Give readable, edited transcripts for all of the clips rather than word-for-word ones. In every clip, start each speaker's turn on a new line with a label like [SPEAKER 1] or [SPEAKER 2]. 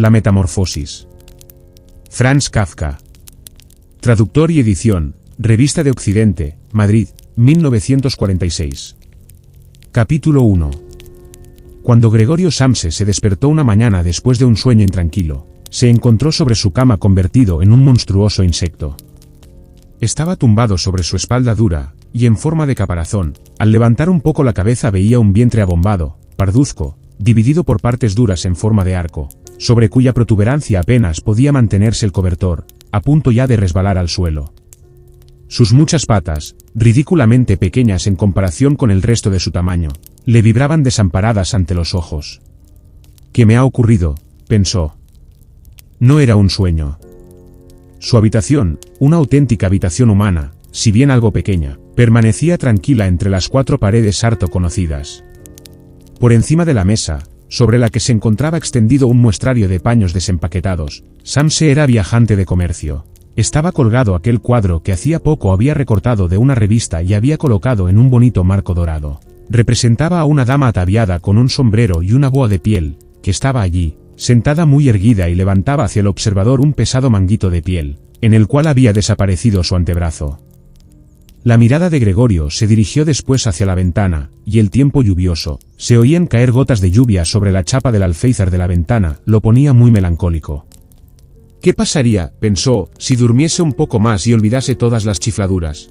[SPEAKER 1] La metamorfosis. Franz Kafka. Traductor y edición, Revista de Occidente, Madrid, 1946. Capítulo 1. Cuando Gregorio Samsa se despertó una mañana después de un sueño intranquilo, se encontró sobre su cama convertido en un monstruoso insecto. Estaba tumbado sobre su espalda dura, y en forma de caparazón. Al levantar un poco la cabeza veía un vientre abombado, parduzco, dividido por partes duras en forma de arco, sobre cuya protuberancia apenas podía mantenerse el cobertor, a punto ya de resbalar al suelo. Sus muchas patas, ridículamente pequeñas en comparación con el resto de su tamaño, le vibraban desamparadas ante los ojos. ¿Qué me ha ocurrido?, pensó. No era un sueño. Su habitación, una auténtica habitación humana, si bien algo pequeña, permanecía tranquila entre las cuatro paredes harto conocidas. Por encima de la mesa, sobre la que se encontraba extendido un muestrario de paños desempaquetados, Samsa era viajante de comercio. Estaba colgado aquel cuadro que hacía poco había recortado de una revista y había colocado en un bonito marco dorado. Representaba a una dama ataviada con un sombrero y una boa de piel, que estaba allí, sentada muy erguida y levantaba hacia el observador un pesado manguito de piel, en el cual había desaparecido su antebrazo. La mirada de Gregorio se dirigió después hacia la ventana, y el tiempo lluvioso, se oían caer gotas de lluvia sobre la chapa del alféizar de la ventana, lo ponía muy melancólico. ¿Qué pasaría, pensó, si durmiese un poco más y olvidase todas las chifladuras?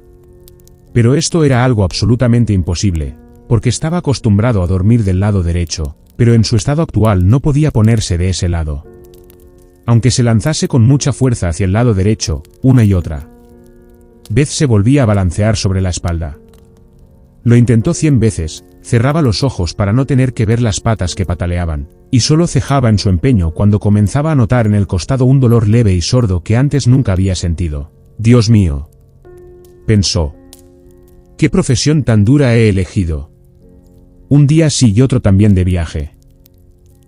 [SPEAKER 1] Pero esto era algo absolutamente imposible, porque estaba acostumbrado a dormir del lado derecho, pero en su estado actual no podía ponerse de ese lado. Aunque se lanzase con mucha fuerza hacia el lado derecho, una y otra vez se volvía a balancear sobre la espalda. Lo intentó 100 veces, cerraba los ojos para no tener que ver las patas que pataleaban, y solo cejaba en su empeño cuando comenzaba a notar en el costado un dolor leve y sordo que antes nunca había sentido. Dios mío, pensó. ¿Qué profesión tan dura he elegido? Un día sí y otro también de viaje.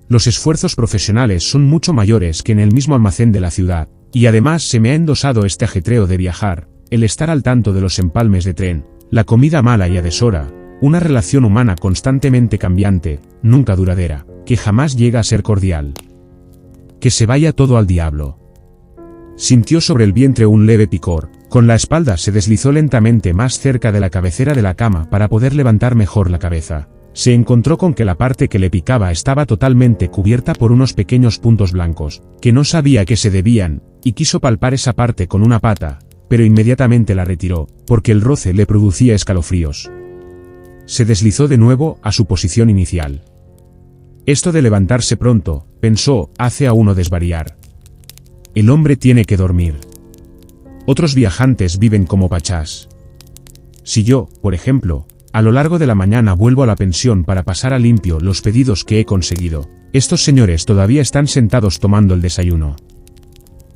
[SPEAKER 1] Los esfuerzos profesionales son mucho mayores que en el mismo almacén de la ciudad, y además se me ha endosado este ajetreo de viajar, el estar al tanto de los empalmes de tren, la comida mala y a deshora, una relación humana constantemente cambiante, nunca duradera, que jamás llega a ser cordial. Que se vaya todo al diablo. Sintió sobre el vientre un leve picor, con la espalda se deslizó lentamente más cerca de la cabecera de la cama para poder levantar mejor la cabeza. Se encontró con que la parte que le picaba estaba totalmente cubierta por unos pequeños puntos blancos, que no sabía a qué se debían, y quiso palpar esa parte con una pata, pero inmediatamente la retiró, porque el roce le producía escalofríos. Se deslizó de nuevo a su posición inicial. Esto de levantarse pronto, pensó, hace a uno desvariar. El hombre tiene que dormir. Otros viajantes viven como pachás. Si yo, por ejemplo, a lo largo de la mañana vuelvo a la pensión para pasar a limpio los pedidos que he conseguido, estos señores todavía están sentados tomando el desayuno.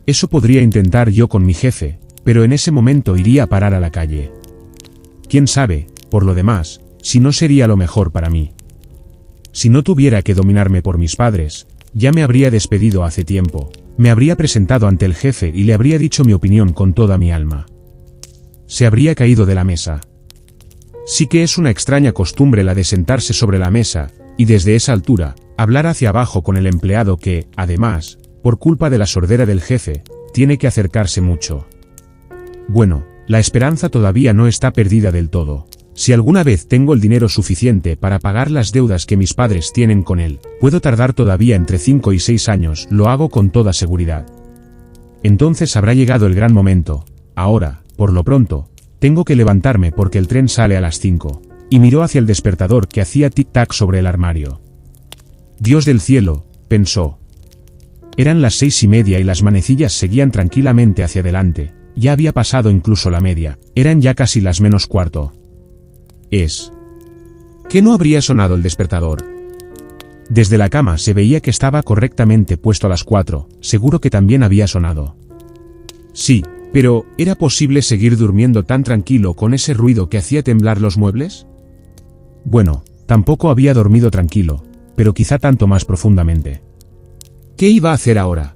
[SPEAKER 1] Eso podría intentar yo con mi jefe, pero en ese momento iría a parar a la calle. ¿Quién sabe, por lo demás, si no sería lo mejor para mí? Si no tuviera que dominarme por mis padres, ya me habría despedido hace tiempo, me habría presentado ante el jefe y le habría dicho mi opinión con toda mi alma. Se habría caído de la mesa. Sí que es una extraña costumbre la de sentarse sobre la mesa, y desde esa altura, hablar hacia abajo con el empleado que, además, por culpa de la sordera del jefe, tiene que acercarse mucho. Bueno, la esperanza todavía no está perdida del todo. Si alguna vez tengo el dinero suficiente para pagar las deudas que mis padres tienen con él, puedo tardar todavía entre 5 y 6 años, lo hago con toda seguridad. Entonces habrá llegado el gran momento. Ahora, por lo pronto, tengo que levantarme porque el tren sale a las 5, y miró hacia el despertador que hacía tic-tac sobre el armario. Dios del cielo, pensó. Eran las 6:30 y las manecillas seguían tranquilamente hacia adelante. Ya había pasado incluso la media, eran ya casi las menos cuarto. ¿Qué no habría sonado el despertador? Desde la cama se veía que estaba correctamente puesto a las 4, seguro que también había sonado. Sí, pero ¿era posible seguir durmiendo tan tranquilo con ese ruido que hacía temblar los muebles? Bueno, tampoco había dormido tranquilo, pero quizá tanto más profundamente. ¿Qué iba a hacer ahora?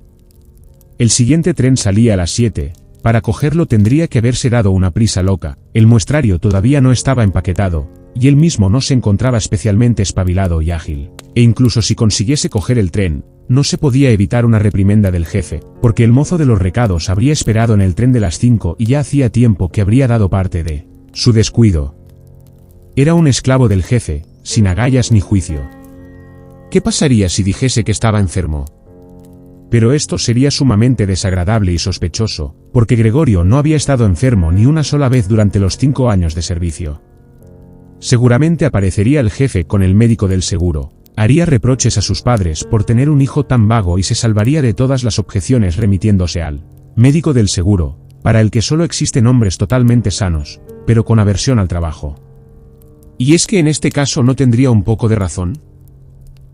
[SPEAKER 1] El siguiente tren salía a las 7. Para cogerlo tendría que haberse dado una prisa loca, el muestrario todavía no estaba empaquetado, y él mismo no se encontraba especialmente espabilado y ágil, e incluso si consiguiese coger el tren, no se podía evitar una reprimenda del jefe, porque el mozo de los recados habría esperado en el tren de las 5 y ya hacía tiempo que habría dado parte de su descuido. Era un esclavo del jefe, sin agallas ni juicio. ¿Qué pasaría si dijese que estaba enfermo? Pero esto sería sumamente desagradable y sospechoso, porque Gregorio no había estado enfermo ni una sola vez durante los 5 años de servicio. Seguramente aparecería el jefe con el médico del seguro, haría reproches a sus padres por tener un hijo tan vago y se salvaría de todas las objeciones remitiéndose al médico del seguro, para el que solo existen hombres totalmente sanos, pero con aversión al trabajo. ¿Y es que en este caso no tendría un poco de razón?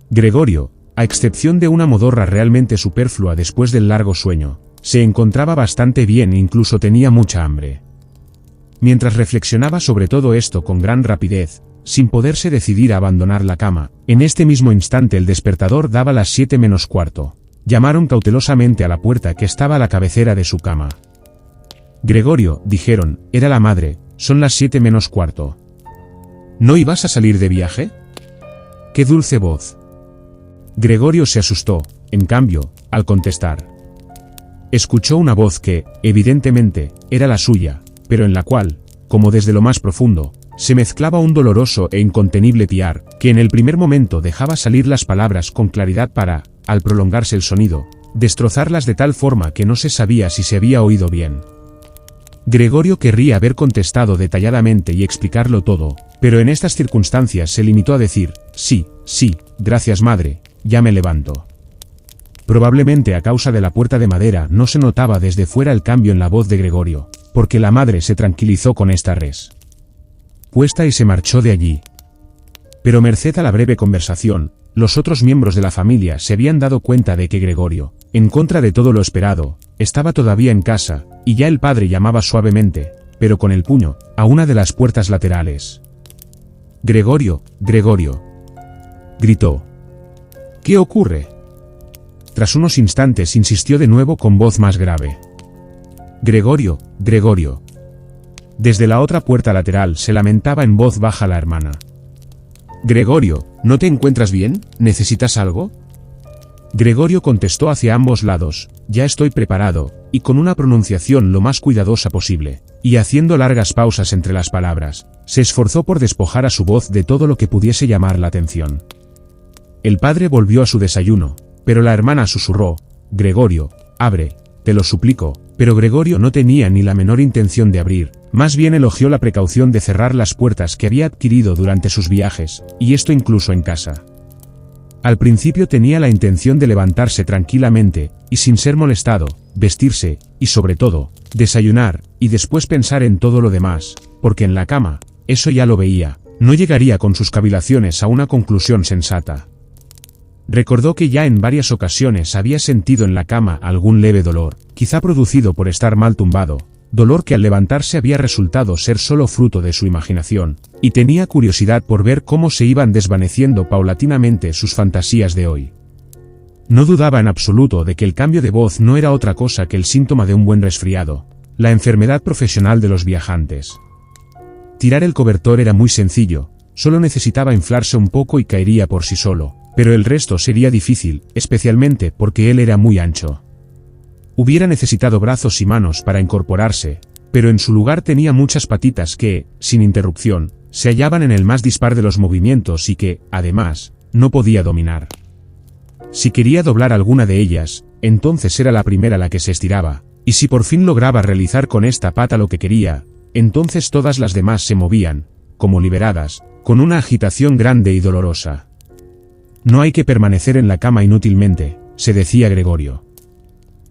[SPEAKER 1] Gregorio, a excepción de una modorra realmente superflua después del largo sueño, se encontraba bastante bien e incluso tenía mucha hambre. Mientras reflexionaba sobre todo esto con gran rapidez, sin poderse decidir a abandonar la cama, en este mismo instante el despertador daba las 7 menos cuarto. Llamaron cautelosamente a la puerta que estaba a la cabecera de su cama. Gregorio, dijeron, era la madre, son las 7 menos cuarto. ¿No ibas a salir de viaje? ¡Qué dulce voz! Gregorio se asustó, en cambio, al contestar. Escuchó una voz que, evidentemente, era la suya, pero en la cual, como desde lo más profundo, se mezclaba un doloroso e incontenible piar, que en el primer momento dejaba salir las palabras con claridad para, al prolongarse el sonido, destrozarlas de tal forma que no se sabía si se había oído bien. Gregorio querría haber contestado detalladamente y explicarlo todo, pero en estas circunstancias se limitó a decir, sí, gracias madre, ya me levanto. Probablemente a causa de la puerta de madera no se notaba desde fuera el cambio en la voz de Gregorio, porque la madre se tranquilizó con esta respuesta y se marchó de allí. Pero merced a la breve conversación, los otros miembros de la familia se habían dado cuenta de que Gregorio, en contra de todo lo esperado, estaba todavía en casa, y ya el padre llamaba suavemente, pero con el puño, a una de las puertas laterales. «Gregorio, Gregorio», gritó. «¿Qué ocurre?». Tras unos instantes insistió de nuevo con voz más grave. «Gregorio, Gregorio». Desde la otra puerta lateral se lamentaba en voz baja la hermana. «Gregorio, ¿no te encuentras bien? ¿Necesitas algo?». Gregorio contestó hacia ambos lados, «Ya estoy preparado», y con una pronunciación lo más cuidadosa posible, y haciendo largas pausas entre las palabras, se esforzó por despojar a su voz de todo lo que pudiese llamar la atención. El padre volvió a su desayuno, pero la hermana susurró, «Gregorio, abre, te lo suplico», pero Gregorio no tenía ni la menor intención de abrir, más bien elogió la precaución de cerrar las puertas que había adquirido durante sus viajes, y esto incluso en casa. Al principio tenía la intención de levantarse tranquilamente, y sin ser molestado, vestirse, y sobre todo, desayunar, y después pensar en todo lo demás, porque en la cama, eso ya lo veía, no llegaría con sus cavilaciones a una conclusión sensata. Recordó que ya en varias ocasiones había sentido en la cama algún leve dolor, quizá producido por estar mal tumbado, dolor que al levantarse había resultado ser solo fruto de su imaginación, y tenía curiosidad por ver cómo se iban desvaneciendo paulatinamente sus fantasías de hoy. No dudaba en absoluto de que el cambio de voz no era otra cosa que el síntoma de un buen resfriado, la enfermedad profesional de los viajantes. Tirar el cobertor era muy sencillo, solo necesitaba inflarse un poco y caería por sí solo, pero el resto sería difícil, especialmente porque él era muy ancho. Hubiera necesitado brazos y manos para incorporarse, pero en su lugar tenía muchas patitas que, sin interrupción, se hallaban en el más dispar de los movimientos y que, además, no podía dominar. Si quería doblar alguna de ellas, entonces era la primera la que se estiraba, y si por fin lograba realizar con esta pata lo que quería, entonces todas las demás se movían, como liberadas, con una agitación grande y dolorosa. No hay que permanecer en la cama inútilmente, se decía Gregorio.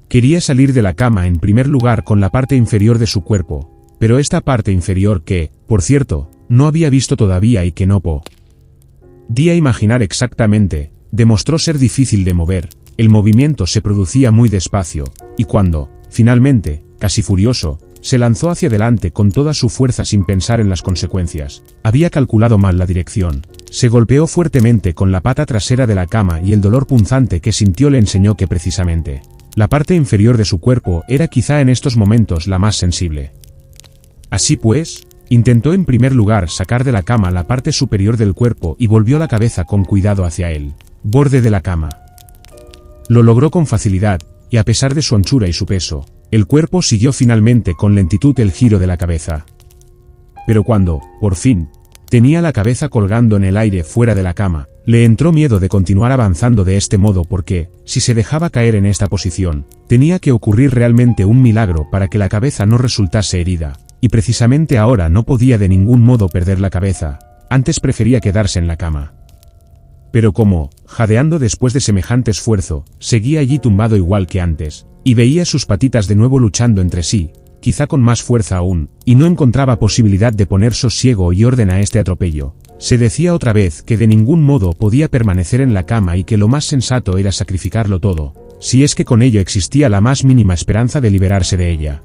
[SPEAKER 1] Quería salir de la cama en primer lugar con la parte inferior de su cuerpo, pero esta parte inferior que, por cierto, no había visto todavía y que no podía imaginar exactamente, demostró ser difícil de mover, el movimiento se producía muy despacio, y cuando, finalmente, casi furioso, se lanzó hacia adelante con toda su fuerza sin pensar en las consecuencias, había calculado mal la dirección, se golpeó fuertemente con la pata trasera de la cama y el dolor punzante que sintió le enseñó que precisamente, la parte inferior de su cuerpo era quizá en estos momentos la más sensible. Así pues, intentó en primer lugar sacar de la cama la parte superior del cuerpo y volvió la cabeza con cuidado hacia el borde de la cama. Lo logró con facilidad, y a pesar de su anchura y su peso, el cuerpo siguió finalmente con lentitud el giro de la cabeza. Pero cuando, por fin, tenía la cabeza colgando en el aire fuera de la cama, le entró miedo de continuar avanzando de este modo porque, si se dejaba caer en esta posición, tenía que ocurrir realmente un milagro para que la cabeza no resultase herida, y precisamente ahora no podía de ningún modo perder la cabeza, antes prefería quedarse en la cama. Pero como, jadeando después de semejante esfuerzo, seguía allí tumbado igual que antes, y veía sus patitas de nuevo luchando entre sí, quizá con más fuerza aún, y no encontraba posibilidad de poner sosiego y orden a este atropello, se decía otra vez que de ningún modo podía permanecer en la cama y que lo más sensato era sacrificarlo todo, si es que con ello existía la más mínima esperanza de liberarse de ella.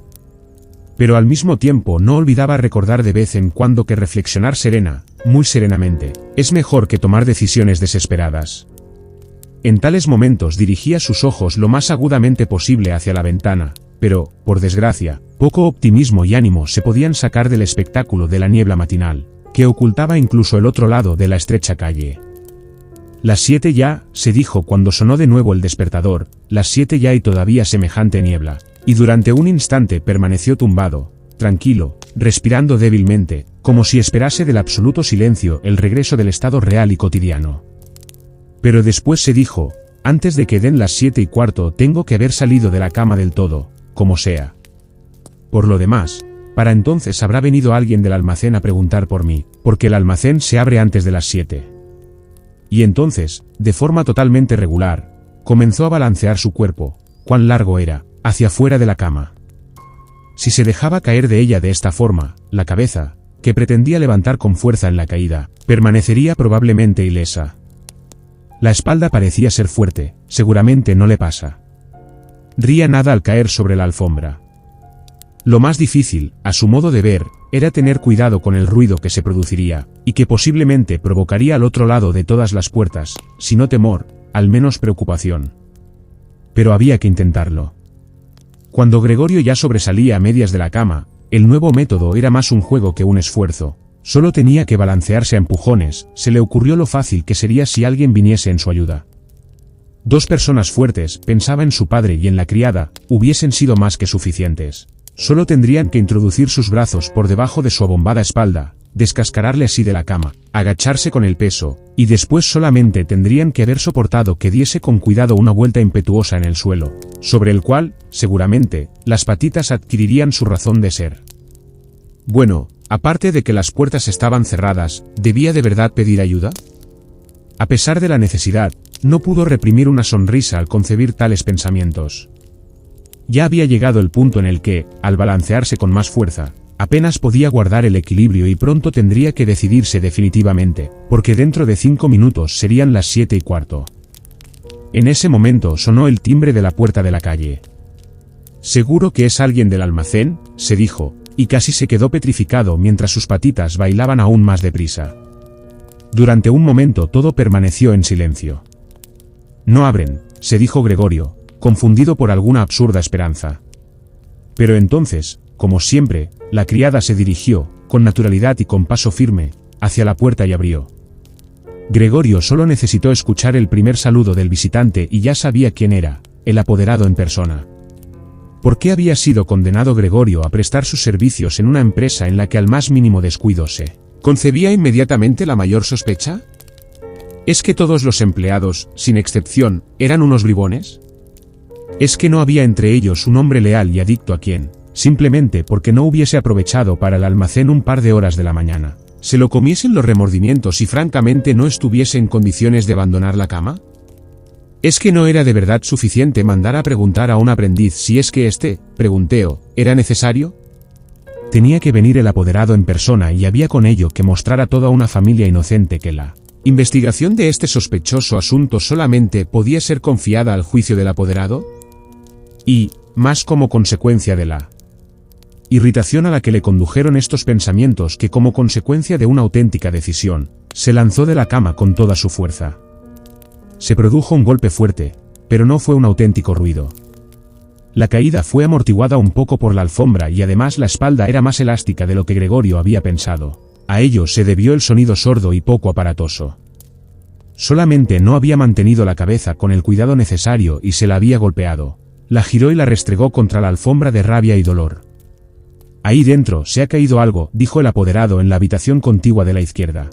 [SPEAKER 1] Pero al mismo tiempo no olvidaba recordar de vez en cuando que reflexionar serena, muy serenamente, es mejor que tomar decisiones desesperadas. En tales momentos dirigía sus ojos lo más agudamente posible hacia la ventana, pero, por desgracia, poco optimismo y ánimo se podían sacar del espectáculo de la niebla matinal, que ocultaba incluso el otro lado de la estrecha calle. Las 7 ya, se dijo cuando sonó de nuevo el despertador, las 7 ya y todavía semejante niebla, y durante un instante permaneció tumbado, tranquilo, respirando débilmente, como si esperase del absoluto silencio el regreso del estado real y cotidiano. Pero después se dijo, antes de que den las 7:15 tengo que haber salido de la cama del todo, como sea. Por lo demás, para entonces habrá venido alguien del almacén a preguntar por mí, porque el almacén se abre antes de las 7. Y entonces, de forma totalmente regular, comenzó a balancear su cuerpo, cuán largo era, hacia fuera de la cama. Si se dejaba caer de ella de esta forma, la cabeza, que pretendía levantar con fuerza en la caída, permanecería probablemente ilesa. La espalda parecía ser fuerte, seguramente no le pasa. Ría nada al caer sobre la alfombra. Lo más difícil, a su modo de ver, era tener cuidado con el ruido que se produciría, y que posiblemente provocaría al otro lado de todas las puertas, si no temor, al menos preocupación. Pero había que intentarlo. Cuando Gregorio ya sobresalía a medias de la cama, el nuevo método era más un juego que un esfuerzo. Solo tenía que balancearse a empujones, se le ocurrió lo fácil que sería si alguien viniese en su ayuda. 2 personas fuertes, pensaba en su padre y en la criada, hubiesen sido más que suficientes. Solo tendrían que introducir sus brazos por debajo de su abombada espalda, descascararle así de la cama, agacharse con el peso, y después solamente tendrían que haber soportado que diese con cuidado una vuelta impetuosa en el suelo, sobre el cual, seguramente, las patitas adquirirían su razón de ser. Bueno, aparte de que las puertas estaban cerradas, ¿debía de verdad pedir ayuda? A pesar de la necesidad, no pudo reprimir una sonrisa al concebir tales pensamientos. Ya había llegado el punto en el que, al balancearse con más fuerza, apenas podía guardar el equilibrio y pronto tendría que decidirse definitivamente, porque dentro de 5 minutos serían las 7:15. En ese momento sonó el timbre de la puerta de la calle. «Seguro que es alguien del almacén», se dijo, y casi se quedó petrificado mientras sus patitas bailaban aún más deprisa. Durante un momento todo permaneció en silencio. «No abren», se dijo Gregorio, confundido por alguna absurda esperanza. Pero entonces, como siempre, la criada se dirigió, con naturalidad y con paso firme, hacia la puerta y abrió. Gregorio solo necesitó escuchar el primer saludo del visitante y ya sabía quién era, el apoderado en persona. ¿Por qué había sido condenado Gregorio a prestar sus servicios en una empresa en la que al más mínimo descuido se concebía inmediatamente la mayor sospecha? ¿Es que todos los empleados, sin excepción, eran unos bribones? ¿Es que no había entre ellos un hombre leal y adicto a quien, simplemente porque no hubiese aprovechado para el almacén un par de horas de la mañana, se lo comiesen los remordimientos y francamente no estuviese en condiciones de abandonar la cama? ¿Es que no era de verdad suficiente mandar a preguntar a un aprendiz si es que este pregunteo era necesario? Tenía que venir el apoderado en persona y había con ello que mostrar a toda una familia inocente que la investigación de este sospechoso asunto solamente podía ser confiada al juicio del apoderado. Y, más como consecuencia de la irritación a la que le condujeron estos pensamientos que como consecuencia de una auténtica decisión, se lanzó de la cama con toda su fuerza. Se produjo un golpe fuerte, pero no fue un auténtico ruido. La caída fue amortiguada un poco por la alfombra y además la espalda era más elástica de lo que Gregorio había pensado. A ello se debió el sonido sordo y poco aparatoso. Solamente no había mantenido la cabeza con el cuidado necesario y se la había golpeado. La giró y la restregó contra la alfombra de rabia y dolor. Ahí dentro se ha caído algo, dijo el apoderado en la habitación contigua de la izquierda.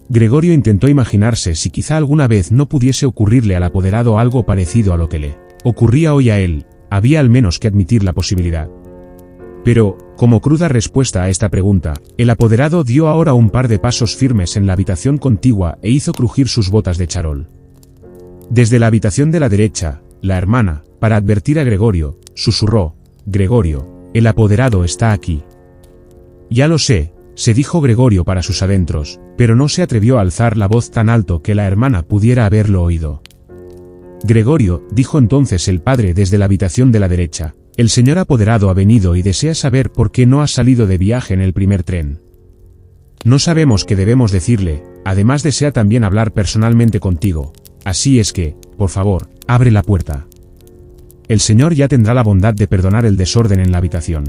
[SPEAKER 1] Gregorio intentó imaginarse si quizá alguna vez no pudiese ocurrirle al apoderado algo parecido a lo que le ocurría hoy a él. Había al menos que admitir la posibilidad. Pero, como cruda respuesta a esta pregunta, el apoderado dio ahora un par de pasos firmes en la habitación contigua e hizo crujir sus botas de charol. Desde la habitación de la derecha, la hermana, para advertir a Gregorio, susurró: «Gregorio, el apoderado está aquí». «Ya lo sé», se dijo Gregorio para sus adentros, pero no se atrevió a alzar la voz tan alto que la hermana pudiera haberlo oído. «Gregorio», dijo entonces el padre desde la habitación de la derecha, «el señor apoderado ha venido y desea saber por qué no ha salido de viaje en el primer tren. No sabemos qué debemos decirle, además desea también hablar personalmente contigo, así es que, por favor, abre la puerta. El señor ya tendrá la bondad de perdonar el desorden en la habitación».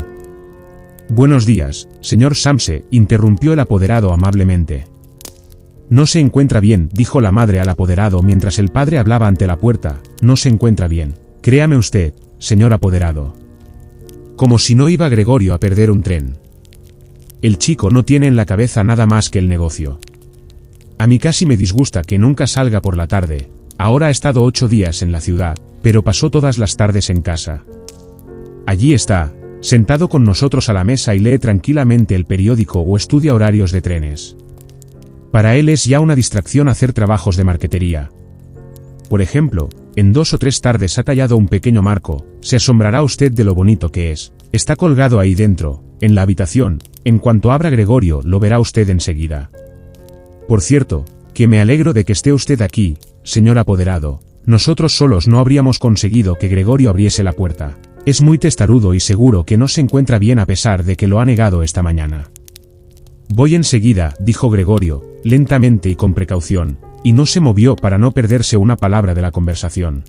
[SPEAKER 1] «Buenos días, señor Samse», interrumpió el apoderado amablemente. «No se encuentra bien», dijo la madre al apoderado mientras el padre hablaba ante la puerta, «no se encuentra bien. Créame usted, señor apoderado». Como si no iba Gregorio a perder un tren. El chico no tiene en la cabeza nada más que el negocio. A mí casi me disgusta que nunca salga por la tarde. Ahora ha estado 8 días en la ciudad, pero pasó todas las tardes en casa. Allí está, sentado con nosotros a la mesa y lee tranquilamente el periódico o estudia horarios de trenes. Para él es ya una distracción hacer trabajos de marquetería. Por ejemplo, en 2 o 3 tardes ha tallado un pequeño marco, se asombrará usted de lo bonito que es. Está colgado ahí dentro, en la habitación, en cuanto abra Gregorio lo verá usted enseguida. Por cierto, que me alegro de que esté usted aquí, señor apoderado. Nosotros solos no habríamos conseguido que Gregorio abriese la puerta. Es muy testarudo y seguro que no se encuentra bien a pesar de que lo ha negado esta mañana. «Voy enseguida», dijo Gregorio, lentamente y con precaución, y no se movió para no perderse una palabra de la conversación.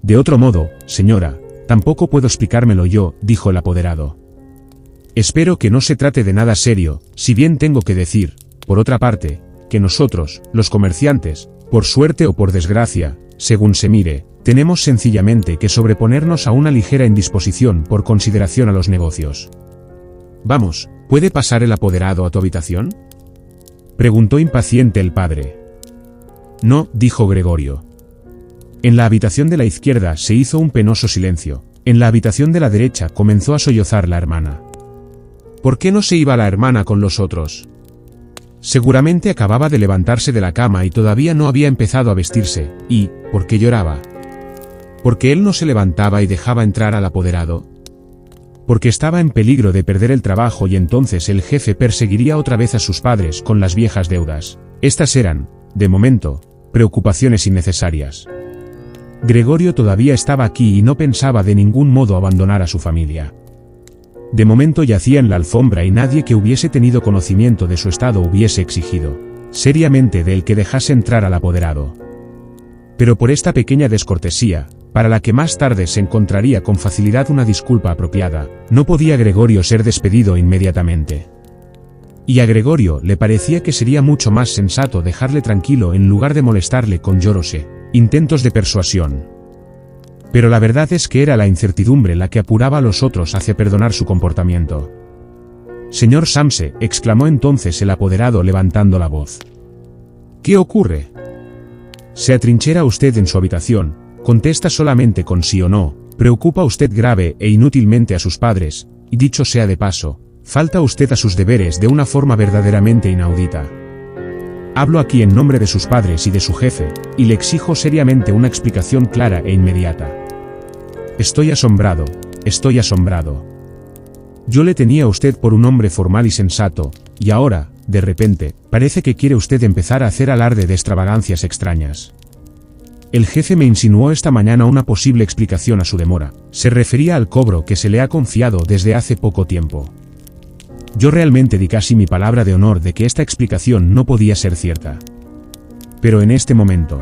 [SPEAKER 1] «De otro modo, señora, tampoco puedo explicármelo yo», dijo el apoderado. «Espero que no se trate de nada serio, si bien tengo que decir, por otra parte, que nosotros, los comerciantes, por suerte o por desgracia, según se mire, tenemos sencillamente que sobreponernos a una ligera indisposición por consideración a los negocios». «Vamos, ¿puede pasar el apoderado a tu habitación?», preguntó impaciente el padre. «No», dijo Gregorio. En la habitación de la izquierda se hizo un penoso silencio. En la habitación de la derecha comenzó a sollozar la hermana. ¿Por qué no se iba la hermana con los otros? Seguramente acababa de levantarse de la cama y todavía no había empezado a vestirse. ¿Y por qué lloraba? ¿Porque él no se levantaba y dejaba entrar al apoderado? Porque estaba en peligro de perder el trabajo y entonces el jefe perseguiría otra vez a sus padres con las viejas deudas. Estas eran, de momento, preocupaciones innecesarias. Gregorio todavía estaba aquí y no pensaba de ningún modo abandonar a su familia. De momento yacía en la alfombra y nadie que hubiese tenido conocimiento de su estado hubiese exigido seriamente de él que dejase entrar al apoderado. Pero por esta pequeña descortesía, para la que más tarde se encontraría con facilidad una disculpa apropiada, no podía Gregorio ser despedido inmediatamente. Y a Gregorio le parecía que sería mucho más sensato dejarle tranquilo en lugar de molestarle con intentos de persuasión. Pero la verdad es que era la incertidumbre la que apuraba a los otros hacia perdonar su comportamiento. «Señor Samse», exclamó entonces el apoderado levantando la voz. «¿Qué ocurre? ¿Se atrinchera usted en su habitación? Contesta solamente con sí o no. Preocupa usted grave e inútilmente a sus padres, y dicho sea de paso, falta usted a sus deberes de una forma verdaderamente inaudita. Hablo aquí en nombre de sus padres y de su jefe, y le exijo seriamente una explicación clara e inmediata. Estoy asombrado, estoy asombrado. Yo le tenía a usted por un hombre formal y sensato, y ahora, de repente, parece que quiere usted empezar a hacer alarde de extravagancias extrañas. El jefe me insinuó esta mañana una posible explicación a su demora. Se refería al cobro que se le ha confiado desde hace poco tiempo. Yo realmente di casi mi palabra de honor de que esta explicación no podía ser cierta. Pero en este momento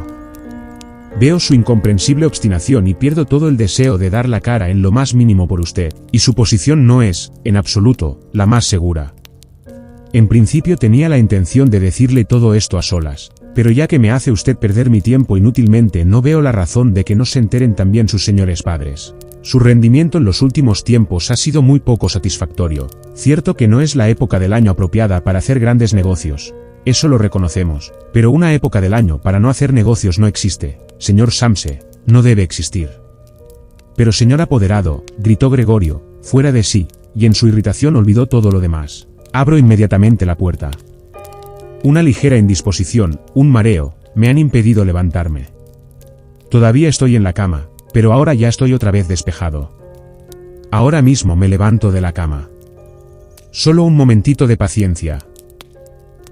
[SPEAKER 1] veo su incomprensible obstinación y pierdo todo el deseo de dar la cara en lo más mínimo por usted, y su posición no es, en absoluto, la más segura. En principio tenía la intención de decirle todo esto a solas, Pero ya que me hace usted perder mi tiempo inútilmente, no veo la razón de que no se enteren también sus señores padres. Su rendimiento en los últimos tiempos ha sido muy poco satisfactorio. Cierto que no es la época del año apropiada para hacer grandes negocios. Eso lo reconocemos. Pero una época del año para no hacer negocios no existe. Señor Samse, no debe existir. Pero señor apoderado, gritó Gregorio, fuera de sí, y en su irritación olvidó todo lo demás. Abro inmediatamente la puerta. Una ligera indisposición, un mareo, me han impedido levantarme. Todavía estoy en la cama, pero ahora ya estoy otra vez despejado. Ahora mismo me levanto de la cama. Solo un momentito de paciencia.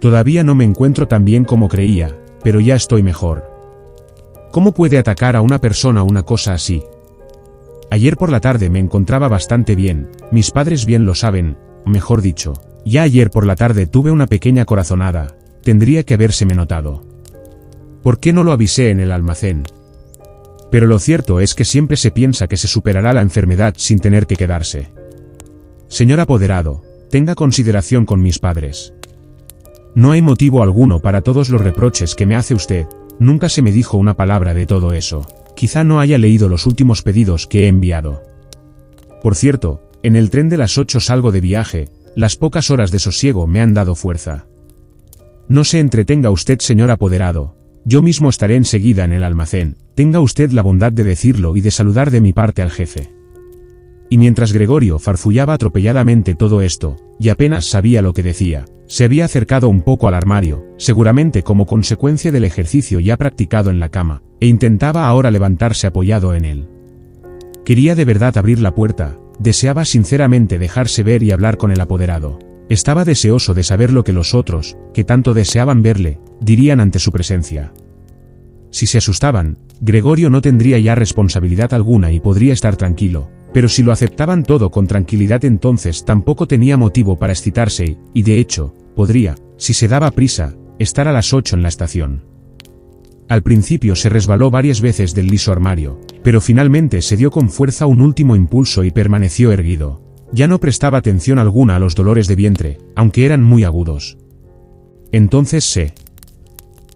[SPEAKER 1] Todavía no me encuentro tan bien como creía, pero ya estoy mejor. ¿Cómo puede atacar a una persona una cosa así? Ayer por la tarde me encontraba bastante bien, mis padres bien lo saben, mejor dicho, ya ayer por la tarde tuve una pequeña corazonada, tendría que habérseme notado. ¿Por qué no lo avisé en el almacén? Pero lo cierto es que siempre se piensa que se superará la enfermedad sin tener que quedarse. Señor apoderado, tenga consideración con mis padres. No hay motivo alguno para todos los reproches que me hace usted, nunca se me dijo una palabra de todo eso. Quizá no haya leído los últimos pedidos que he enviado. Por cierto, en el tren de las 8 salgo de viaje, las pocas horas de sosiego me han dado fuerza. No se entretenga usted, señor apoderado, yo mismo estaré enseguida en el almacén, tenga usted la bondad de decirlo y de saludar de mi parte al jefe. Y mientras Gregorio farfullaba atropelladamente todo esto, y apenas sabía lo que decía, se había acercado un poco al armario, seguramente como consecuencia del ejercicio ya practicado en la cama, e intentaba ahora levantarse apoyado en él. Quería de verdad abrir la puerta, deseaba sinceramente dejarse ver y hablar con el apoderado. Estaba deseoso de saber lo que los otros, que tanto deseaban verle, dirían ante su presencia. Si se asustaban, Gregorio no tendría ya responsabilidad alguna y podría estar tranquilo. Pero si lo aceptaban todo con tranquilidad, entonces tampoco tenía motivo para excitarse y de hecho, podría, si se daba prisa, estar a las 8 en la estación. Al principio se resbaló varias veces del liso armario, pero finalmente se dio con fuerza un último impulso y permaneció erguido. Ya no prestaba atención alguna a los dolores de vientre, aunque eran muy agudos. Entonces se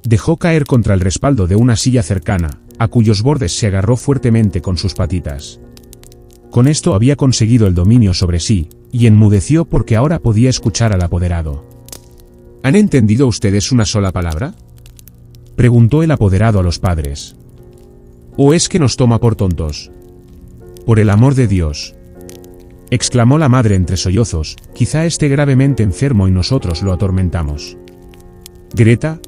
[SPEAKER 1] dejó caer contra el respaldo de una silla cercana, a cuyos bordes se agarró fuertemente con sus patitas. Con esto había conseguido el dominio sobre sí, y enmudeció porque ahora podía escuchar al apoderado. ¿Han entendido ustedes una sola palabra?, preguntó el apoderado a los padres. ¿O es que nos toma por tontos? Por el amor de Dios, exclamó la madre entre sollozos, quizá esté gravemente enfermo y nosotros lo atormentamos. Greta,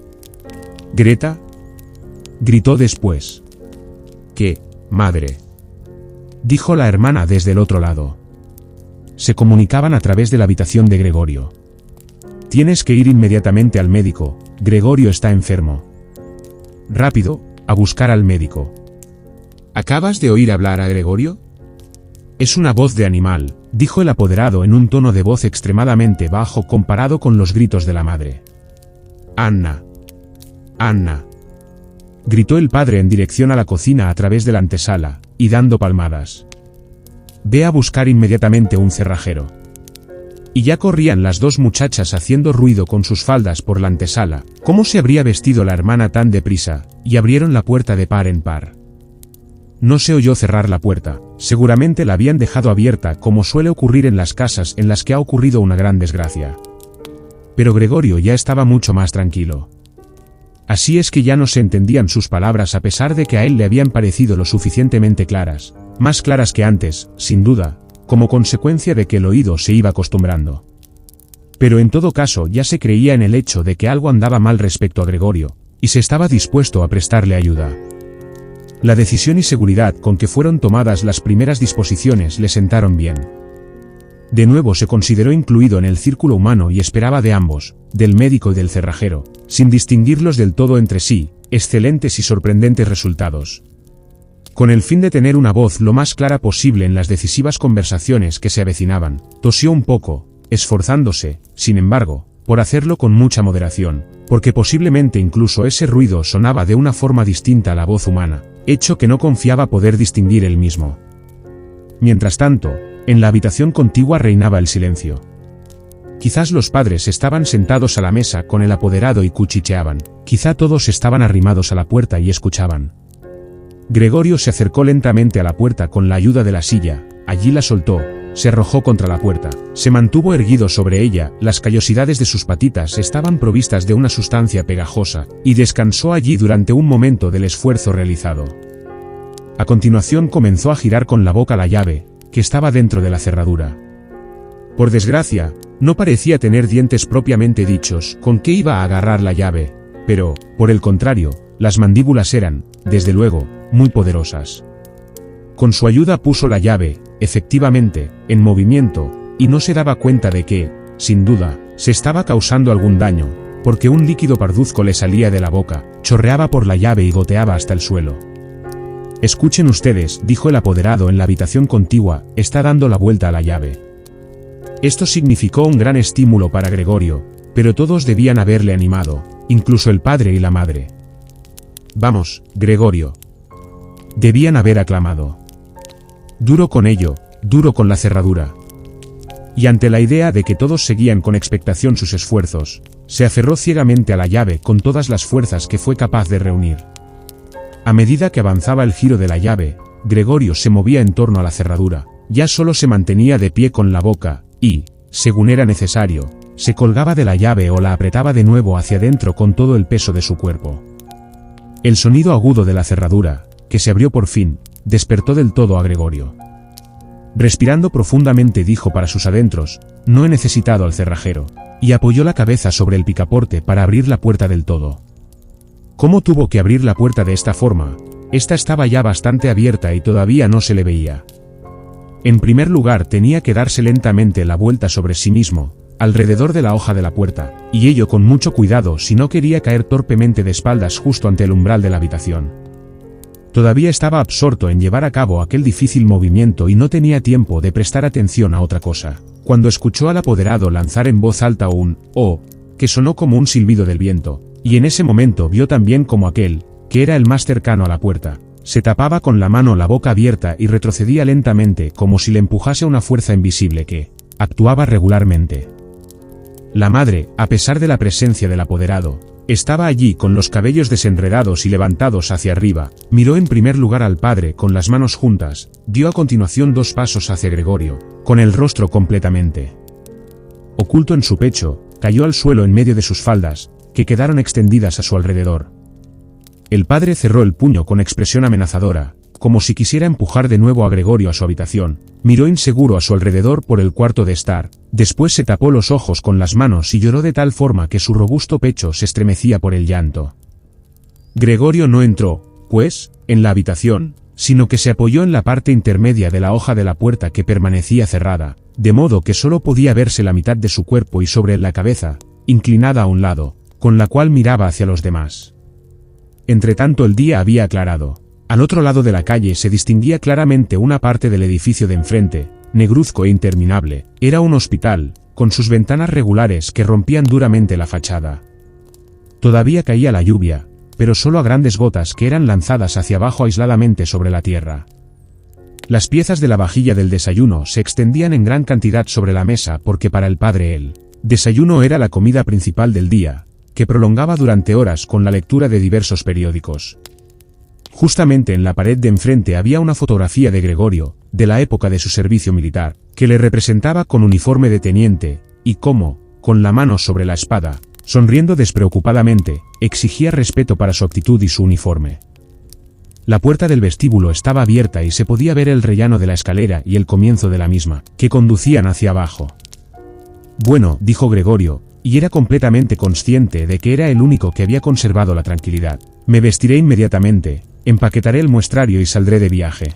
[SPEAKER 1] Greta, gritó después. ¿Qué, madre?, dijo la hermana desde el otro lado. Se comunicaban a través de la habitación de Gregorio. Tienes que ir inmediatamente al médico, Gregorio está enfermo. Rápido, a buscar al médico. ¿Acabas de oír hablar a Gregorio? Es una voz de animal, dijo el apoderado en un tono de voz extremadamente bajo comparado con los gritos de la madre. Anna. Anna. Gritó el padre en dirección a la cocina a través de la antesala, y dando palmadas. Ve a buscar inmediatamente un cerrajero. Y ya corrían las dos muchachas haciendo ruido con sus faldas por la antesala. ¿Cómo se habría vestido la hermana tan deprisa? Y abrieron la puerta de par en par. No se oyó cerrar la puerta, seguramente la habían dejado abierta como suele ocurrir en las casas en las que ha ocurrido una gran desgracia. Pero Gregorio ya estaba mucho más tranquilo. Así es que ya no se entendían sus palabras a pesar de que a él le habían parecido lo suficientemente claras, más claras que antes, sin duda, como consecuencia de que el oído se iba acostumbrando. Pero en todo caso ya se creía en el hecho de que algo andaba mal respecto a Gregorio, y se estaba dispuesto a prestarle ayuda. La decisión y seguridad con que fueron tomadas las primeras disposiciones le sentaron bien. De nuevo se consideró incluido en el círculo humano y esperaba de ambos, del médico y del cerrajero, sin distinguirlos del todo entre sí, excelentes y sorprendentes resultados. Con el fin de tener una voz lo más clara posible en las decisivas conversaciones que se avecinaban, tosió un poco, esforzándose, sin embargo, por hacerlo con mucha moderación, porque posiblemente incluso ese ruido sonaba de una forma distinta a la voz humana, hecho que no confiaba poder distinguir él mismo. Mientras tanto, en la habitación contigua reinaba el silencio. Quizás los padres estaban sentados a la mesa con el apoderado y cuchicheaban. Quizá todos estaban arrimados a la puerta y escuchaban. Gregorio se acercó lentamente a la puerta con la ayuda de la silla, allí la soltó, se arrojó contra la puerta, se mantuvo erguido sobre ella, las callosidades de sus patitas estaban provistas de una sustancia pegajosa, y descansó allí durante un momento del esfuerzo realizado. A continuación comenzó a girar con la boca la llave, que estaba dentro de la cerradura. Por desgracia, no parecía tener dientes propiamente dichos con que iba a agarrar la llave, pero, por el contrario, las mandíbulas eran, desde luego, muy poderosas. Con su ayuda puso la llave, efectivamente, en movimiento, y no se daba cuenta de que, sin duda, se estaba causando algún daño, porque un líquido parduzco le salía de la boca, chorreaba por la llave y goteaba hasta el suelo. Escuchen ustedes, dijo el apoderado en la habitación contigua, está dando la vuelta a la llave. Esto significó un gran estímulo para Gregorio, pero todos debían haberle animado, incluso el padre y la madre. Vamos, Gregorio. Debían haber aclamado. Duro con ello, duro con la cerradura. Y ante la idea de que todos seguían con expectación sus esfuerzos, se aferró ciegamente a la llave con todas las fuerzas que fue capaz de reunir. A medida que avanzaba el giro de la llave, Gregorio se movía en torno a la cerradura, ya solo se mantenía de pie con la boca, y, según era necesario, se colgaba de la llave o la apretaba de nuevo hacia adentro con todo el peso de su cuerpo. El sonido agudo de la cerradura, que se abrió por fin, despertó del todo a Gregorio. Respirando profundamente dijo para sus adentros, no he necesitado al cerrajero, y apoyó la cabeza sobre el picaporte para abrir la puerta del todo. ¿Cómo tuvo que abrir la puerta de esta forma? Esta estaba ya bastante abierta y todavía no se le veía. En primer lugar tenía que darse lentamente la vuelta sobre sí mismo, alrededor de la hoja de la puerta, y ello con mucho cuidado si no quería caer torpemente de espaldas justo ante el umbral de la habitación. Todavía estaba absorto en llevar a cabo aquel difícil movimiento y no tenía tiempo de prestar atención a otra cosa, cuando escuchó al apoderado lanzar en voz alta un «oh», que sonó como un silbido del viento, y en ese momento vio también como aquel, que era el más cercano a la puerta, se tapaba con la mano la boca abierta y retrocedía lentamente como si le empujase una fuerza invisible que actuaba regularmente. La madre, a pesar de la presencia del apoderado, estaba allí con los cabellos desenredados y levantados hacia arriba, miró en primer lugar al padre con las manos juntas, dio a continuación 2 pasos hacia Gregorio, con el rostro completamente oculto en su pecho, cayó al suelo en medio de sus faldas, que quedaron extendidas a su alrededor. El padre cerró el puño con expresión amenazadora, como si quisiera empujar de nuevo a Gregorio a su habitación, miró inseguro a su alrededor por el cuarto de estar, después se tapó los ojos con las manos y lloró de tal forma que su robusto pecho se estremecía por el llanto. Gregorio no entró, pues, en la habitación, sino que se apoyó en la parte intermedia de la hoja de la puerta que permanecía cerrada, de modo que solo podía verse la mitad de su cuerpo y sobre la cabeza, inclinada a un lado, con la cual miraba hacia los demás. Entretanto el día había aclarado. Al otro lado de la calle se distinguía claramente una parte del edificio de enfrente, negruzco e interminable, era un hospital, con sus ventanas regulares que rompían duramente la fachada. Todavía caía la lluvia, pero solo a grandes gotas que eran lanzadas hacia abajo aisladamente sobre la tierra. Las piezas de la vajilla del desayuno se extendían en gran cantidad sobre la mesa porque para el padre el desayuno era la comida principal del día, que prolongaba durante horas con la lectura de diversos periódicos. Justamente en la pared de enfrente había una fotografía de Gregorio, de la época de su servicio militar, que le representaba con uniforme de teniente, y cómo, con la mano sobre la espada, sonriendo despreocupadamente, exigía respeto para su actitud y su uniforme. La puerta del vestíbulo estaba abierta y se podía ver el rellano de la escalera y el comienzo de la misma, que conducían hacia abajo. Bueno, dijo Gregorio, y era completamente consciente de que era el único que había conservado la tranquilidad. Me vestiré inmediatamente, empaquetaré el muestrario y saldré de viaje.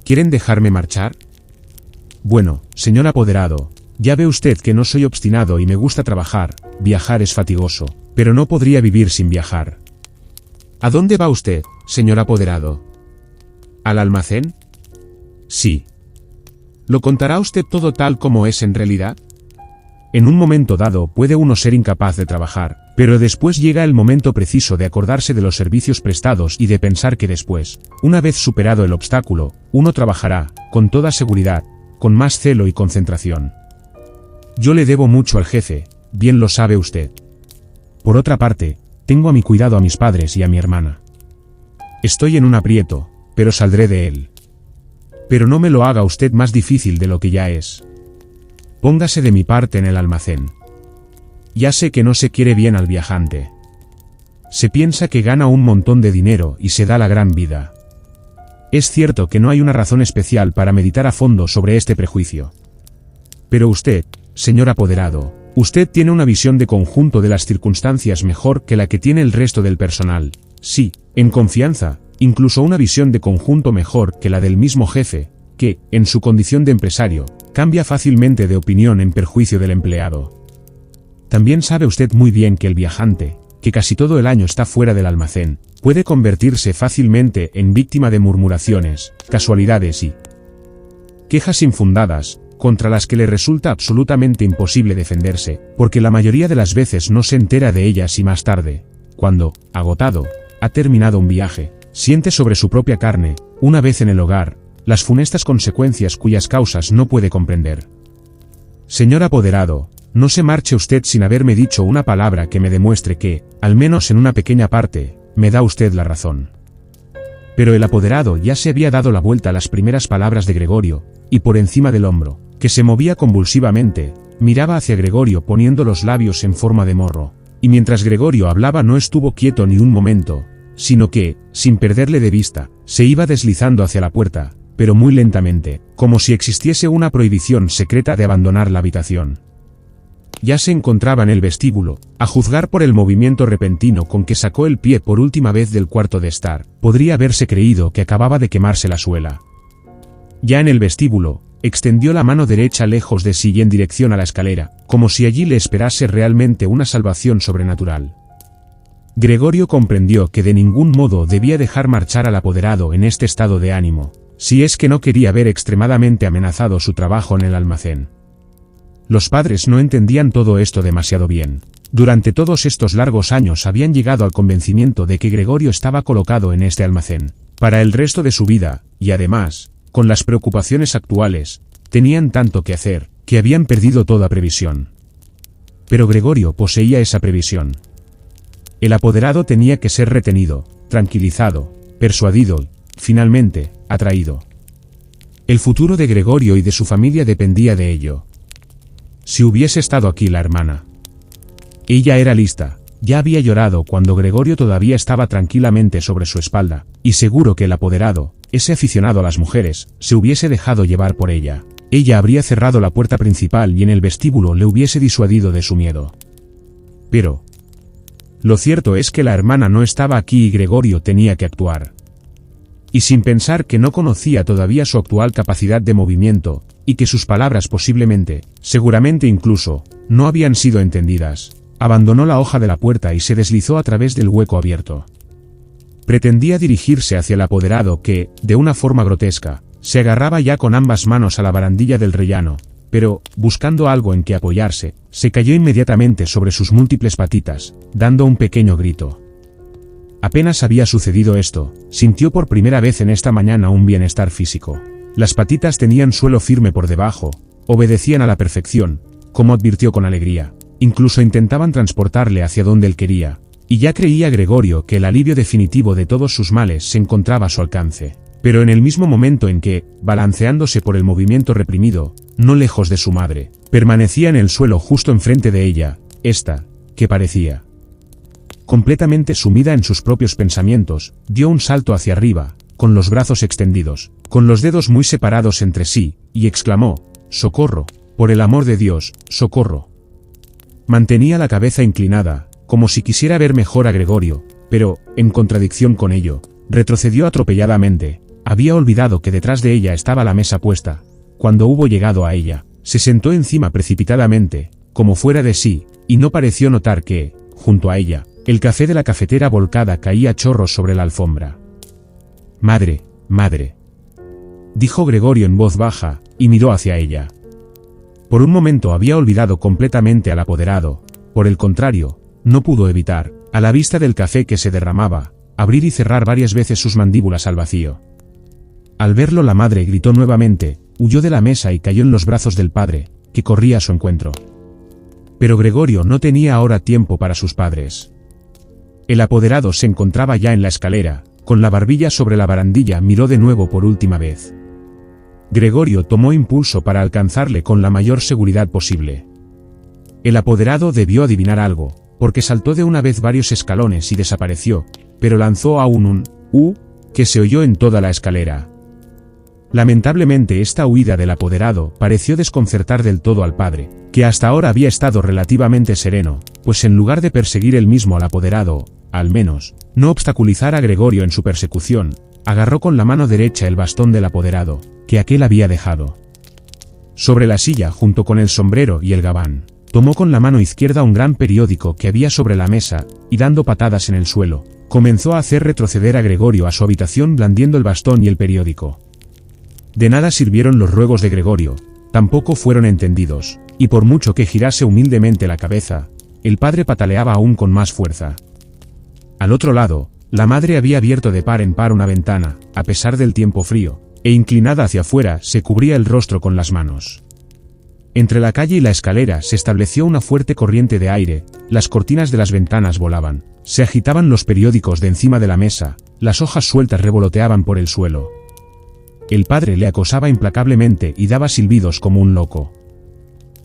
[SPEAKER 1] ¿Quieren dejarme marchar? Bueno, señor apoderado, ya ve usted que no soy obstinado y me gusta trabajar, viajar es fatigoso, pero no podría vivir sin viajar. ¿A dónde va usted, señor apoderado? ¿Al almacén? Sí. ¿Lo contará usted todo tal como es en realidad? En un momento dado puede uno ser incapaz de trabajar, pero después llega el momento preciso de acordarse de los servicios prestados y de pensar que después, una vez superado el obstáculo, uno trabajará, con toda seguridad, con más celo y concentración. Yo le debo mucho al jefe, bien lo sabe usted. Por otra parte, tengo a mi cuidado a mis padres y a mi hermana. Estoy en un aprieto, pero saldré de él. Pero no me lo haga usted más difícil de lo que ya es. Póngase de mi parte en el almacén. Ya sé que no se quiere bien al viajante. Se piensa que gana un montón de dinero y se da la gran vida. Es cierto que no hay una razón especial para meditar a fondo sobre este prejuicio. Pero usted, señor apoderado, usted tiene una visión de conjunto de las circunstancias mejor que la que tiene el resto del personal. Sí, en confianza, incluso una visión de conjunto mejor que la del mismo jefe, que, en su condición de empresario, cambia fácilmente de opinión en perjuicio del empleado. También sabe usted muy bien que el viajante, que casi todo el año está fuera del almacén, puede convertirse fácilmente en víctima de murmuraciones, casualidades y quejas infundadas, contra las que le resulta absolutamente imposible defenderse, porque la mayoría de las veces no se entera de ellas y más tarde, cuando, agotado, ha terminado un viaje, siente sobre su propia carne, una vez en el hogar, las funestas consecuencias cuyas causas no puede comprender. Señor apoderado, no se marche usted sin haberme dicho una palabra que me demuestre que, al menos en una pequeña parte, me da usted la razón. Pero el apoderado ya se había dado la vuelta a las primeras palabras de Gregorio, y por encima del hombro, que se movía convulsivamente, miraba hacia Gregorio poniendo los labios en forma de morro, y mientras Gregorio hablaba no estuvo quieto ni un momento, sino que, sin perderle de vista, se iba deslizando hacia la puerta, pero muy lentamente, como si existiese una prohibición secreta de abandonar la habitación. Ya se encontraba en el vestíbulo, a juzgar por el movimiento repentino con que sacó el pie por última vez del cuarto de estar, podría haberse creído que acababa de quemarse la suela. Ya en el vestíbulo, extendió la mano derecha lejos de sí y en dirección a la escalera, como si allí le esperase realmente una salvación sobrenatural. Gregorio comprendió que de ningún modo debía dejar marchar al apoderado en este estado de ánimo, si es que no quería ver extremadamente amenazado su trabajo en el almacén. Los padres no entendían todo esto demasiado bien. Durante todos estos largos años habían llegado al convencimiento de que Gregorio estaba colocado en este almacén para el resto de su vida, y además, con las preocupaciones actuales, tenían tanto que hacer, que habían perdido toda previsión. Pero Gregorio poseía esa previsión. El apoderado tenía que ser retenido, tranquilizado, persuadido, finalmente, atraído. El futuro de Gregorio y de su familia dependía de ello. Si hubiese estado aquí la hermana. Ella era lista, ya había llorado cuando Gregorio todavía estaba tranquilamente sobre su espalda, y seguro que el apoderado, ese aficionado a las mujeres, se hubiese dejado llevar por ella. Ella habría cerrado la puerta principal y en el vestíbulo le hubiese disuadido de su miedo. Pero lo cierto es que la hermana no estaba aquí y Gregorio tenía que actuar. Y sin pensar que no conocía todavía su actual capacidad de movimiento, y que sus palabras posiblemente, seguramente incluso, no habían sido entendidas, abandonó la hoja de la puerta y se deslizó a través del hueco abierto. Pretendía dirigirse hacia el apoderado que, de una forma grotesca, se agarraba ya con ambas manos a la barandilla del rellano, pero, buscando algo en que apoyarse, se cayó inmediatamente sobre sus múltiples patitas, dando un pequeño grito. Apenas había sucedido esto, sintió por primera vez en esta mañana un bienestar físico. Las patitas tenían suelo firme por debajo, obedecían a la perfección, como advirtió con alegría, incluso intentaban transportarle hacia donde él quería, y ya creía Gregorio que el alivio definitivo de todos sus males se encontraba a su alcance. Pero en el mismo momento en que, balanceándose por el movimiento reprimido, no lejos de su madre, permanecía en el suelo justo enfrente de ella, esta, que parecía completamente sumida en sus propios pensamientos, dio un salto hacia arriba, con los brazos extendidos, con los dedos muy separados entre sí, y exclamó: «¡Socorro! Por el amor de Dios, socorro». Mantenía la cabeza inclinada, como si quisiera ver mejor a Gregorio, pero, en contradicción con ello, retrocedió atropelladamente. Había olvidado que detrás de ella estaba la mesa puesta. Cuando hubo llegado a ella, se sentó encima precipitadamente, como fuera de sí, y no pareció notar que, junto a ella, el café de la cafetera volcada caía a chorros sobre la alfombra. «Madre, madre», dijo Gregorio en voz baja, y miró hacia ella. Por un momento había olvidado completamente al apoderado. Por el contrario, no pudo evitar, a la vista del café que se derramaba, abrir y cerrar varias veces sus mandíbulas al vacío. Al verlo la madre gritó nuevamente, huyó de la mesa y cayó en los brazos del padre, que corría a su encuentro. Pero Gregorio no tenía ahora tiempo para sus padres. El apoderado se encontraba ya en la escalera, con la barbilla sobre la barandilla. Miró de nuevo por última vez. Gregorio tomó impulso para alcanzarle con la mayor seguridad posible. El apoderado debió adivinar algo, porque saltó de una vez varios escalones y desapareció, pero lanzó aún un que se oyó en toda la escalera. Lamentablemente esta huida del apoderado pareció desconcertar del todo al padre, que hasta ahora había estado relativamente sereno, pues en lugar de perseguir él mismo al apoderado, al menos, no obstaculizar a Gregorio en su persecución, agarró con la mano derecha el bastón del apoderado, que aquel había dejado sobre la silla junto con el sombrero y el gabán. Tomó con la mano izquierda un gran periódico que había sobre la mesa, y dando patadas en el suelo, comenzó a hacer retroceder a Gregorio a su habitación blandiendo el bastón y el periódico. De nada sirvieron los ruegos de Gregorio, tampoco fueron entendidos, y por mucho que girase humildemente la cabeza, el padre pataleaba aún con más fuerza. Al otro lado, la madre había abierto de par en par una ventana, a pesar del tiempo frío, e inclinada hacia afuera se cubría el rostro con las manos. Entre la calle y la escalera se estableció una fuerte corriente de aire, las cortinas de las ventanas volaban, se agitaban los periódicos de encima de la mesa, las hojas sueltas revoloteaban por el suelo. El padre le acosaba implacablemente y daba silbidos como un loco.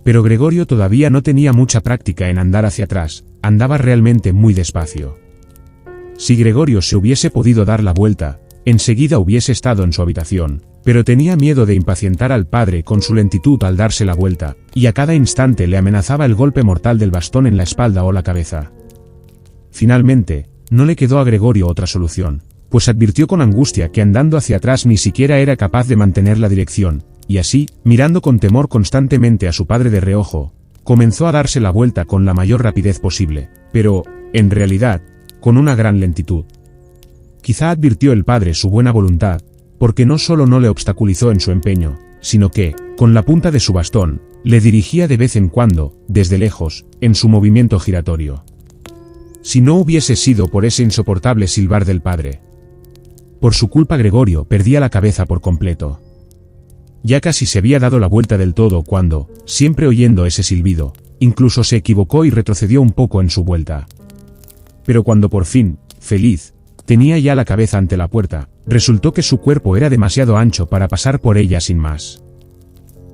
[SPEAKER 1] Pero Gregorio todavía no tenía mucha práctica en andar hacia atrás, andaba realmente muy despacio. Si Gregorio se hubiese podido dar la vuelta, enseguida hubiese estado en su habitación, pero tenía miedo de impacientar al padre con su lentitud al darse la vuelta, y a cada instante le amenazaba el golpe mortal del bastón en la espalda o la cabeza. Finalmente, no le quedó a Gregorio otra solución, pues advirtió con angustia que andando hacia atrás ni siquiera era capaz de mantener la dirección, y así, mirando con temor constantemente a su padre de reojo, comenzó a darse la vuelta con la mayor rapidez posible, pero, en realidad, con una gran lentitud. Quizá advirtió el padre su buena voluntad, porque no solo no le obstaculizó en su empeño, sino que, con la punta de su bastón, le dirigía de vez en cuando, desde lejos, en su movimiento giratorio. Si no hubiese sido por ese insoportable silbar del padre, por su culpa Gregorio perdía la cabeza por completo. Ya casi se había dado la vuelta del todo cuando, siempre oyendo ese silbido, incluso se equivocó y retrocedió un poco en su vuelta. Pero cuando por fin, feliz, tenía ya la cabeza ante la puerta, resultó que su cuerpo era demasiado ancho para pasar por ella sin más.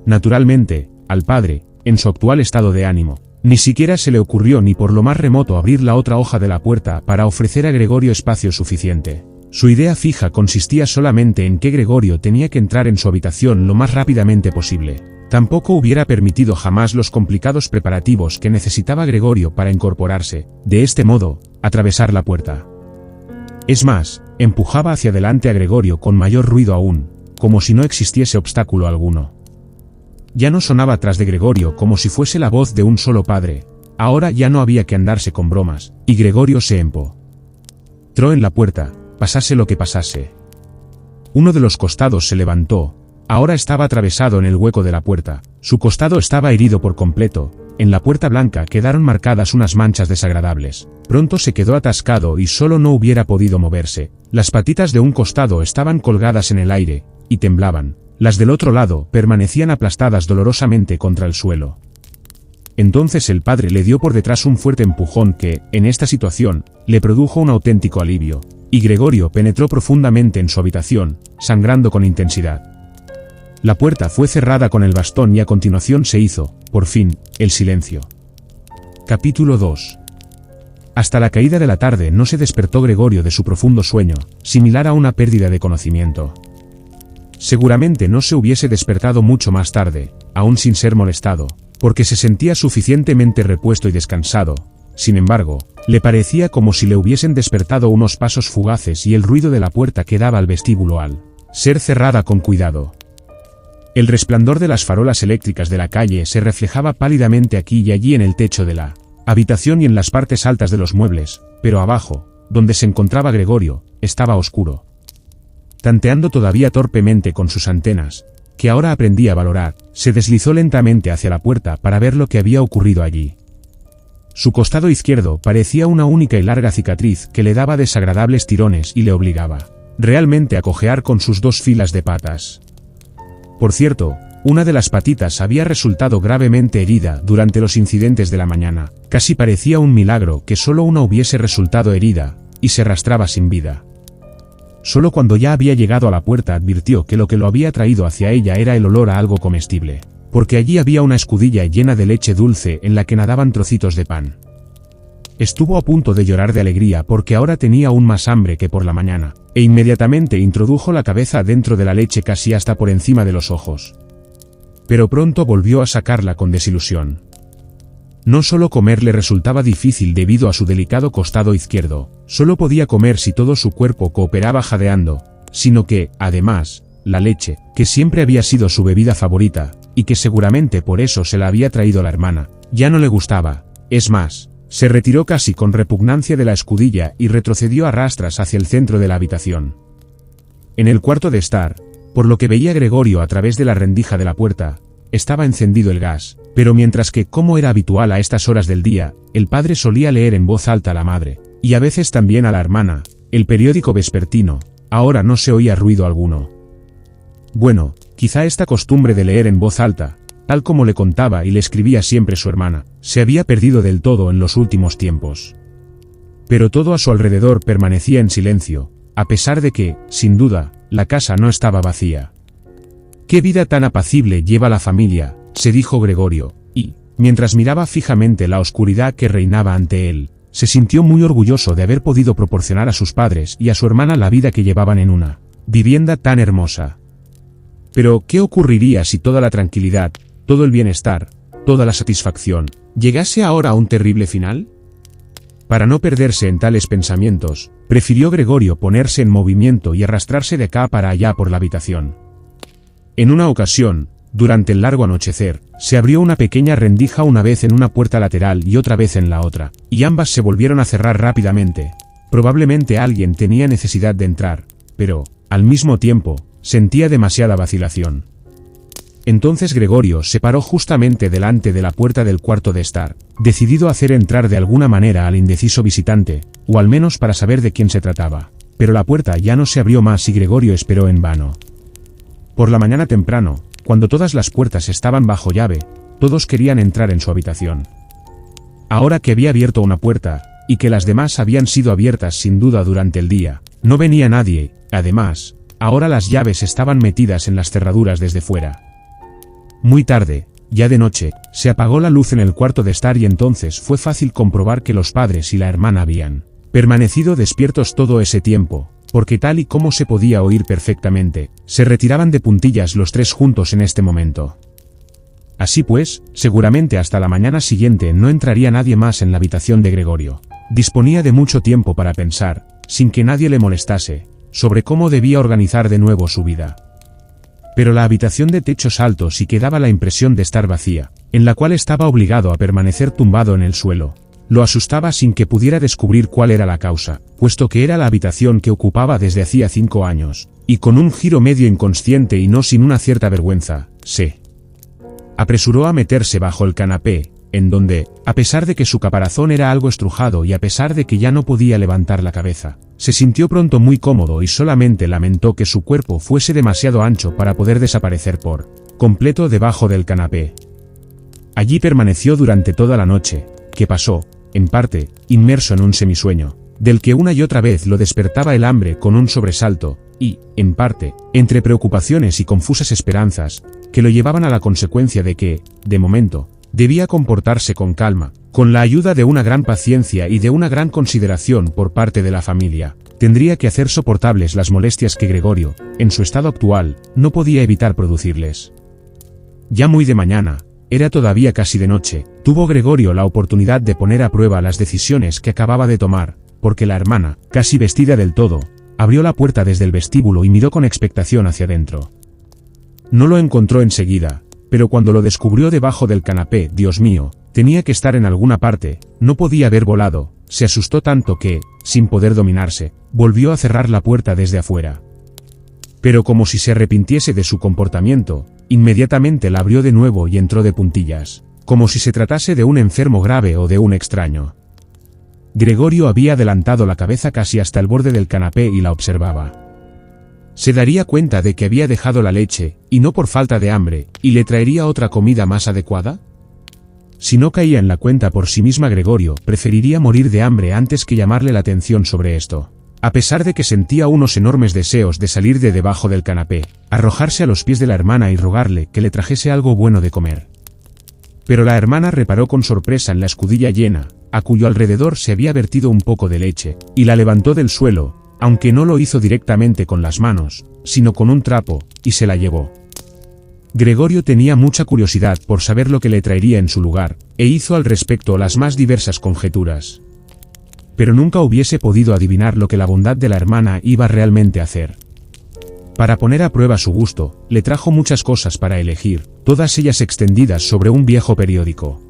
[SPEAKER 1] Naturalmente, al padre, en su actual estado de ánimo, ni siquiera se le ocurrió ni por lo más remoto abrir la otra hoja de la puerta para ofrecer a Gregorio espacio suficiente. Su idea fija consistía solamente en que Gregorio tenía que entrar en su habitación lo más rápidamente posible. Tampoco hubiera permitido jamás los complicados preparativos que necesitaba Gregorio para incorporarse, de este modo, atravesar la puerta. Es más, empujaba hacia adelante a Gregorio con mayor ruido aún, como si no existiese obstáculo alguno. Ya no sonaba tras de Gregorio como si fuese la voz de un solo padre, ahora ya no había que andarse con bromas, y Gregorio se empotró en la puerta, pasase lo que pasase. Uno de los costados se levantó, ahora estaba atravesado en el hueco de la puerta, su costado estaba herido por completo, en la puerta blanca quedaron marcadas unas manchas desagradables, pronto se quedó atascado y solo no hubiera podido moverse, las patitas de un costado estaban colgadas en el aire, y temblaban, las del otro lado permanecían aplastadas dolorosamente contra el suelo. Entonces el padre le dio por detrás un fuerte empujón que, en esta situación, le produjo un auténtico alivio, y Gregorio penetró profundamente en su habitación, sangrando con intensidad. La puerta fue cerrada con el bastón y a continuación se hizo, por fin, el silencio. Capítulo 2. Hasta la caída de la tarde no se despertó Gregorio de su profundo sueño, similar a una pérdida de conocimiento. Seguramente no se hubiese despertado mucho más tarde, aún sin ser molestado, porque se sentía suficientemente repuesto y descansado. Sin embargo, le parecía como si le hubiesen despertado unos pasos fugaces y el ruido de la puerta que daba al vestíbulo al ser cerrada con cuidado. El resplandor de las farolas eléctricas de la calle se reflejaba pálidamente aquí y allí en el techo de la habitación y en las partes altas de los muebles, pero abajo, donde se encontraba Gregorio, estaba oscuro. Tanteando todavía torpemente con sus antenas, que ahora aprendía a valorar, se deslizó lentamente hacia la puerta para ver lo que había ocurrido allí. Su costado izquierdo parecía una única y larga cicatriz que le daba desagradables tirones y le obligaba, realmente, a cojear con sus dos filas de patas. Por cierto, Una de las patitas había resultado gravemente herida durante los incidentes de la mañana. Casi parecía un milagro que solo una hubiese resultado herida, y se arrastraba sin vida. Solo cuando ya había llegado a la puerta advirtió que lo que lo había traído hacia ella era el olor a algo comestible, porque allí había una escudilla llena de leche dulce en la que nadaban trocitos de pan. Estuvo a punto de llorar de alegría porque ahora tenía aún más hambre que por la mañana, e inmediatamente introdujo la cabeza dentro de la leche casi hasta por encima de los ojos. Pero pronto volvió a sacarla con desilusión. No solo comer le resultaba difícil debido a su delicado costado izquierdo, solo podía comer si todo su cuerpo cooperaba jadeando, sino que, además, la leche, que siempre había sido su bebida favorita, y que seguramente por eso se la había traído la hermana, ya no le gustaba. Es más, se retiró casi con repugnancia de la escudilla y retrocedió a rastras hacia el centro de la habitación. En el cuarto de estar, por lo que veía Gregorio a través de la rendija de la puerta, estaba encendido el gas, pero mientras que, como era habitual a estas horas del día, el padre solía leer en voz alta a la madre, y a veces también a la hermana, el periódico vespertino, ahora no se oía ruido alguno. Bueno, quizá esta costumbre de leer en voz alta, tal como le contaba y le escribía siempre su hermana, se había perdido del todo en los últimos tiempos. Pero todo a su alrededor permanecía en silencio, a pesar de que, sin duda, la casa no estaba vacía. «Qué vida tan apacible lleva la familia», se dijo Gregorio, y, mientras miraba fijamente la oscuridad que reinaba ante él, se sintió muy orgulloso de haber podido proporcionar a sus padres y a su hermana la vida que llevaban en una vivienda tan hermosa. Pero, ¿qué ocurriría si toda la tranquilidad, todo el bienestar, toda la satisfacción, llegase ahora a un terrible final? Para no perderse en tales pensamientos, prefirió Gregorio ponerse en movimiento y arrastrarse de acá para allá por la habitación. En una ocasión, durante el largo anochecer, se abrió una pequeña rendija una vez en una puerta lateral y otra vez en la otra, y ambas se volvieron a cerrar rápidamente. Probablemente alguien tenía necesidad de entrar, pero, al mismo tiempo, sentía demasiada vacilación. Entonces Gregorio se paró justamente delante de la puerta del cuarto de estar, decidido a hacer entrar de alguna manera al indeciso visitante, o al menos para saber de quién se trataba. Pero la puerta ya no se abrió más y Gregorio esperó en vano. Por la mañana temprano, cuando todas las puertas estaban bajo llave, todos querían entrar en su habitación. Ahora que había abierto una puerta, y que las demás habían sido abiertas sin duda durante el día, no venía nadie. Además, ahora las llaves estaban metidas en las cerraduras desde fuera. Muy tarde, ya de noche, se apagó la luz en el cuarto de estar y entonces fue fácil comprobar que los padres y la hermana habían permanecido despiertos todo ese tiempo, porque tal y como se podía oír perfectamente, se retiraban de puntillas los tres juntos en este momento. Así pues, seguramente hasta la mañana siguiente no entraría nadie más en la habitación de Gregorio. Disponía de mucho tiempo para pensar, sin que nadie le molestase, sobre cómo debía organizar de nuevo su vida. Pero la habitación de techos altos sí que daba la impresión de estar vacía, en la cual estaba obligado a permanecer tumbado en el suelo. Lo asustaba sin que pudiera descubrir cuál era la causa, puesto que era la habitación que ocupaba desde hacía 5 años, y con un giro medio inconsciente y no sin una cierta vergüenza, se apresuró a meterse bajo el canapé, en donde, a pesar de que su caparazón era algo estrujado y a pesar de que ya no podía levantar la cabeza, se sintió pronto muy cómodo y solamente lamentó que su cuerpo fuese demasiado ancho para poder desaparecer por completo debajo del canapé. Allí permaneció durante toda la noche, que pasó, en parte, inmerso en un semisueño, del que una y otra vez lo despertaba el hambre con un sobresalto, y, en parte, entre preocupaciones y confusas esperanzas, que lo llevaban a la consecuencia de que, de momento, debía comportarse con calma, con la ayuda de una gran paciencia y de una gran consideración por parte de la familia. Tendría que hacer soportables las molestias que Gregorio, en su estado actual, no podía evitar producirles. Ya muy de mañana, era todavía casi de noche, tuvo Gregorio la oportunidad de poner a prueba las decisiones que acababa de tomar, porque la hermana, casi vestida del todo, abrió la puerta desde el vestíbulo y miró con expectación hacia dentro. No lo encontró enseguida, pero cuando lo descubrió debajo del canapé, Dios mío, tenía que estar en alguna parte, no podía haber volado, se asustó tanto que, sin poder dominarse, volvió a cerrar la puerta desde afuera. Pero como si se arrepintiese de su comportamiento, inmediatamente la abrió de nuevo y entró de puntillas, como si se tratase de un enfermo grave o de un extraño. Gregorio había adelantado la cabeza casi hasta el borde del canapé y la observaba. Se daría cuenta de que había dejado la leche, y no por falta de hambre, y le traería otra comida más adecuada. Si no caía en la cuenta por sí misma, Gregorio preferiría morir de hambre antes que llamarle la atención sobre esto. A pesar de que sentía unos enormes deseos de salir de debajo del canapé, arrojarse a los pies de la hermana y rogarle que le trajese algo bueno de comer. Pero la hermana reparó con sorpresa en la escudilla llena, a cuyo alrededor se había vertido un poco de leche, y la levantó del suelo, aunque no lo hizo directamente con las manos, sino con un trapo, y se la llevó. Gregorio tenía mucha curiosidad por saber lo que le traería en su lugar, e hizo al respecto las más diversas conjeturas. Pero nunca hubiese podido adivinar lo que la bondad de la hermana iba realmente a hacer. Para poner a prueba su gusto, le trajo muchas cosas para elegir, todas ellas extendidas sobre un viejo periódico.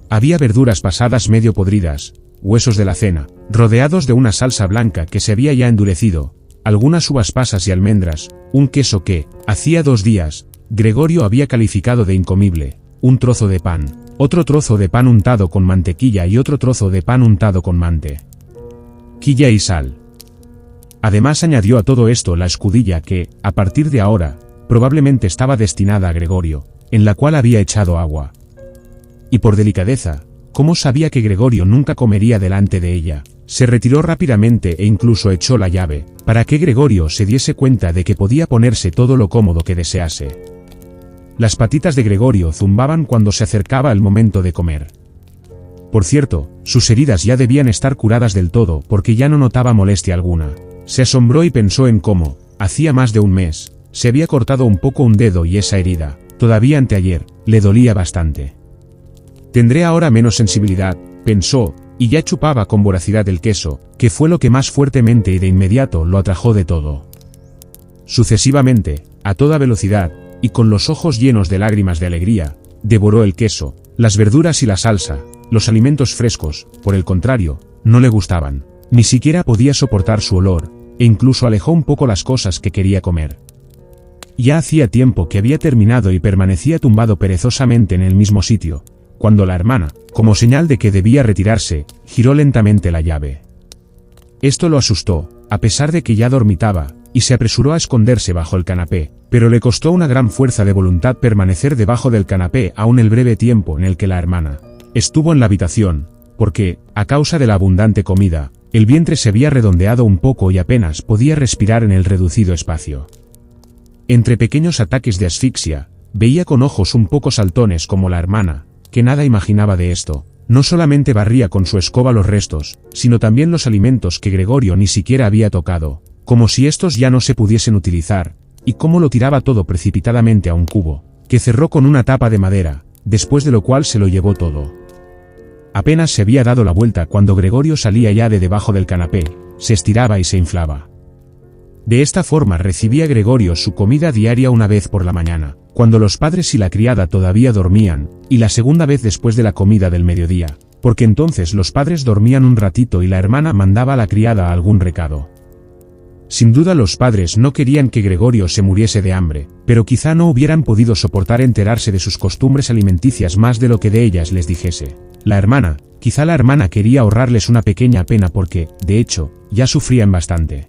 [SPEAKER 1] Había verduras pasadas medio podridas, huesos de la cena, rodeados de una salsa blanca que se había ya endurecido, algunas uvas pasas y almendras, un queso que, hacía 2 días, Gregorio había calificado de incomible, un trozo de pan, otro trozo de pan untado con mantequilla y otro trozo de pan untado con mantequilla y sal. Además añadió a todo esto la escudilla que, a partir de ahora, probablemente estaba destinada a Gregorio, en la cual había echado agua. Y por delicadeza, como sabía que Gregorio nunca comería delante de ella, se retiró rápidamente e incluso echó la llave, para que Gregorio se diese cuenta de que podía ponerse todo lo cómodo que desease. Las patitas de Gregorio zumbaban cuando se acercaba el momento de comer. Por cierto, sus heridas ya debían estar curadas del todo porque ya no notaba molestia alguna. Se asombró y pensó en cómo, hacía más de un mes, se había cortado un poco un dedo y esa herida, todavía anteayer, le dolía bastante. Tendré ahora menos sensibilidad, pensó, y ya chupaba con voracidad el queso, que fue lo que más fuertemente y de inmediato lo atrajo de todo. Sucesivamente, a toda velocidad, y con los ojos llenos de lágrimas de alegría, devoró el queso, las verduras y la salsa. Los alimentos frescos, por el contrario, no le gustaban. Ni siquiera podía soportar su olor, e incluso alejó un poco las cosas que quería comer. Ya hacía tiempo que había terminado y permanecía tumbado perezosamente en el mismo sitio, cuando la hermana, como señal de que debía retirarse, giró lentamente la llave. Esto lo asustó, a pesar de que ya dormitaba, y se apresuró a esconderse bajo el canapé, pero le costó una gran fuerza de voluntad permanecer debajo del canapé aún el breve tiempo en el que la hermana estuvo en la habitación, porque, a causa de la abundante comida, el vientre se había redondeado un poco y apenas podía respirar en el reducido espacio. Entre pequeños ataques de asfixia, veía con ojos un poco saltones como la hermana, que nada imaginaba de esto, no solamente barría con su escoba los restos, sino también los alimentos que Gregorio ni siquiera había tocado, como si estos ya no se pudiesen utilizar, y cómo lo tiraba todo precipitadamente a un cubo, que cerró con una tapa de madera, después de lo cual se lo llevó todo. Apenas se había dado la vuelta cuando Gregorio salía ya de debajo del canapé, se estiraba y se inflaba. De esta forma recibía Gregorio su comida diaria una vez por la mañana, cuando los padres y la criada todavía dormían, y la segunda vez después de la comida del mediodía, porque entonces los padres dormían un ratito y la hermana mandaba a la criada algún recado. Sin duda los padres no querían que Gregorio se muriese de hambre, pero quizá no hubieran podido soportar enterarse de sus costumbres alimenticias más de lo que de ellas les dijese. Quizá la hermana quería ahorrarles una pequeña pena porque, de hecho, ya sufrían bastante.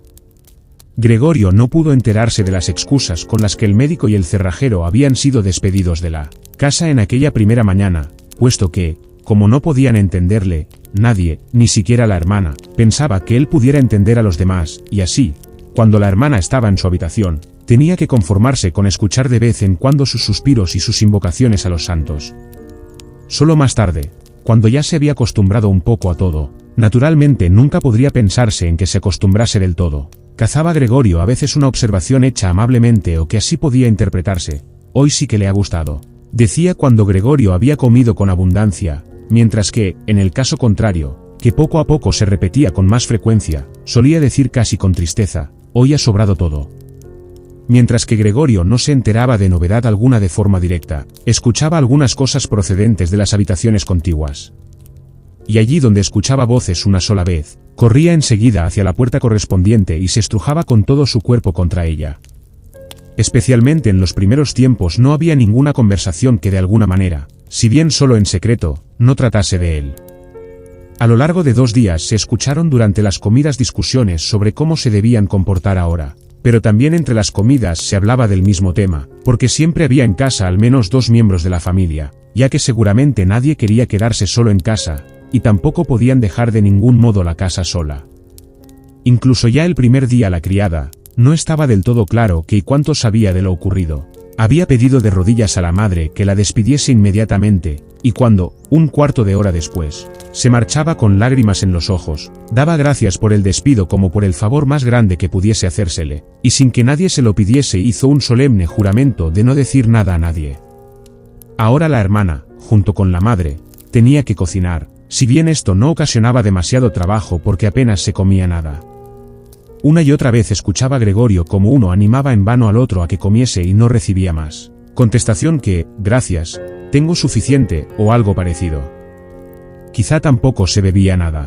[SPEAKER 1] Gregorio no pudo enterarse de las excusas con las que el médico y el cerrajero habían sido despedidos de la casa en aquella primera mañana, puesto que, como no podían entenderle, nadie, ni siquiera la hermana, pensaba que él pudiera entender a los demás, y así, cuando la hermana estaba en su habitación, tenía que conformarse con escuchar de vez en cuando sus suspiros y sus invocaciones a los santos. Solo más tarde, cuando ya se había acostumbrado un poco a todo, naturalmente nunca podría pensarse en que se acostumbrase del todo. Cazaba Gregorio a veces una observación hecha amablemente o que así podía interpretarse. Hoy sí que le ha gustado, decía cuando Gregorio había comido con abundancia, mientras que, en el caso contrario, que poco a poco se repetía con más frecuencia, solía decir casi con tristeza, hoy ha sobrado todo. Mientras que Gregorio no se enteraba de novedad alguna de forma directa, escuchaba algunas cosas procedentes de las habitaciones contiguas. Y allí donde escuchaba voces una sola vez, corría enseguida hacia la puerta correspondiente y se estrujaba con todo su cuerpo contra ella. Especialmente en los primeros tiempos no había ninguna conversación que de alguna manera, si bien solo en secreto, no tratase de él. A lo largo de 2 días se escucharon durante las comidas discusiones sobre cómo se debían comportar ahora, pero también entre las comidas se hablaba del mismo tema, porque siempre había en casa al menos 2 miembros de la familia, ya que seguramente nadie quería quedarse solo en casa, y tampoco podían dejar de ningún modo la casa sola. Incluso ya el primer día la criada, no estaba del todo claro qué y cuánto sabía de lo ocurrido. Había pedido de rodillas a la madre que la despidiese inmediatamente, y cuando, un cuarto de hora después, se marchaba con lágrimas en los ojos, daba gracias por el despido como por el favor más grande que pudiese hacérsele, y sin que nadie se lo pidiese hizo un solemne juramento de no decir nada a nadie. Ahora la hermana, junto con la madre, tenía que cocinar, si bien esto no ocasionaba demasiado trabajo porque apenas se comía nada. Una y otra vez escuchaba a Gregorio como uno animaba en vano al otro a que comiese y no recibía más contestación que, gracias, tengo suficiente, o algo parecido. Quizá tampoco se bebía nada.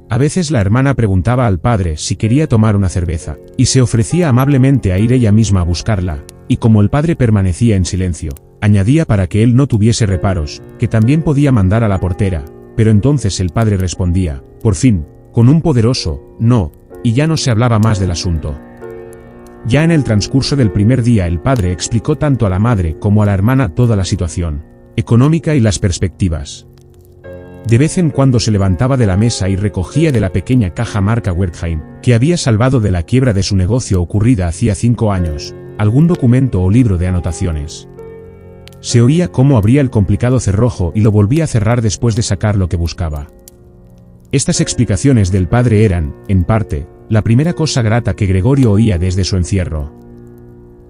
[SPEAKER 1] A veces la hermana preguntaba al padre si quería tomar una cerveza, y se ofrecía amablemente a ir ella misma a buscarla, y como el padre permanecía en silencio, añadía para que él no tuviese reparos, que también podía mandar a la portera, pero entonces el padre respondía, por fin, con un poderoso, no, y ya no se hablaba más del asunto. Ya en el transcurso del primer día el padre explicó tanto a la madre como a la hermana toda la situación económica y las perspectivas. De vez en cuando se levantaba de la mesa y recogía de la pequeña caja marca Wertheim, que había salvado de la quiebra de su negocio ocurrida hacía 5 años, algún documento o libro de anotaciones. Se oía cómo abría el complicado cerrojo y lo volvía a cerrar después de sacar lo que buscaba. Estas explicaciones del padre eran, en parte, la primera cosa grata que Gregorio oía desde su encierro.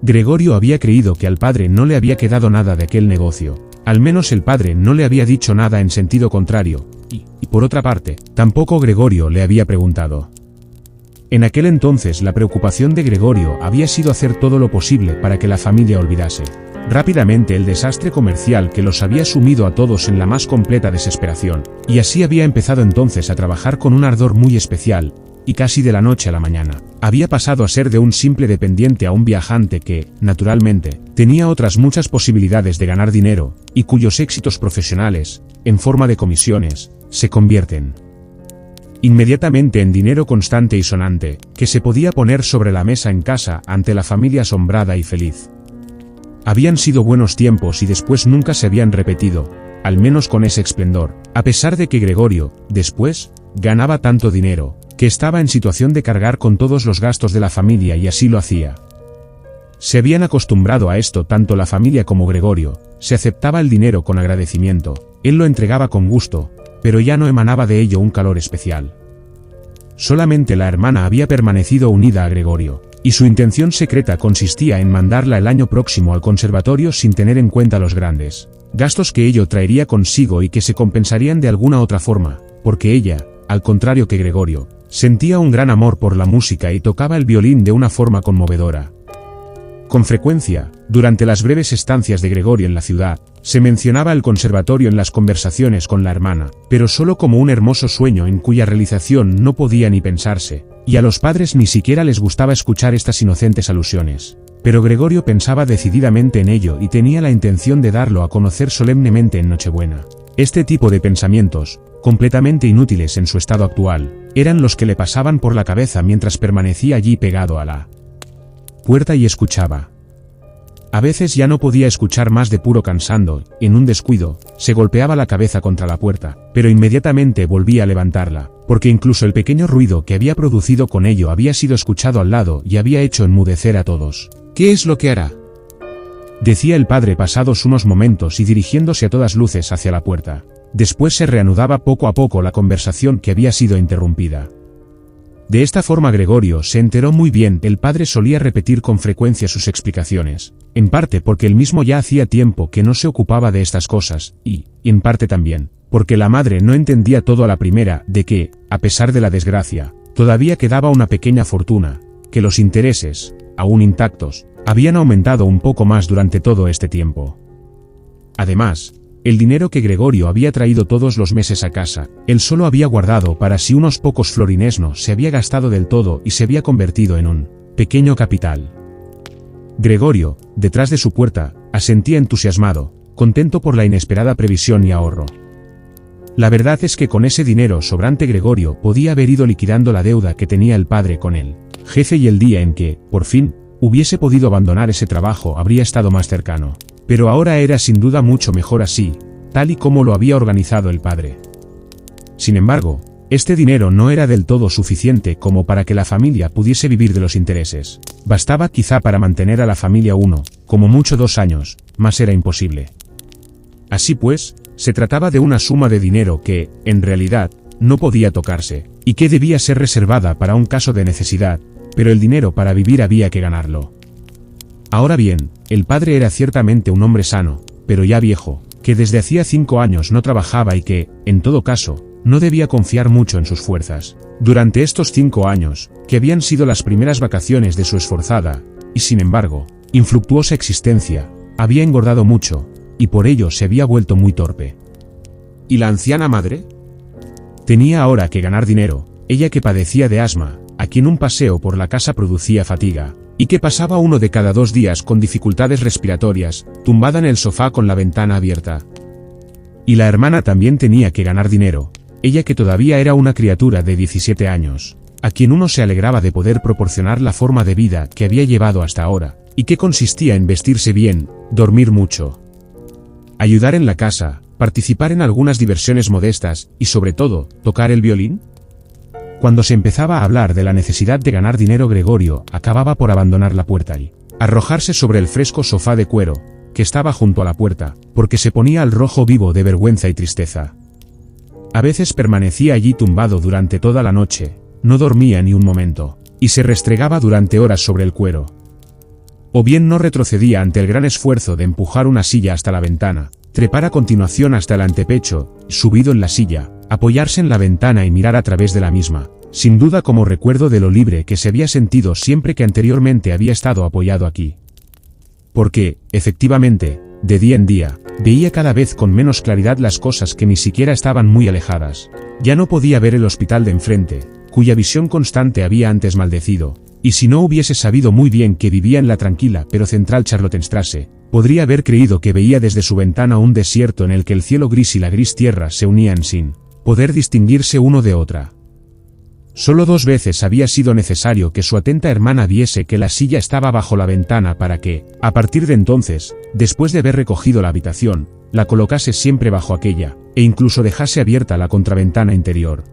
[SPEAKER 1] Gregorio había creído que al padre no le había quedado nada de aquel negocio, al menos el padre no le había dicho nada en sentido contrario, y por otra parte, tampoco Gregorio le había preguntado. En aquel entonces la preocupación de Gregorio había sido hacer todo lo posible para que la familia olvidase rápidamente el desastre comercial que los había sumido a todos en la más completa desesperación, y así había empezado entonces a trabajar con un ardor muy especial, y casi de la noche a la mañana, había pasado a ser de un simple dependiente a un viajante que, naturalmente, tenía otras muchas posibilidades de ganar dinero, y cuyos éxitos profesionales, en forma de comisiones, se convierten inmediatamente en dinero constante y sonante, que se podía poner sobre la mesa en casa ante la familia asombrada y feliz. Habían sido buenos tiempos y después nunca se habían repetido, al menos con ese esplendor, a pesar de que Gregorio, después, ganaba tanto dinero, que estaba en situación de cargar con todos los gastos de la familia y así lo hacía. Se habían acostumbrado a esto tanto la familia como Gregorio, se aceptaba el dinero con agradecimiento, él lo entregaba con gusto, pero ya no emanaba de ello un calor especial. Solamente la hermana había permanecido unida a Gregorio, y su intención secreta consistía en mandarla el año próximo al conservatorio sin tener en cuenta los grandes gastos que ello traería consigo y que se compensarían de alguna otra forma, porque ella, al contrario que Gregorio, sentía un gran amor por la música y tocaba el violín de una forma conmovedora. Con frecuencia, durante las breves estancias de Gregorio en la ciudad, se mencionaba el conservatorio en las conversaciones con la hermana, pero solo como un hermoso sueño en cuya realización no podía ni pensarse, y a los padres ni siquiera les gustaba escuchar estas inocentes alusiones. Pero Gregorio pensaba decididamente en ello y tenía la intención de darlo a conocer solemnemente en Nochebuena. Este tipo de pensamientos, completamente inútiles en su estado actual, eran los que le pasaban por la cabeza mientras permanecía allí pegado a la puerta y escuchaba. A veces ya no podía escuchar más de puro cansando, en un descuido, se golpeaba la cabeza contra la puerta, pero inmediatamente volvía a levantarla, porque incluso el pequeño ruido que había producido con ello había sido escuchado al lado y había hecho enmudecer a todos. ¿Qué es lo que hará?, decía el padre pasados unos momentos y dirigiéndose a todas luces hacia la puerta. Después se reanudaba poco a poco la conversación que había sido interrumpida. De esta forma Gregorio se enteró muy bien. El padre solía repetir con frecuencia sus explicaciones, en parte porque él mismo ya hacía tiempo que no se ocupaba de estas cosas, y en parte también, porque la madre no entendía todo a la primera, de que, a pesar de la desgracia, todavía quedaba una pequeña fortuna, que los intereses, aún intactos, habían aumentado un poco más durante todo este tiempo. Además, el dinero que Gregorio había traído todos los meses a casa, él solo había guardado para sí unos pocos florines, no se había gastado del todo y se había convertido en un pequeño capital. Gregorio, detrás de su puerta, asentía entusiasmado, contento por la inesperada previsión y ahorro. La verdad es que con ese dinero sobrante Gregorio podía haber ido liquidando la deuda que tenía el padre con él, jefe, y el día en que, por fin, hubiese podido abandonar ese trabajo habría estado más cercano. Pero ahora era sin duda mucho mejor así, tal y como lo había organizado el padre. Sin embargo, este dinero no era del todo suficiente como para que la familia pudiese vivir de los intereses. Bastaba quizá para mantener a la familia 1, como mucho 2 años, más era imposible. Así pues, se trataba de una suma de dinero que, en realidad, no podía tocarse, y que debía ser reservada para un caso de necesidad, pero el dinero para vivir había que ganarlo. Ahora bien, el padre era ciertamente un hombre sano, pero ya viejo, que desde hacía 5 años no trabajaba y que, en todo caso, no debía confiar mucho en sus fuerzas. Durante estos 5 años, que habían sido las primeras vacaciones de su esforzada, y sin embargo, infructuosa existencia, había engordado mucho, y por ello se había vuelto muy torpe. ¿Y la anciana madre? Tenía ahora que ganar dinero, ella que padecía de asma, a quien un paseo por la casa producía fatiga, y que pasaba 1 de cada 2 días con dificultades respiratorias, tumbada en el sofá con la ventana abierta. Y la hermana también tenía que ganar dinero, ella que todavía era una criatura de 17 años, a quien uno se alegraba de poder proporcionar la forma de vida que había llevado hasta ahora, y que consistía en vestirse bien, dormir mucho, ayudar en la casa, participar en algunas diversiones modestas, y sobre todo, tocar el violín. Cuando se empezaba a hablar de la necesidad de ganar dinero, Gregorio acababa por abandonar la puerta y arrojarse sobre el fresco sofá de cuero, que estaba junto a la puerta, porque se ponía al rojo vivo de vergüenza y tristeza. A veces permanecía allí tumbado durante toda la noche, no dormía ni un momento, y se restregaba durante horas sobre el cuero. O bien no retrocedía ante el gran esfuerzo de empujar una silla hasta la ventana, trepar a continuación hasta el antepecho, subido en la silla, apoyarse en la ventana y mirar a través de la misma, sin duda como recuerdo de lo libre que se había sentido siempre que anteriormente había estado apoyado aquí. Porque, efectivamente, de día en día, veía cada vez con menos claridad las cosas que ni siquiera estaban muy alejadas. Ya no podía ver el hospital de enfrente, cuya visión constante había antes maldecido, y si no hubiese sabido muy bien que vivía en la tranquila pero central Charlottenstrasse, podría haber creído que veía desde su ventana un desierto en el que el cielo gris y la gris tierra se unían sin poder distinguirse uno de otra. Solo 2 veces había sido necesario que su atenta hermana viese que la silla estaba bajo la ventana para que, a partir de entonces, después de haber recogido la habitación, la colocase siempre bajo aquella, e incluso dejase abierta la contraventana interior.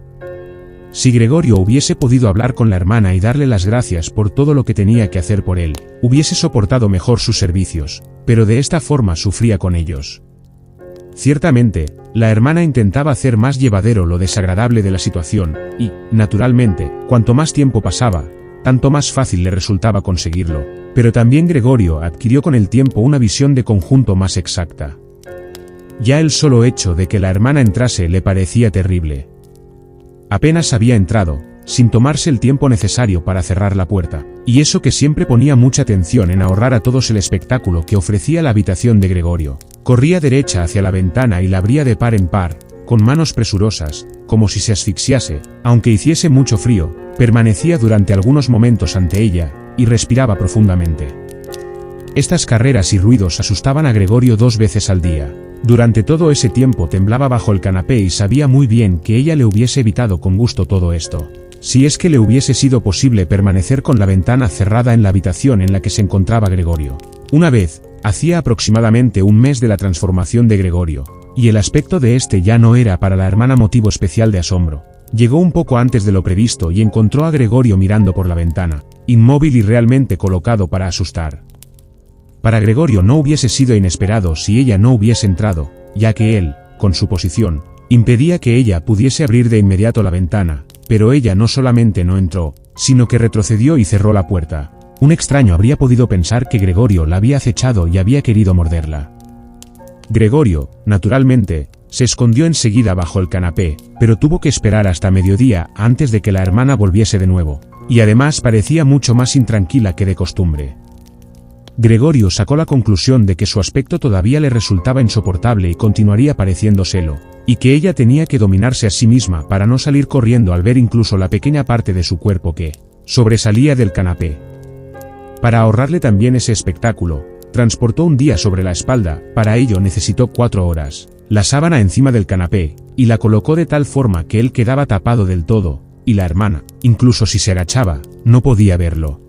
[SPEAKER 1] Si Gregorio hubiese podido hablar con la hermana y darle las gracias por todo lo que tenía que hacer por él, hubiese soportado mejor sus servicios, pero de esta forma sufría con ellos. Ciertamente, la hermana intentaba hacer más llevadero lo desagradable de la situación, y, naturalmente, cuanto más tiempo pasaba, tanto más fácil le resultaba conseguirlo, pero también Gregorio adquirió con el tiempo una visión de conjunto más exacta. Ya el solo hecho de que la hermana entrase le parecía terrible. Apenas había entrado, sin tomarse el tiempo necesario para cerrar la puerta, y eso que siempre ponía mucha atención en ahorrar a todos el espectáculo que ofrecía la habitación de Gregorio. Corría derecha hacia la ventana y la abría de par en par, con manos presurosas, como si se asfixiase, aunque hiciese mucho frío, permanecía durante algunos momentos ante ella, y respiraba profundamente. Estas carreras y ruidos asustaban a Gregorio 2 veces al día. Durante todo ese tiempo temblaba bajo el canapé y sabía muy bien que ella le hubiese evitado con gusto todo esto, si es que le hubiese sido posible permanecer con la ventana cerrada en la habitación en la que se encontraba Gregorio. Una vez, hacía aproximadamente 1 mes de la transformación de Gregorio, y el aspecto de este ya no era para la hermana motivo especial de asombro. Llegó un poco antes de lo previsto y encontró a Gregorio mirando por la ventana, inmóvil y realmente colocado para asustar. Para Gregorio no hubiese sido inesperado si ella no hubiese entrado, ya que él, con su posición, impedía que ella pudiese abrir de inmediato la ventana, pero ella no solamente no entró, sino que retrocedió y cerró la puerta. Un extraño habría podido pensar que Gregorio la había acechado y había querido morderla. Gregorio, naturalmente, se escondió enseguida bajo el canapé, pero tuvo que esperar hasta mediodía antes de que la hermana volviese de nuevo, y además parecía mucho más intranquila que de costumbre. Gregorio sacó la conclusión de que su aspecto todavía le resultaba insoportable y continuaría pareciéndoselo, y que ella tenía que dominarse a sí misma para no salir corriendo al ver incluso la pequeña parte de su cuerpo que sobresalía del canapé. Para ahorrarle también ese espectáculo, transportó un día sobre la espalda, para ello necesitó 4 horas, la sábana encima del canapé, y la colocó de tal forma que él quedaba tapado del todo, y la hermana, incluso si se agachaba, no podía verlo.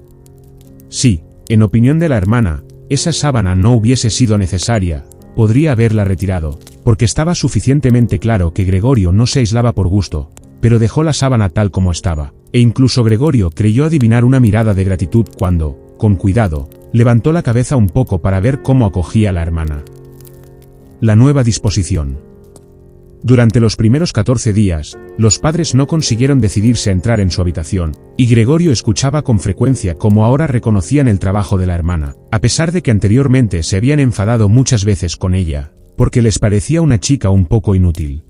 [SPEAKER 1] Sí, en opinión de la hermana, esa sábana no hubiese sido necesaria, podría haberla retirado, porque estaba suficientemente claro que Gregorio no se aislaba por gusto, pero dejó la sábana tal como estaba, e incluso Gregorio creyó adivinar una mirada de gratitud cuando, con cuidado, levantó la cabeza un poco para ver cómo acogía a la hermana. La nueva disposición. Durante los primeros 14 días, los padres no consiguieron decidirse a entrar en su habitación, y Gregorio escuchaba con frecuencia cómo ahora reconocían el trabajo de la hermana, a pesar de que anteriormente se habían enfadado muchas veces con ella, porque les parecía una chica un poco inútil.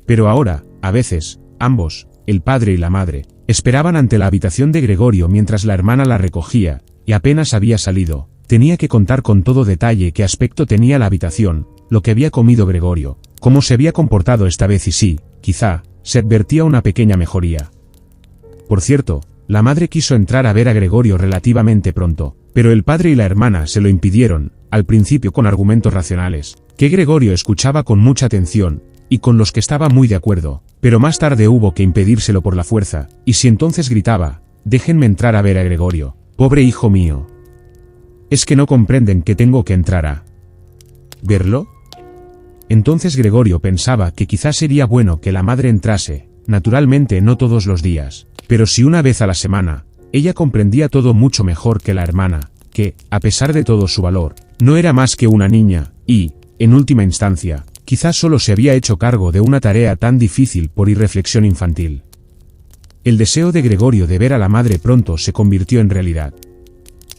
[SPEAKER 1] Pero ahora, a veces, ambos, el padre y la madre, esperaban ante la habitación de Gregorio mientras la hermana la recogía, y apenas había salido, tenía que contar con todo detalle qué aspecto tenía la habitación, lo que había comido Gregorio, cómo se había comportado esta vez y si, quizá, se advertía una pequeña mejoría. Por cierto, la madre quiso entrar a ver a Gregorio relativamente pronto, pero el padre y la hermana se lo impidieron, al principio con argumentos racionales, que Gregorio escuchaba con mucha atención, y con los que estaba muy de acuerdo, pero más tarde hubo que impedírselo por la fuerza, y si entonces gritaba, «Déjenme entrar a ver a Gregorio, pobre hijo mío. ¿Es que no comprenden que tengo que entrar a verlo?» Entonces Gregorio pensaba que quizás sería bueno que la madre entrase, naturalmente no todos los días, pero sí una vez a la semana. Ella comprendía todo mucho mejor que la hermana, que, a pesar de todo su valor, no era más que una niña, y, en última instancia, quizás solo se había hecho cargo de una tarea tan difícil por irreflexión infantil. El deseo de Gregorio de ver a la madre pronto se convirtió en realidad.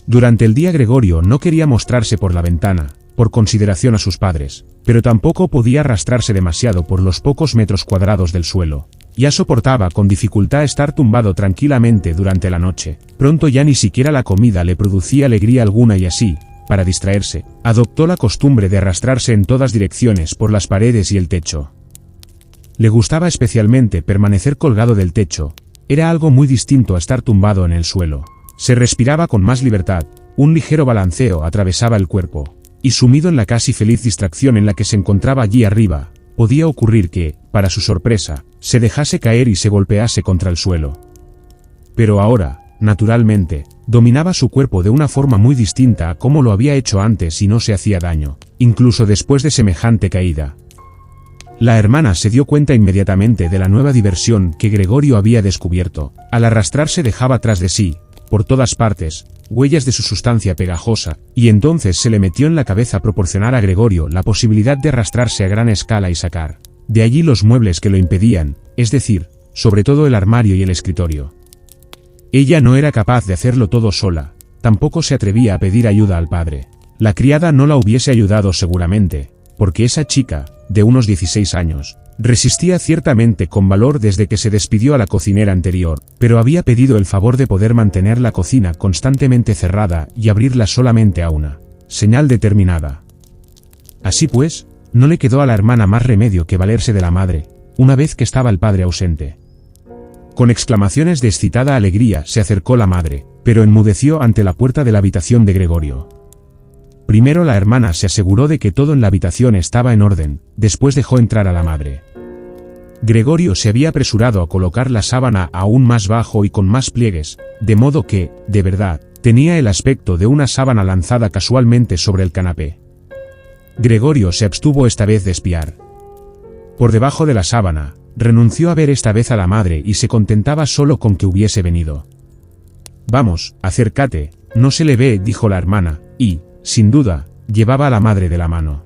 [SPEAKER 1] Durante el día Gregorio no quería mostrarse por la ventana, por consideración a sus padres, pero tampoco podía arrastrarse demasiado por los pocos metros cuadrados del suelo. Ya soportaba con dificultad estar tumbado tranquilamente durante la noche. Pronto ya ni siquiera la comida le producía alegría alguna y así, para distraerse, adoptó la costumbre de arrastrarse en todas direcciones por las paredes y el techo. Le gustaba especialmente permanecer colgado del techo, era algo muy distinto a estar tumbado en el suelo. Se respiraba con más libertad, un ligero balanceo atravesaba el cuerpo. Y sumido en la casi feliz distracción en la que se encontraba allí arriba, podía ocurrir que, para su sorpresa, se dejase caer y se golpease contra el suelo. Pero ahora, naturalmente, dominaba su cuerpo de una forma muy distinta a como lo había hecho antes y no se hacía daño, incluso después de semejante caída. La hermana se dio cuenta inmediatamente de la nueva diversión que Gregorio había descubierto. Al arrastrarse dejaba tras de sí, por todas partes, huellas de su sustancia pegajosa, y entonces se le metió en la cabeza proporcionar a Gregorio la posibilidad de arrastrarse a gran escala y sacar de allí los muebles que lo impedían, es decir, sobre todo el armario y el escritorio. Ella no era capaz de hacerlo todo sola, tampoco se atrevía a pedir ayuda al padre. La criada no la hubiese ayudado seguramente, porque esa chica, de unos 16 años, resistía ciertamente con valor desde que se despidió a la cocinera anterior, pero había pedido el favor de poder mantener la cocina constantemente cerrada y abrirla solamente a una señal determinada. Así pues, no le quedó a la hermana más remedio que valerse de la madre, una vez que estaba el padre ausente. Con exclamaciones de excitada alegría se acercó la madre, pero enmudeció ante la puerta de la habitación de Gregorio. Primero la hermana se aseguró de que todo en la habitación estaba en orden, después dejó entrar a la madre. Gregorio se había apresurado a colocar la sábana aún más bajo y con más pliegues, de modo que, de verdad, tenía el aspecto de una sábana lanzada casualmente sobre el canapé. Gregorio se abstuvo esta vez de espiar. Por debajo de la sábana, renunció a ver esta vez a la madre y se contentaba solo con que hubiese venido. «Vamos, acércate, no se le ve», dijo la hermana, y, sin duda, llevaba a la madre de la mano.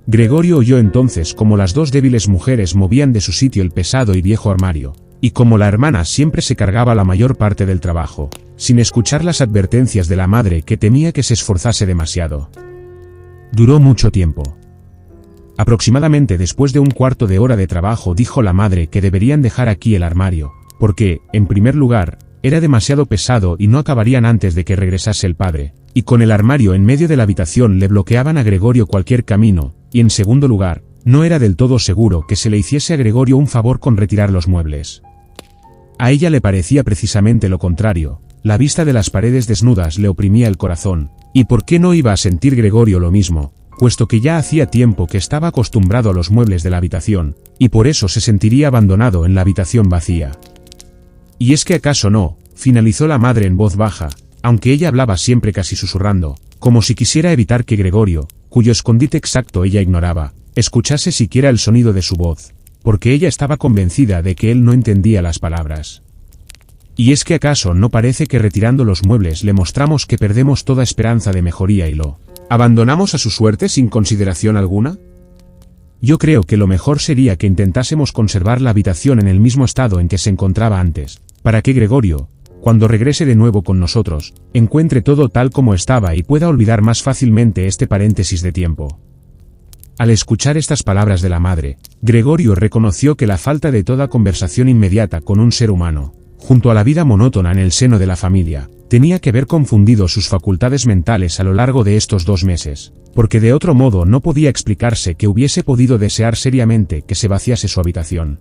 [SPEAKER 1] Gregorio oyó entonces cómo las dos débiles mujeres movían de su sitio el pesado y viejo armario, y cómo la hermana siempre se cargaba la mayor parte del trabajo, sin escuchar las advertencias de la madre que temía que se esforzase demasiado. Duró mucho tiempo. Aproximadamente después de un cuarto de hora de trabajo dijo la madre que deberían dejar aquí el armario, porque, en primer lugar, era demasiado pesado y no acabarían antes de que regresase el padre, y con el armario en medio de la habitación le bloqueaban a Gregorio cualquier camino, y en segundo lugar, no era del todo seguro que se le hiciese a Gregorio un favor con retirar los muebles. A ella le parecía precisamente lo contrario, la vista de las paredes desnudas le oprimía el corazón, y ¿por qué no iba a sentir Gregorio lo mismo? Puesto que ya hacía tiempo que estaba acostumbrado a los muebles de la habitación, y por eso se sentiría abandonado en la habitación vacía. ¿Y es que acaso no?, finalizó la madre en voz baja, aunque ella hablaba siempre casi susurrando, como si quisiera evitar que Gregorio, cuyo escondite exacto ella ignoraba, escuchase siquiera el sonido de su voz, porque ella estaba convencida de que él no entendía las palabras. ¿Y es que acaso no parece que retirando los muebles le mostramos que perdemos toda esperanza de mejoría y lo abandonamos a su suerte sin consideración alguna? Yo creo que lo mejor sería que intentásemos conservar la habitación en el mismo estado en que se encontraba antes, para que Gregorio, cuando regrese de nuevo con nosotros, encuentre todo tal como estaba y pueda olvidar más fácilmente este paréntesis de tiempo. Al escuchar estas palabras de la madre, Gregorio reconoció que la falta de toda conversación inmediata con un ser humano, junto a la vida monótona en el seno de la familia, tenía que haber confundido sus facultades mentales a lo largo de estos 2 meses, porque de otro modo no podía explicarse que hubiese podido desear seriamente que se vaciase su habitación.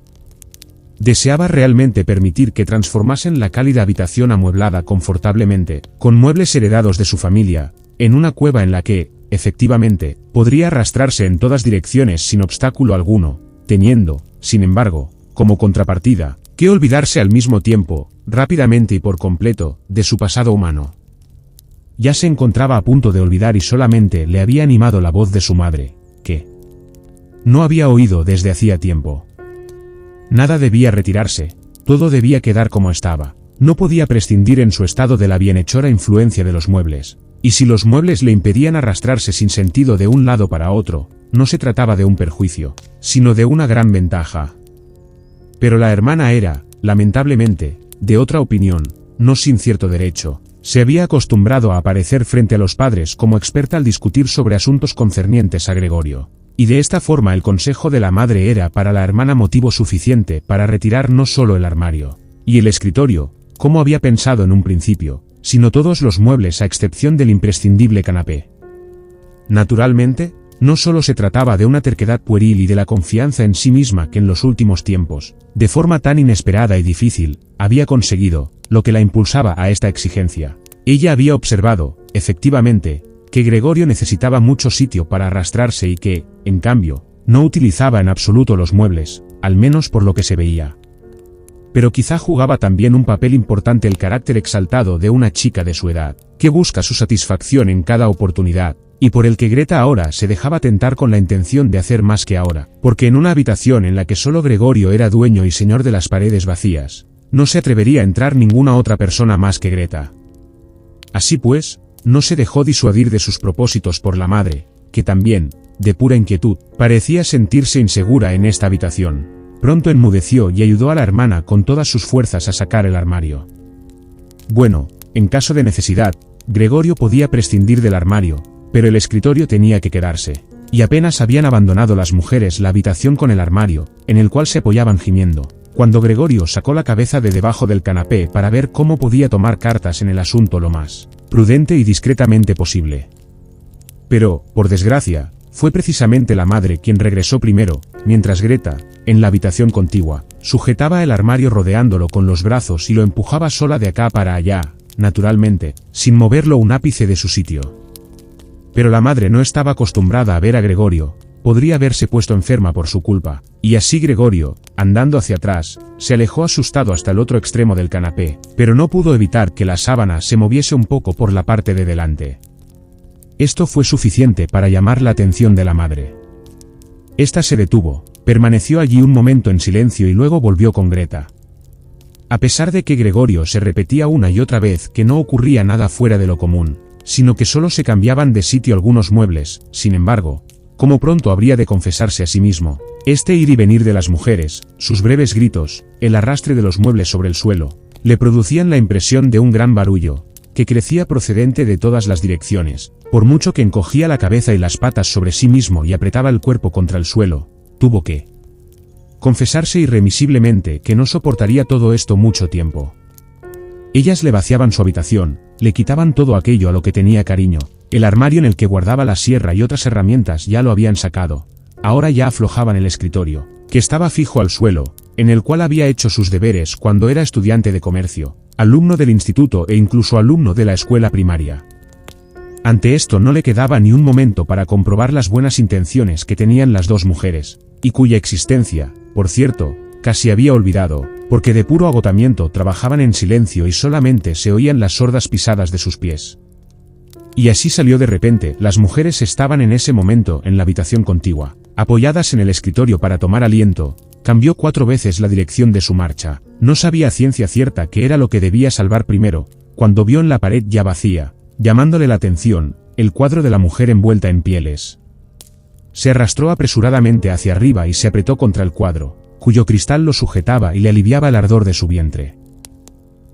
[SPEAKER 1] Deseaba realmente permitir que transformasen la cálida habitación amueblada confortablemente, con muebles heredados de su familia, en una cueva en la que, efectivamente, podría arrastrarse en todas direcciones sin obstáculo alguno, teniendo, sin embargo, como contrapartida, que olvidarse al mismo tiempo, rápidamente y por completo, de su pasado humano. Ya se encontraba a punto de olvidar y solamente le había animado la voz de su madre, que no había oído desde hacía tiempo. Nada debía retirarse, todo debía quedar como estaba, no podía prescindir en su estado de la bienhechora influencia de los muebles, y si los muebles le impedían arrastrarse sin sentido de un lado para otro, no se trataba de un perjuicio, sino de una gran ventaja. Pero la hermana era, lamentablemente, de otra opinión, no sin cierto derecho. Se había acostumbrado a aparecer frente a los padres como experta al discutir sobre asuntos concernientes a Gregorio, y de esta forma el consejo de la madre era para la hermana motivo suficiente para retirar no solo el armario y el escritorio, como había pensado en un principio, sino todos los muebles a excepción del imprescindible canapé. Naturalmente, no solo se trataba de una terquedad pueril y de la confianza en sí misma que en los últimos tiempos, de forma tan inesperada y difícil, había conseguido, lo que la impulsaba a esta exigencia. Ella había observado, efectivamente, que Gregorio necesitaba mucho sitio para arrastrarse y que, en cambio, no utilizaba en absoluto los muebles, al menos por lo que se veía. Pero quizá jugaba también un papel importante el carácter exaltado de una chica de su edad, que busca su satisfacción en cada oportunidad, y por el que Greta ahora se dejaba tentar con la intención de hacer más que ahora, porque en una habitación en la que solo Gregorio era dueño y señor de las paredes vacías, no se atrevería a entrar ninguna otra persona más que Greta. Así pues, no se dejó disuadir de sus propósitos por la madre, que también, de pura inquietud, parecía sentirse insegura en esta habitación. Pronto enmudeció y ayudó a la hermana con todas sus fuerzas a sacar el armario. Bueno, en caso de necesidad, Gregorio podía prescindir del armario, pero el escritorio tenía que quedarse, y apenas habían abandonado las mujeres la habitación con el armario, en el cual se apoyaban gimiendo, cuando Gregorio sacó la cabeza de debajo del canapé para ver cómo podía tomar cartas en el asunto lo más prudente y discretamente posible. Pero, por desgracia, fue precisamente la madre quien regresó primero, mientras Greta, en la habitación contigua, sujetaba el armario rodeándolo con los brazos y lo empujaba sola de acá para allá, naturalmente, sin moverlo un ápice de su sitio. Pero la madre no estaba acostumbrada a ver a Gregorio, podría haberse puesto enferma por su culpa, y así Gregorio, andando hacia atrás, se alejó asustado hasta el otro extremo del canapé, pero no pudo evitar que la sábana se moviese un poco por la parte de delante. Esto fue suficiente para llamar la atención de la madre. Esta se detuvo, permaneció allí un momento en silencio y luego volvió con Greta. A pesar de que Gregorio se repetía una y otra vez que no ocurría nada fuera de lo común, sino que solo se cambiaban de sitio algunos muebles, sin embargo, como pronto habría de confesarse a sí mismo, este ir y venir de las mujeres, sus breves gritos, el arrastre de los muebles sobre el suelo, le producían la impresión de un gran barullo, que crecía procedente de todas las direcciones, por mucho que encogía la cabeza y las patas sobre sí mismo y apretaba el cuerpo contra el suelo, tuvo que confesarse irremisiblemente que no soportaría todo esto mucho tiempo. Ellas le vaciaban su habitación, le quitaban todo aquello a lo que tenía cariño, el armario en el que guardaba la sierra y otras herramientas ya lo habían sacado, ahora ya aflojaban el escritorio, que estaba fijo al suelo, en el cual había hecho sus deberes cuando era estudiante de comercio, alumno del instituto e incluso alumno de la escuela primaria. Ante esto no le quedaba ni un momento para comprobar las buenas intenciones que tenían las dos mujeres, y cuya existencia, por cierto, casi había olvidado, porque de puro agotamiento trabajaban en silencio y solamente se oían las sordas pisadas de sus pies. Y así salió de repente. Las mujeres estaban en ese momento en la habitación contigua, apoyadas en el escritorio para tomar aliento. Cambió 4 veces la dirección de su marcha. No sabía a ciencia cierta qué era lo que debía salvar primero, cuando vio en la pared ya vacía, llamándole la atención, el cuadro de la mujer envuelta en pieles. Se arrastró apresuradamente hacia arriba y se apretó contra el cuadro, cuyo cristal lo sujetaba y le aliviaba el ardor de su vientre.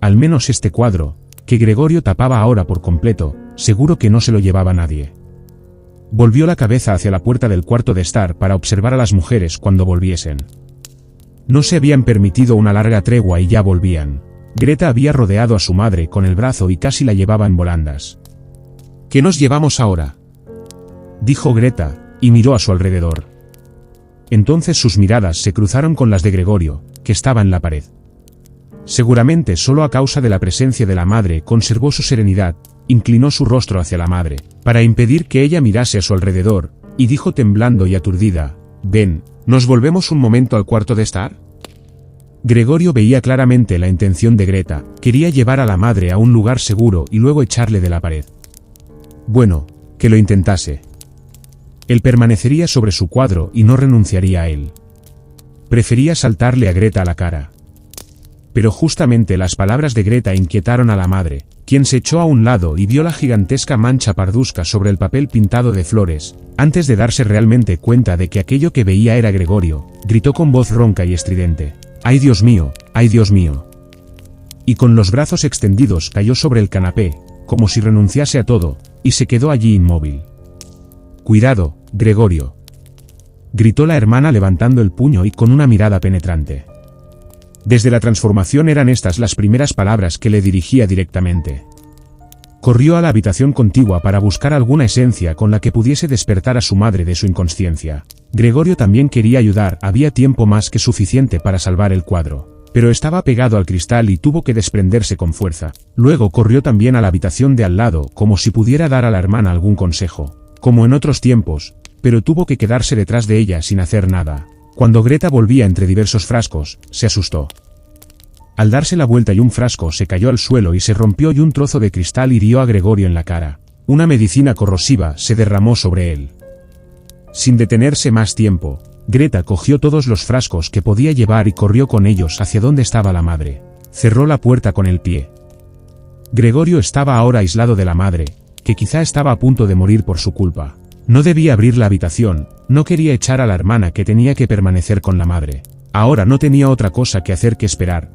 [SPEAKER 1] Al menos este cuadro, que Gregorio tapaba ahora por completo, seguro que no se lo llevaba nadie. Volvió la cabeza hacia la puerta del cuarto de estar para observar a las mujeres cuando volviesen. No se habían permitido una larga tregua y ya volvían. Greta había rodeado a su madre con el brazo y casi la llevaba en volandas. ¿Qué nos llevamos ahora?, dijo Greta, y miró a su alrededor. Entonces sus miradas se cruzaron con las de Gregorio, que estaba en la pared. Seguramente solo a causa de la presencia de la madre conservó su serenidad, inclinó su rostro hacia la madre, para impedir que ella mirase a su alrededor, y dijo temblando y aturdida: «Ven, ¿nos volvemos un momento al cuarto de estar?». Gregorio veía claramente la intención de Greta, quería llevar a la madre a un lugar seguro y luego echarle de la pared. Bueno, que lo intentase. Él permanecería sobre su cuadro y no renunciaría a él. Prefería saltarle a Greta a la cara. Pero justamente las palabras de Greta inquietaron a la madre, quien se echó a un lado y vio la gigantesca mancha parduzca sobre el papel pintado de flores. Antes de darse realmente cuenta de que aquello que veía era Gregorio, gritó con voz ronca y estridente: ¡Ay Dios mío! ¡Ay Dios mío! Y con los brazos extendidos cayó sobre el canapé, como si renunciase a todo, y se quedó allí inmóvil. «Cuidado, Gregorio», gritó la hermana levantando el puño y con una mirada penetrante. Desde la transformación eran estas las primeras palabras que le dirigía directamente. Corrió a la habitación contigua para buscar alguna esencia con la que pudiese despertar a su madre de su inconsciencia. Gregorio también quería ayudar, había tiempo más que suficiente para salvar el cuadro, pero estaba pegado al cristal y tuvo que desprenderse con fuerza. Luego corrió también a la habitación de al lado, como si pudiera dar a la hermana algún consejo, como en otros tiempos, pero tuvo que quedarse detrás de ella sin hacer nada. Cuando Greta volvía entre diversos frascos, se asustó. Al darse la vuelta y un frasco se cayó al suelo y se rompió y un trozo de cristal hirió a Gregorio en la cara. Una medicina corrosiva se derramó sobre él. Sin detenerse más tiempo, Greta cogió todos los frascos que podía llevar y corrió con ellos hacia donde estaba la madre. Cerró la puerta con el pie. Gregorio estaba ahora aislado de la madre, que quizá estaba a punto de morir por su culpa. No debía abrir la habitación, no quería echar a la hermana que tenía que permanecer con la madre. Ahora no tenía otra cosa que hacer que esperar.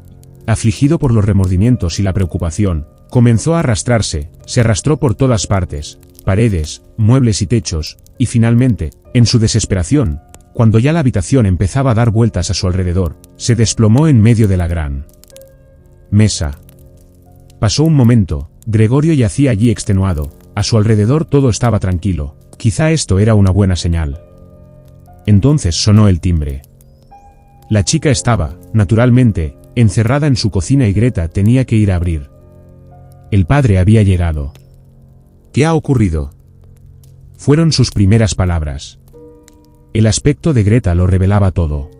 [SPEAKER 1] Afligido por los remordimientos y la preocupación, comenzó a arrastrarse, se arrastró por todas partes, paredes, muebles y techos, y finalmente, en su desesperación, cuando ya la habitación empezaba a dar vueltas a su alrededor, se desplomó en medio de la gran mesa. Pasó un momento, Gregorio yacía allí extenuado, a su alrededor todo estaba tranquilo. Quizá esto era una buena señal. Entonces sonó el timbre. La chica estaba, naturalmente, encerrada en su cocina y Greta tenía que ir a abrir. El padre había llegado. «¿Qué ha ocurrido?», fueron sus primeras palabras. El aspecto de Greta lo revelaba todo.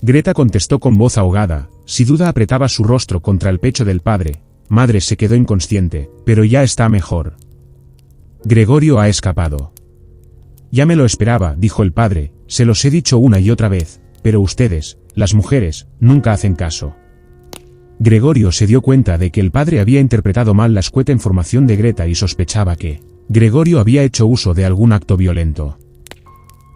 [SPEAKER 1] Greta contestó con voz ahogada, sin duda apretaba su rostro contra el pecho del padre. «Madre, se quedó inconsciente, pero ya está mejor. Gregorio ha escapado». «Ya me lo esperaba», dijo el padre, «se los he dicho una y otra vez, pero ustedes, las mujeres, nunca hacen caso». Gregorio se dio cuenta de que el padre había interpretado mal la escueta información de Greta y sospechaba que Gregorio había hecho uso de algún acto violento.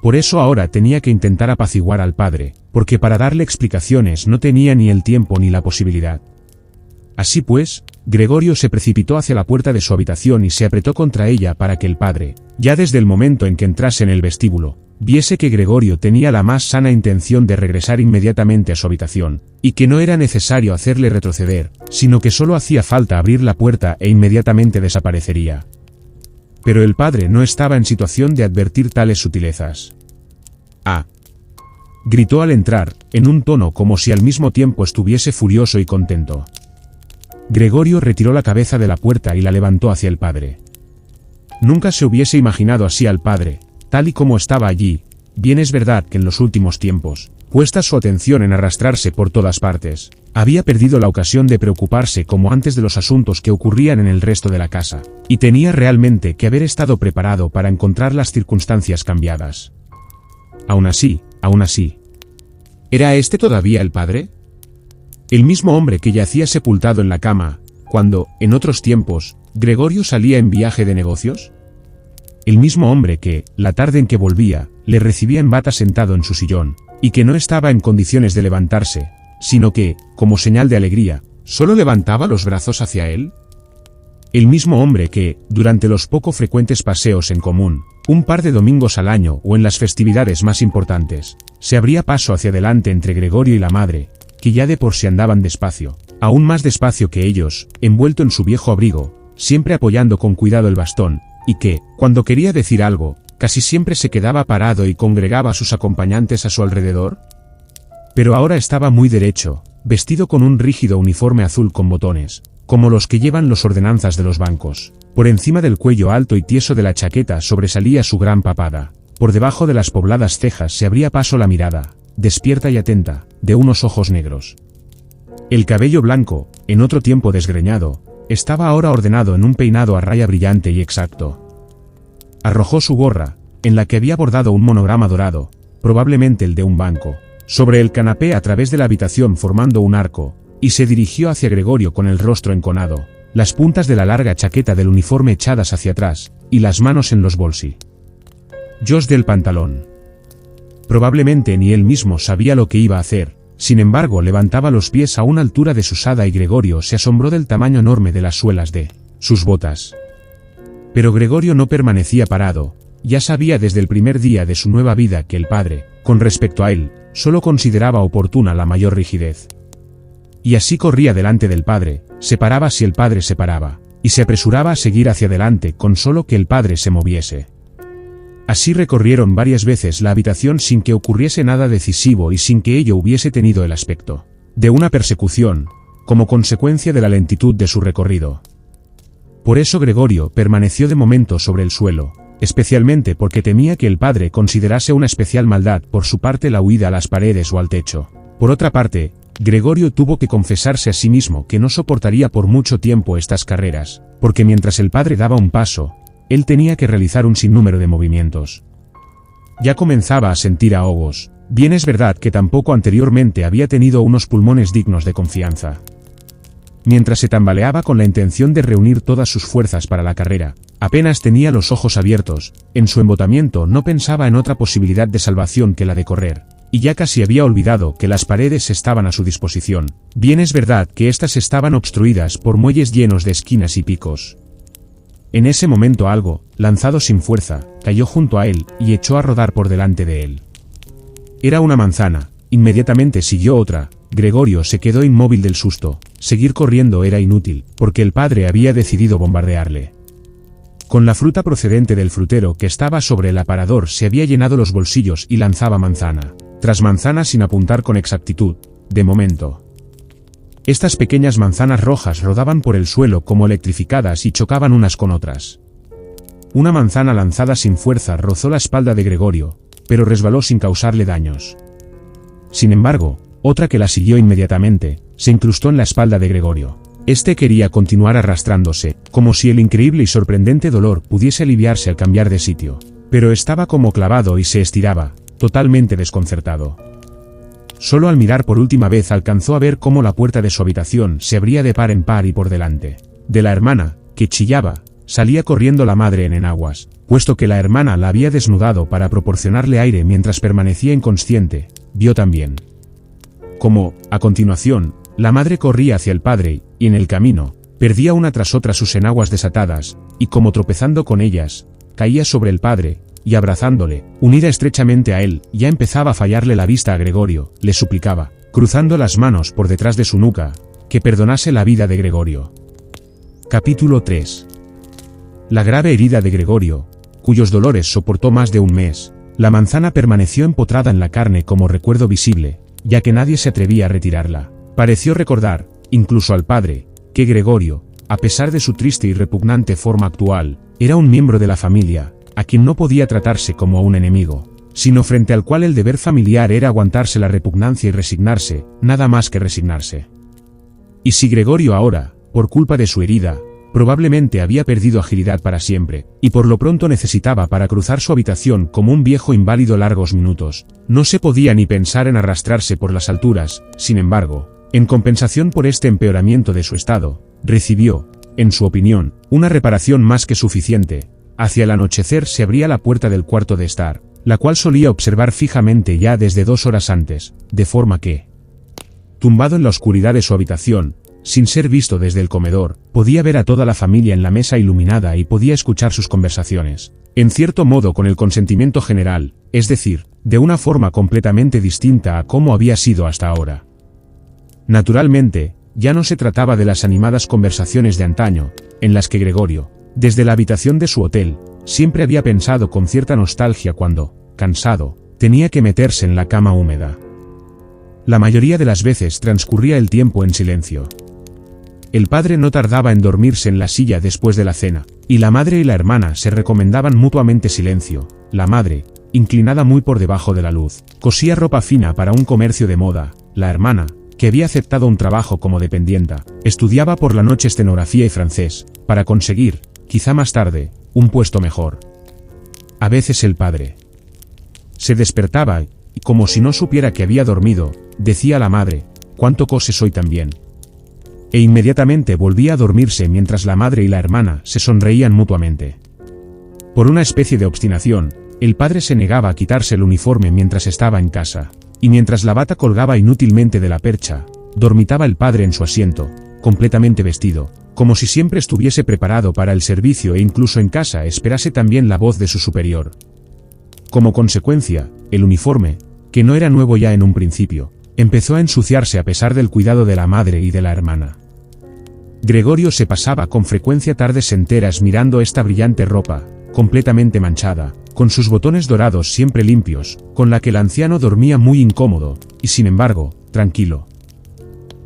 [SPEAKER 1] Por eso ahora tenía que intentar apaciguar al padre, porque para darle explicaciones no tenía ni el tiempo ni la posibilidad. Así pues, Gregorio se precipitó hacia la puerta de su habitación y se apretó contra ella para que el padre, ya desde el momento en que entrase en el vestíbulo, viese que Gregorio tenía la más sana intención de regresar inmediatamente a su habitación, y que no era necesario hacerle retroceder, sino que solo hacía falta abrir la puerta e inmediatamente desaparecería. Pero el padre no estaba en situación de advertir tales sutilezas. «¡Ah!», gritó al entrar, en un tono como si al mismo tiempo estuviese furioso y contento. Gregorio retiró la cabeza de la puerta y la levantó hacia el padre. Nunca se hubiese imaginado así al padre, tal y como estaba allí. Bien es verdad que en los últimos tiempos, puesta su atención en arrastrarse por todas partes. Había perdido la ocasión de preocuparse como antes de los asuntos que ocurrían en el resto de la casa, y tenía realmente que haber estado preparado para encontrar las circunstancias cambiadas. Aún así, ¿era este todavía el padre? El mismo hombre que yacía sepultado en la cama, cuando, en otros tiempos, Gregorio salía en viaje de negocios. El mismo hombre que, la tarde en que volvía, le recibía en bata sentado en su sillón, y que no estaba en condiciones de levantarse, sino que, como señal de alegría, solo levantaba los brazos hacia él. El mismo hombre que, durante los poco frecuentes paseos en común, un par de domingos al año o en las festividades más importantes, se abría paso hacia adelante entre Gregorio y la madre, que ya de por sí andaban despacio, aún más despacio que ellos, envuelto en su viejo abrigo, siempre apoyando con cuidado el bastón, y que, cuando quería decir algo, casi siempre se quedaba parado y congregaba a sus acompañantes a su alrededor. Pero ahora estaba muy derecho, vestido con un rígido uniforme azul con botones, como los que llevan los ordenanzas de los bancos. Por encima del cuello alto y tieso de la chaqueta sobresalía su gran papada. Por debajo de las pobladas cejas se abría paso la mirada, despierta y atenta, de unos ojos negros. El cabello blanco, en otro tiempo desgreñado, estaba ahora ordenado en un peinado a raya brillante y exacto. Arrojó su gorra, en la que había bordado un monograma dorado, probablemente el de un banco, sobre el canapé a través de la habitación formando un arco, y se dirigió hacia Gregorio con el rostro enconado, las puntas de la larga chaqueta del uniforme echadas hacia atrás, y las manos en los bolsillos del pantalón. Probablemente ni él mismo sabía lo que iba a hacer, sin embargo levantaba los pies a una altura desusada y Gregorio se asombró del tamaño enorme de las suelas de sus botas. Pero Gregorio no permanecía parado, ya sabía desde el primer día de su nueva vida que el padre, con respecto a él, solo consideraba oportuna la mayor rigidez. Y así corría delante del padre, se paraba si el padre se paraba, y se apresuraba a seguir hacia adelante con solo que el padre se moviese. Así recorrieron varias veces la habitación sin que ocurriese nada decisivo y sin que ello hubiese tenido el aspecto de una persecución, como consecuencia de la lentitud de su recorrido. Por eso Gregorio permaneció de momento sobre el suelo, especialmente porque temía que el padre considerase una especial maldad por su parte la huida a las paredes o al techo. Por otra parte, Gregorio tuvo que confesarse a sí mismo que no soportaría por mucho tiempo estas carreras, porque mientras el padre daba un paso, él tenía que realizar un sinnúmero de movimientos. Ya comenzaba a sentir ahogos, bien es verdad que tampoco anteriormente había tenido unos pulmones dignos de confianza. Mientras se tambaleaba con la intención de reunir todas sus fuerzas para la carrera, apenas tenía los ojos abiertos, en su embotamiento no pensaba en otra posibilidad de salvación que la de correr, y ya casi había olvidado que las paredes estaban a su disposición, bien es verdad que éstas estaban obstruidas por muelles llenos de esquinas y picos. En ese momento algo, lanzado sin fuerza, cayó junto a él y echó a rodar por delante de él. Era una manzana, inmediatamente siguió otra. Gregorio se quedó inmóvil del susto, seguir corriendo era inútil, porque el padre había decidido bombardearle. Con la fruta procedente del frutero que estaba sobre el aparador se había llenado los bolsillos y lanzaba manzana tras manzana sin apuntar con exactitud, de momento. Estas pequeñas manzanas rojas rodaban por el suelo como electrificadas y chocaban unas con otras. Una manzana lanzada sin fuerza rozó la espalda de Gregorio, pero resbaló sin causarle daños. Sin embargo, otra que la siguió inmediatamente, se incrustó en la espalda de Gregorio. Este quería continuar arrastrándose, como si el increíble y sorprendente dolor pudiese aliviarse al cambiar de sitio. Pero estaba como clavado y se estiraba, totalmente desconcertado. Solo al mirar por última vez alcanzó a ver cómo la puerta de su habitación se abría de par en par y por delante de la hermana, que chillaba, salía corriendo la madre en enaguas, puesto que la hermana la había desnudado para proporcionarle aire mientras permanecía inconsciente, vio también cómo, a continuación, la madre corría hacia el padre, y en el camino, perdía una tras otra sus enaguas desatadas, y como tropezando con ellas, caía sobre el padre, y abrazándole, unida estrechamente a él, ya empezaba a fallarle la vista a Gregorio, le suplicaba, cruzando las manos por detrás de su nuca, que perdonase la vida de Gregorio. Capítulo 3. La grave herida de Gregorio, cuyos dolores soportó más de un mes, la manzana permaneció empotrada en la carne como recuerdo visible, ya que nadie se atrevía a retirarla. Pareció recordar, incluso al padre, que Gregorio, a pesar de su triste y repugnante forma actual, era un miembro de la familia, a quien no podía tratarse como a un enemigo, sino frente al cual el deber familiar era aguantarse la repugnancia y resignarse, nada más que resignarse. Y si Gregorio ahora, por culpa de su herida, probablemente había perdido agilidad para siempre, y por lo pronto necesitaba para cruzar su habitación como un viejo inválido largos minutos, no se podía ni pensar en arrastrarse por las alturas. Sin embargo, en compensación por este empeoramiento de su estado, recibió, en su opinión, una reparación más que suficiente. Hacia el anochecer se abría la puerta del cuarto de estar, la cual solía observar fijamente ya desde 2 horas antes, de forma que, tumbado en la oscuridad de su habitación, sin ser visto desde el comedor, podía ver a toda la familia en la mesa iluminada y podía escuchar sus conversaciones, en cierto modo con el consentimiento general, es decir, de una forma completamente distinta a cómo había sido hasta ahora. Naturalmente, ya no se trataba de las animadas conversaciones de antaño, en las que Gregorio, desde la habitación de su hotel, siempre había pensado con cierta nostalgia cuando, cansado, tenía que meterse en la cama húmeda. La mayoría de las veces transcurría el tiempo en silencio. El padre no tardaba en dormirse en la silla después de la cena, y la madre y la hermana se recomendaban mutuamente silencio. La madre, inclinada muy por debajo de la luz, cosía ropa fina para un comercio de moda. La hermana, que había aceptado un trabajo como dependienta, estudiaba por la noche estenografía y francés, para conseguir, quizá más tarde, un puesto mejor. A veces el padre se despertaba y, como si no supiera que había dormido, decía a la madre: «¿Cuánto coses hoy también?». E inmediatamente volvía a dormirse mientras la madre y la hermana se sonreían mutuamente. Por una especie de obstinación, el padre se negaba a quitarse el uniforme mientras estaba en casa, y mientras la bata colgaba inútilmente de la percha, dormitaba el padre en su asiento, completamente vestido, como si siempre estuviese preparado para el servicio e incluso en casa esperase también la voz de su superior. Como consecuencia, el uniforme, que no era nuevo ya en un principio, empezó a ensuciarse a pesar del cuidado de la madre y de la hermana. Gregorio se pasaba con frecuencia tardes enteras mirando esta brillante ropa, completamente manchada, con sus botones dorados siempre limpios, con la que el anciano dormía muy incómodo, y sin embargo, tranquilo.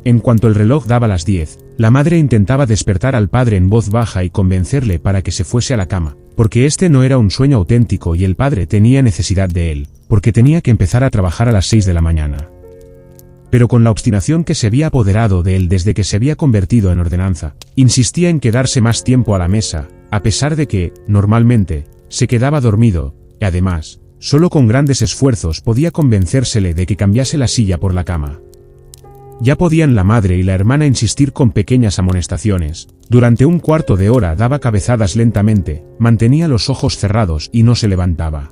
[SPEAKER 1] En cuanto el reloj daba las 10, la madre intentaba despertar al padre en voz baja y convencerle para que se fuese a la cama, porque este no era un sueño auténtico y el padre tenía necesidad de él, porque tenía que empezar a trabajar a las 6 de la mañana. Pero con la obstinación que se había apoderado de él desde que se había convertido en ordenanza, insistía en quedarse más tiempo a la mesa, a pesar de que, normalmente, se quedaba dormido, y además, solo con grandes esfuerzos podía convencérsele de que cambiase la silla por la cama. Ya podían la madre y la hermana insistir con pequeñas amonestaciones. Durante un cuarto de hora daba cabezadas lentamente, mantenía los ojos cerrados y no se levantaba.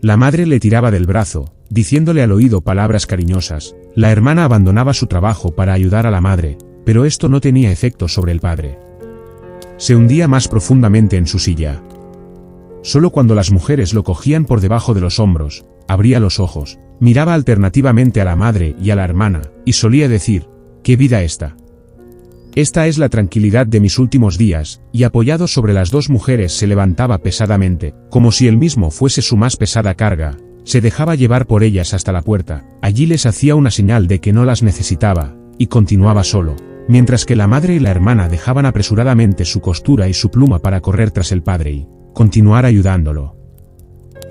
[SPEAKER 1] La madre le tiraba del brazo, diciéndole al oído palabras cariñosas. La hermana abandonaba su trabajo para ayudar a la madre, pero esto no tenía efecto sobre el padre. Se hundía más profundamente en su silla. Solo cuando las mujeres lo cogían por debajo de los hombros, abría los ojos, miraba alternativamente a la madre y a la hermana, y solía decir: «¿Qué vida esta? Esta es la tranquilidad de mis últimos días», y apoyado sobre las 2 mujeres se levantaba pesadamente, como si él mismo fuese su más pesada carga. Se dejaba llevar por ellas hasta la puerta, allí les hacía una señal de que no las necesitaba, y continuaba solo, mientras que la madre y la hermana dejaban apresuradamente su costura y su pluma para correr tras el padre y continuar ayudándolo.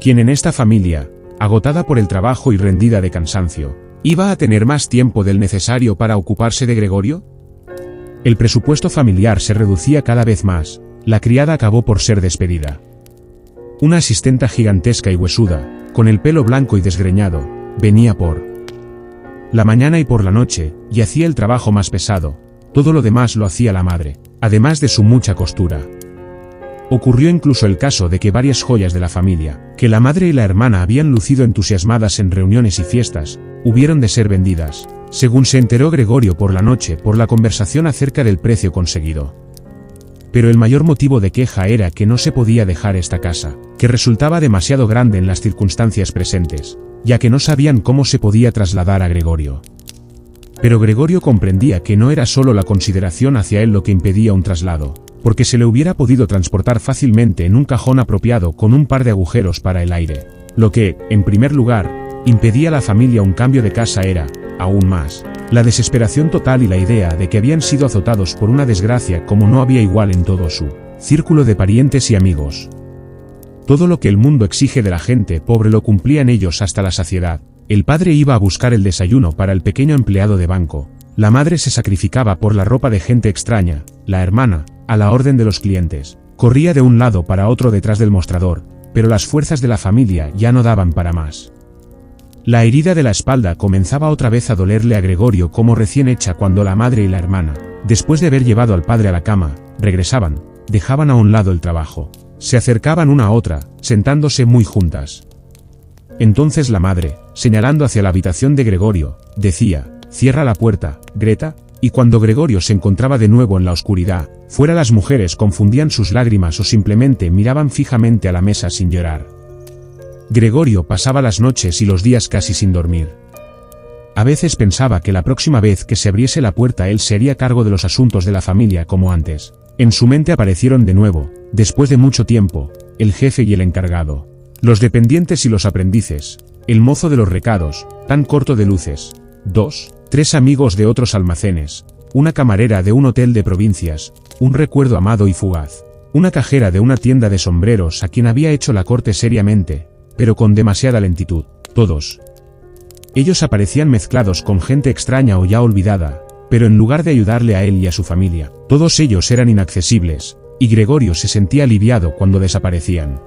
[SPEAKER 1] ¿Quién en esta familia, agotada por el trabajo y rendida de cansancio, iba a tener más tiempo del necesario para ocuparse de Gregorio? El presupuesto familiar se reducía cada vez más, la criada acabó por ser despedida. Una asistenta gigantesca y huesuda, con el pelo blanco y desgreñado, venía por la mañana y por la noche, y hacía el trabajo más pesado. Todo lo demás lo hacía la madre, además de su mucha costura. Ocurrió incluso el caso de que varias joyas de la familia, que la madre y la hermana habían lucido entusiasmadas en reuniones y fiestas, hubieron de ser vendidas, según se enteró Gregorio por la noche por la conversación acerca del precio conseguido. Pero el mayor motivo de queja era que no se podía dejar esta casa, que resultaba demasiado grande en las circunstancias presentes, ya que no sabían cómo se podía trasladar a Gregorio. Pero Gregorio comprendía que no era solo la consideración hacia él lo que impedía un traslado, porque se le hubiera podido transportar fácilmente en un cajón apropiado con un par de agujeros para el aire. Lo que, en primer lugar, impedía a la familia un cambio de casa era, aún más, la desesperación total y la idea de que habían sido azotados por una desgracia como no había igual en todo su círculo de parientes y amigos. Todo lo que el mundo exige de la gente pobre lo cumplían ellos hasta la saciedad. El padre iba a buscar el desayuno para el pequeño empleado de banco. La madre se sacrificaba por la ropa de gente extraña. La hermana, a la orden de los clientes, corría de un lado para otro detrás del mostrador, pero las fuerzas de la familia ya no daban para más. La herida de la espalda comenzaba otra vez a dolerle a Gregorio como recién hecha cuando la madre y la hermana, después de haber llevado al padre a la cama, regresaban, dejaban a un lado el trabajo. Se acercaban una a otra, sentándose muy juntas. Entonces la madre, señalando hacia la habitación de Gregorio, decía: «Cierra la puerta, Greta», y cuando Gregorio se encontraba de nuevo en la oscuridad, fuera las mujeres confundían sus lágrimas o simplemente miraban fijamente a la mesa sin llorar. Gregorio pasaba las noches y los días casi sin dormir. A veces pensaba que la próxima vez que se abriese la puerta él se haría cargo de los asuntos de la familia como antes. En su mente aparecieron de nuevo, después de mucho tiempo, el jefe y el encargado, los dependientes y los aprendices, el mozo de los recados, tan corto de luces, 2, 3 amigos de otros almacenes, una camarera de un hotel de provincias, un recuerdo amado y fugaz, una cajera de una tienda de sombreros a quien había hecho la corte seriamente, pero con demasiada lentitud, todos. Ellos aparecían mezclados con gente extraña o ya olvidada, pero en lugar de ayudarle a él y a su familia, todos ellos eran inaccesibles, y Gregorio se sentía aliviado cuando desaparecían.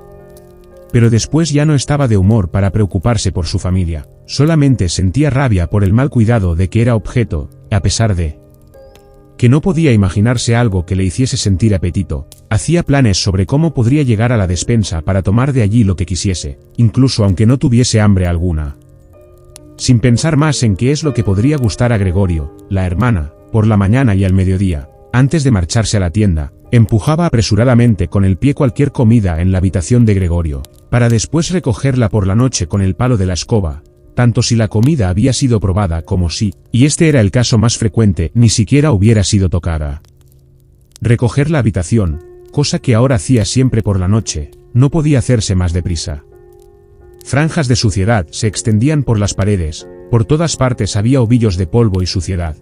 [SPEAKER 1] Pero después ya no estaba de humor para preocuparse por su familia, solamente sentía rabia por el mal cuidado de que era objeto, a pesar de que no podía imaginarse algo que le hiciese sentir apetito. Hacía planes sobre cómo podría llegar a la despensa para tomar de allí lo que quisiese, incluso aunque no tuviese hambre alguna. Sin pensar más en qué es lo que podría gustar a Gregorio, la hermana, por la mañana y al mediodía, antes de marcharse a la tienda, empujaba apresuradamente con el pie cualquier comida en la habitación de Gregorio, para después recogerla por la noche con el palo de la escoba, tanto si la comida había sido probada como si, y este era el caso más frecuente, ni siquiera hubiera sido tocada. Recoger la habitación, cosa que ahora hacía siempre por la noche, no podía hacerse más deprisa. Franjas de suciedad se extendían por las paredes, por todas partes había ovillos de polvo y suciedad.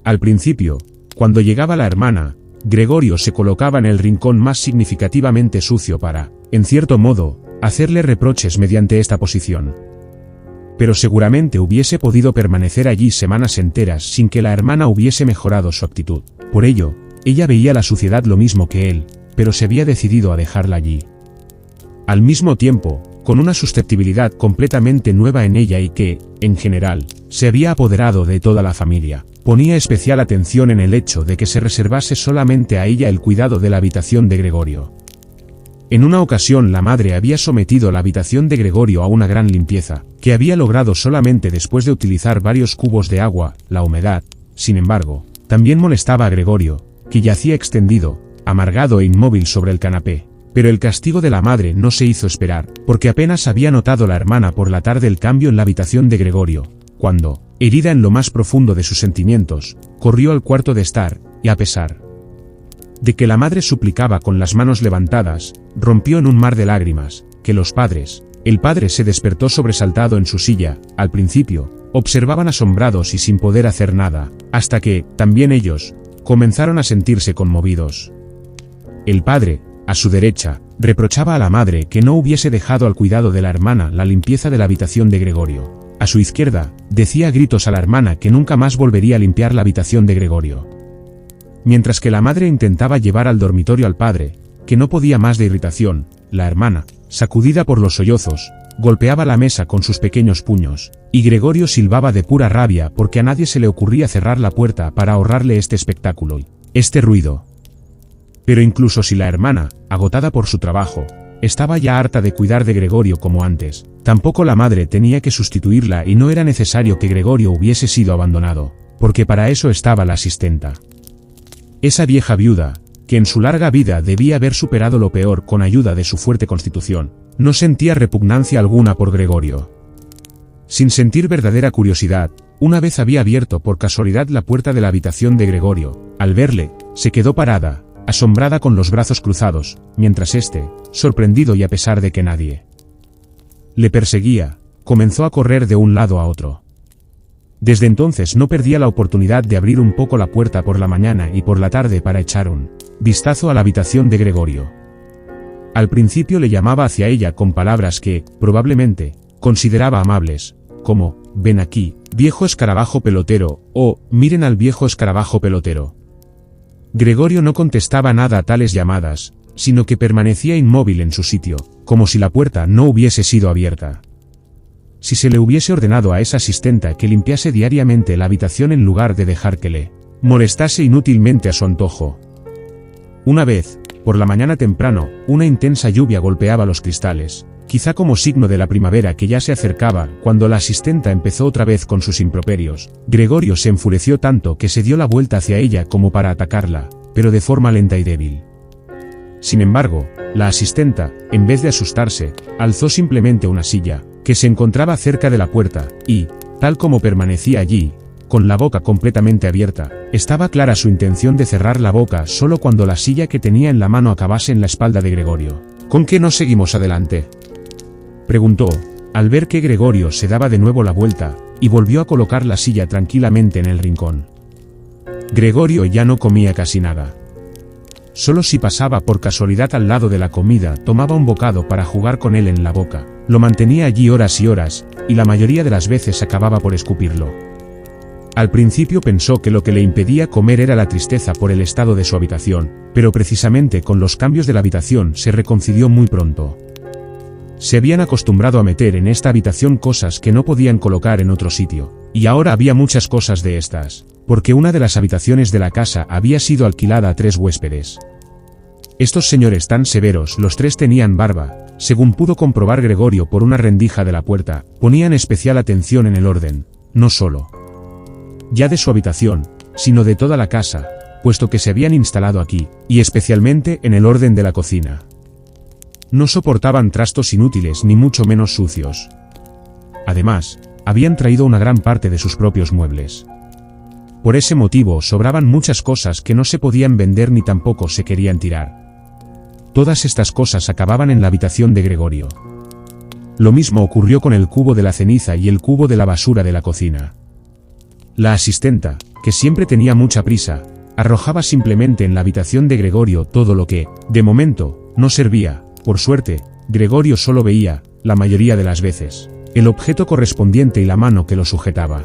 [SPEAKER 1] Al principio, cuando llegaba la hermana, Gregorio se colocaba en el rincón más significativamente sucio para, en cierto modo, hacerle reproches mediante esta posición. Pero seguramente hubiese podido permanecer allí semanas enteras sin que la hermana hubiese mejorado su actitud. Por ello, ella veía la suciedad lo mismo que él, pero se había decidido a dejarla allí. Al mismo tiempo, con una susceptibilidad completamente nueva en ella y que, en general, se había apoderado de toda la familia, ponía especial atención en el hecho de que se reservase solamente a ella el cuidado de la habitación de Gregorio. En una ocasión la madre había sometido la habitación de Gregorio a una gran limpieza, que había logrado solamente después de utilizar varios cubos de agua. La humedad, sin embargo, también molestaba a Gregorio, que yacía extendido, amargado e inmóvil sobre el canapé. Pero el castigo de la madre no se hizo esperar, porque apenas había notado la hermana por la tarde el cambio en la habitación de Gregorio, cuando, herida en lo más profundo de sus sentimientos, corrió al cuarto de estar, y a pesar de que la madre suplicaba con las manos levantadas, rompió en un mar de lágrimas, que los padres, el padre se despertó sobresaltado en su silla, al principio, observaban asombrados y sin poder hacer nada, hasta que, también ellos, comenzaron a sentirse conmovidos. El padre, a su derecha, reprochaba a la madre que no hubiese dejado al cuidado de la hermana la limpieza de la habitación de Gregorio. A su izquierda, decía a gritos a la hermana que nunca más volvería a limpiar la habitación de Gregorio. Mientras que la madre intentaba llevar al dormitorio al padre, que no podía más de irritación, la hermana, sacudida por los sollozos, golpeaba la mesa con sus pequeños puños, y Gregorio silbaba de pura rabia porque a nadie se le ocurría cerrar la puerta para ahorrarle este espectáculo y este ruido. Pero incluso si la hermana, agotada por su trabajo, estaba ya harta de cuidar de Gregorio como antes, tampoco la madre tenía que sustituirla y no era necesario que Gregorio hubiese sido abandonado, porque para eso estaba la asistenta. Esa vieja viuda, que en su larga vida debía haber superado lo peor con ayuda de su fuerte constitución, no sentía repugnancia alguna por Gregorio. Sin sentir verdadera curiosidad, una vez había abierto por casualidad la puerta de la habitación de Gregorio. Al verle, se quedó parada, asombrada con los brazos cruzados, mientras éste, sorprendido y a pesar de que nadie le perseguía, comenzó a correr de un lado a otro. Desde entonces no perdía la oportunidad de abrir un poco la puerta por la mañana y por la tarde para echar un vistazo a la habitación de Gregorio. Al principio le llamaba hacia ella con palabras que, probablemente, consideraba amables, como, ven aquí, viejo escarabajo pelotero, o, miren al viejo escarabajo pelotero. Gregorio no contestaba nada a tales llamadas, sino que permanecía inmóvil en su sitio, como si la puerta no hubiese sido abierta. Si se le hubiese ordenado a esa asistenta que limpiase diariamente la habitación en lugar de dejar que le molestase inútilmente a su antojo. Una vez, por la mañana temprano, una intensa lluvia golpeaba los cristales, quizá como signo de la primavera que ya se acercaba. Cuando la asistenta empezó otra vez con sus improperios, Gregorio se enfureció tanto que se dio la vuelta hacia ella como para atacarla, pero de forma lenta y débil. Sin embargo, la asistenta, en vez de asustarse, alzó simplemente una silla, que se encontraba cerca de la puerta, y, tal como permanecía allí, con la boca completamente abierta, estaba clara su intención de cerrar la boca solo cuando la silla que tenía en la mano acabase en la espalda de Gregorio. ¿Con qué no seguimos adelante?, preguntó, al ver que Gregorio se daba de nuevo la vuelta, y volvió a colocar la silla tranquilamente en el rincón. Gregorio ya no comía casi nada. Solo si pasaba por casualidad al lado de la comida tomaba un bocado para jugar con él en la boca, lo mantenía allí horas y horas, y la mayoría de las veces acababa por escupirlo. Al principio pensó que lo que le impedía comer era la tristeza por el estado de su habitación, pero precisamente con los cambios de la habitación se reconcilió muy pronto. Se habían acostumbrado a meter en esta habitación cosas que no podían colocar en otro sitio, y ahora había muchas cosas de estas, porque una de las habitaciones de la casa había sido alquilada a 3 huéspedes. Estos señores tan severos, los 3 tenían barba, según pudo comprobar Gregorio por una rendija de la puerta, ponían especial atención en el orden, no solo ya de su habitación, sino de toda la casa, puesto que se habían instalado aquí, y especialmente en el orden de la cocina. No soportaban trastos inútiles ni mucho menos sucios. Además, habían traído una gran parte de sus propios muebles. Por ese motivo sobraban muchas cosas que no se podían vender ni tampoco se querían tirar. Todas estas cosas acababan en la habitación de Gregorio. Lo mismo ocurrió con el cubo de la ceniza y el cubo de la basura de la cocina. La asistenta, que siempre tenía mucha prisa, arrojaba simplemente en la habitación de Gregorio todo lo que, de momento, no servía. Por suerte, Gregorio solo veía, la mayoría de las veces, el objeto correspondiente y la mano que lo sujetaba.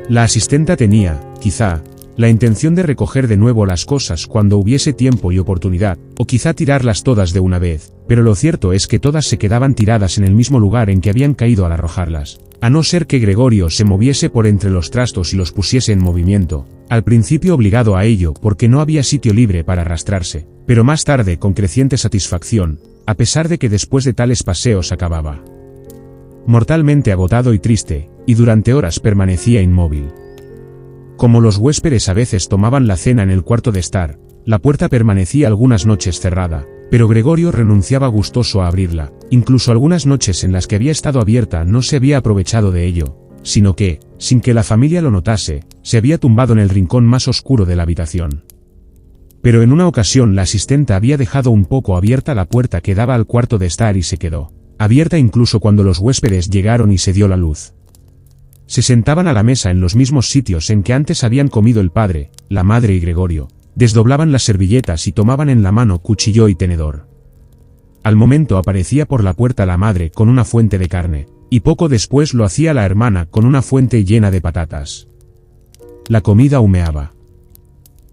[SPEAKER 1] La asistenta tenía, quizá, la intención de recoger de nuevo las cosas cuando hubiese tiempo y oportunidad, o quizá tirarlas todas de una vez, pero lo cierto es que todas se quedaban tiradas en el mismo lugar en que habían caído al arrojarlas, a no ser que Gregorio se moviese por entre los trastos y los pusiese en movimiento, al principio obligado a ello porque no había sitio libre para arrastrarse, pero más tarde con creciente satisfacción, a pesar de que después de tales paseos acababa mortalmente agotado y triste, y durante horas permanecía inmóvil. Como los huéspedes a veces tomaban la cena en el cuarto de estar, la puerta permanecía algunas noches cerrada, pero Gregorio renunciaba gustoso a abrirla, incluso algunas noches en las que había estado abierta no se había aprovechado de ello, sino que, sin que la familia lo notase, se había tumbado en el rincón más oscuro de la habitación. Pero en una ocasión la asistenta había dejado un poco abierta la puerta que daba al cuarto de estar y se quedó abierta incluso cuando los huéspedes llegaron y se dio la luz. Se sentaban a la mesa en los mismos sitios en que antes habían comido el padre, la madre y Gregorio, desdoblaban las servilletas y tomaban en la mano cuchillo y tenedor. Al momento aparecía por la puerta la madre con una fuente de carne, y poco después lo hacía la hermana con una fuente llena de patatas. La comida humeaba.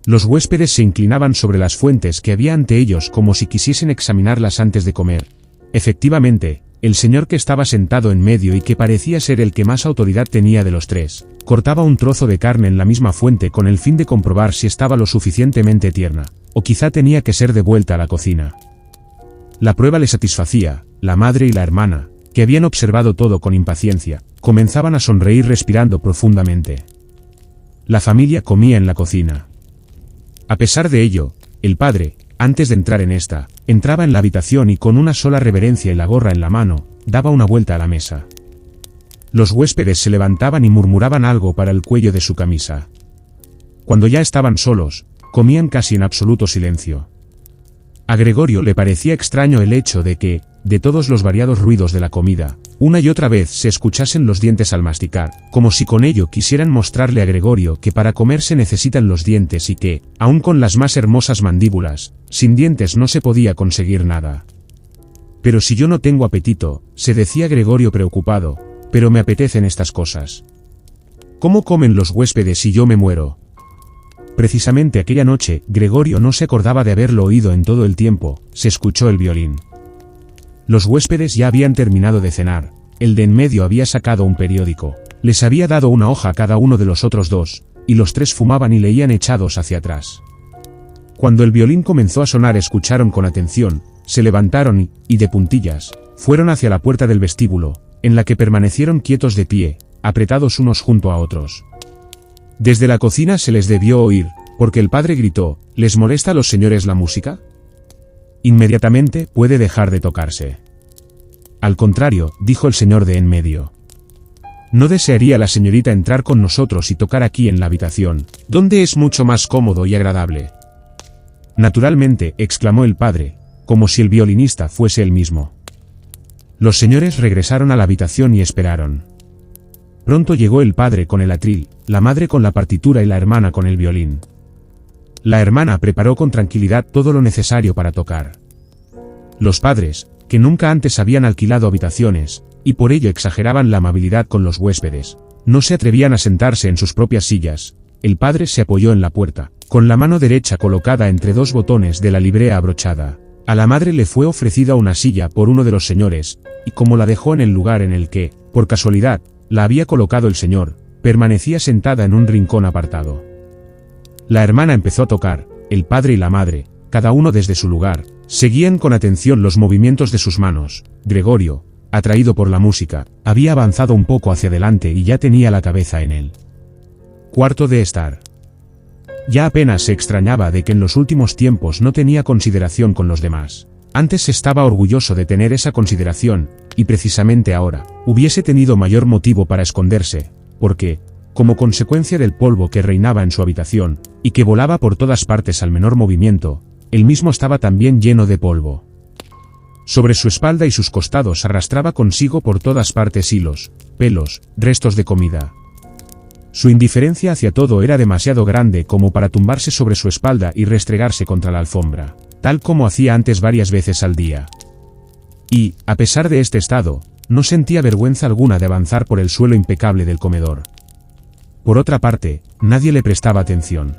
[SPEAKER 1] Los huéspedes se inclinaban sobre las fuentes que había ante ellos como si quisiesen examinarlas antes de comer. Efectivamente, el señor que estaba sentado en medio y que parecía ser el que más autoridad tenía de los 3, cortaba un trozo de carne en la misma fuente con el fin de comprobar si estaba lo suficientemente tierna, o quizá tenía que ser devuelta a la cocina. La prueba le satisfacía, la madre y la hermana, que habían observado todo con impaciencia, comenzaban a sonreír respirando profundamente. La familia comía en la cocina. A pesar de ello, el padre, antes de entrar en esta, entraba en la habitación y con una sola reverencia y la gorra en la mano, daba una vuelta a la mesa. Los huéspedes se levantaban y murmuraban algo para el cuello de su camisa. Cuando ya estaban solos, comían casi en absoluto silencio. A Gregorio le parecía extraño el hecho de que, de todos los variados ruidos de la comida, una y otra vez se escuchasen los dientes al masticar, como si con ello quisieran mostrarle a Gregorio que para comer se necesitan los dientes y que, aun con las más hermosas mandíbulas, sin dientes no se podía conseguir nada. Pero si yo no tengo apetito, se decía Gregorio preocupado, pero me apetecen estas cosas. ¿Cómo comen los huéspedes si yo me muero? Precisamente aquella noche, Gregorio no se acordaba de haberlo oído en todo el tiempo, se escuchó el violín. Los huéspedes ya habían terminado de cenar, el de en medio había sacado un periódico, les había dado una hoja a cada uno de los otros dos, y los tres fumaban y leían echados hacia atrás. Cuando el violín comenzó a sonar escucharon con atención, se levantaron y de puntillas, fueron hacia la puerta del vestíbulo, en la que permanecieron quietos de pie, apretados unos junto a otros. Desde la cocina se les debió oír, porque el padre gritó, ¿les molesta a los señores la música? Inmediatamente puede dejar de tocarse. Al contrario, dijo el señor de en medio. ¿No desearía la señorita entrar con nosotros y tocar aquí en la habitación, donde es mucho más cómodo y agradable? Naturalmente, exclamó el padre, como si el violinista fuese él mismo. Los señores regresaron a la habitación y esperaron. Pronto llegó el padre con el atril, la madre con la partitura y la hermana con el violín. La hermana preparó con tranquilidad todo lo necesario para tocar. Los padres, que nunca antes habían alquilado habitaciones, y por ello exageraban la amabilidad con los huéspedes, no se atrevían a sentarse en sus propias sillas. El padre se apoyó en la puerta, con la mano derecha colocada entre dos botones de la librea abrochada. A la madre le fue ofrecida una silla por uno de los señores, y como la dejó en el lugar en el que, por casualidad, la había colocado el señor, permanecía sentada en un rincón apartado. La hermana empezó a tocar, el padre y la madre, cada uno desde su lugar, seguían con atención los movimientos de sus manos. Gregorio, atraído por la música, había avanzado un poco hacia adelante y ya tenía la cabeza en el cuarto de estar. Ya apenas se extrañaba de que en los últimos tiempos no tenía consideración con los demás. Antes estaba orgulloso de tener esa consideración, y precisamente ahora, hubiese tenido mayor motivo para esconderse, porque, como consecuencia del polvo que reinaba en su habitación, y que volaba por todas partes al menor movimiento, él mismo estaba también lleno de polvo. Sobre su espalda y sus costados arrastraba consigo por todas partes hilos, pelos, restos de comida. Su indiferencia hacia todo era demasiado grande como para tumbarse sobre su espalda y restregarse contra la alfombra, tal como hacía antes varias veces al día. Y, a pesar de este estado, no sentía vergüenza alguna de avanzar por el suelo impecable del comedor. Por otra parte, nadie le prestaba atención.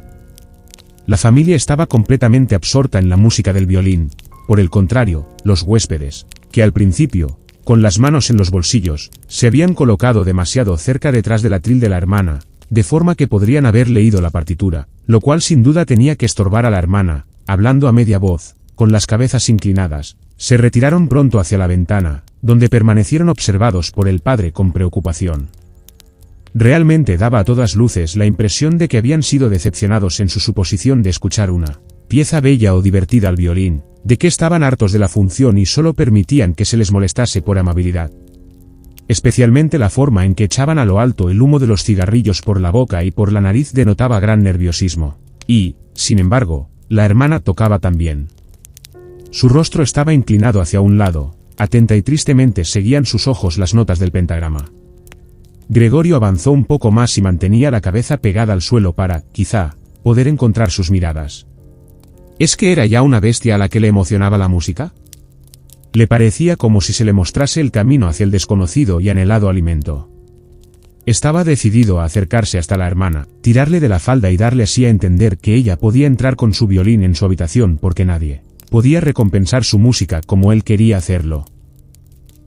[SPEAKER 1] La familia estaba completamente absorta en la música del violín. Por el contrario, los huéspedes, que al principio, con las manos en los bolsillos, se habían colocado demasiado cerca detrás del atril de la hermana, de forma que podrían haber leído la partitura, lo cual sin duda tenía que estorbar a la hermana, hablando a media voz, con las cabezas inclinadas, se retiraron pronto hacia la ventana, donde permanecieron observados por el padre con preocupación. Realmente daba a todas luces la impresión de que habían sido decepcionados en su suposición de escuchar una pieza bella o divertida al violín, de que estaban hartos de la función y solo permitían que se les molestase por amabilidad. Especialmente la forma en que echaban a lo alto el humo de los cigarrillos por la boca y por la nariz denotaba gran nerviosismo. Y, sin embargo, la hermana tocaba también. Su rostro estaba inclinado hacia un lado, atenta y tristemente seguían sus ojos las notas del pentagrama. Gregorio avanzó un poco más y mantenía la cabeza pegada al suelo para, quizá, poder encontrar sus miradas. ¿Es que era ya una bestia a la que le emocionaba la música? Le parecía como si se le mostrase el camino hacia el desconocido y anhelado alimento. Estaba decidido a acercarse hasta la hermana, tirarle de la falda y darle así a entender que ella podía entrar con su violín en su habitación porque nadie podía recompensar su música como él quería hacerlo.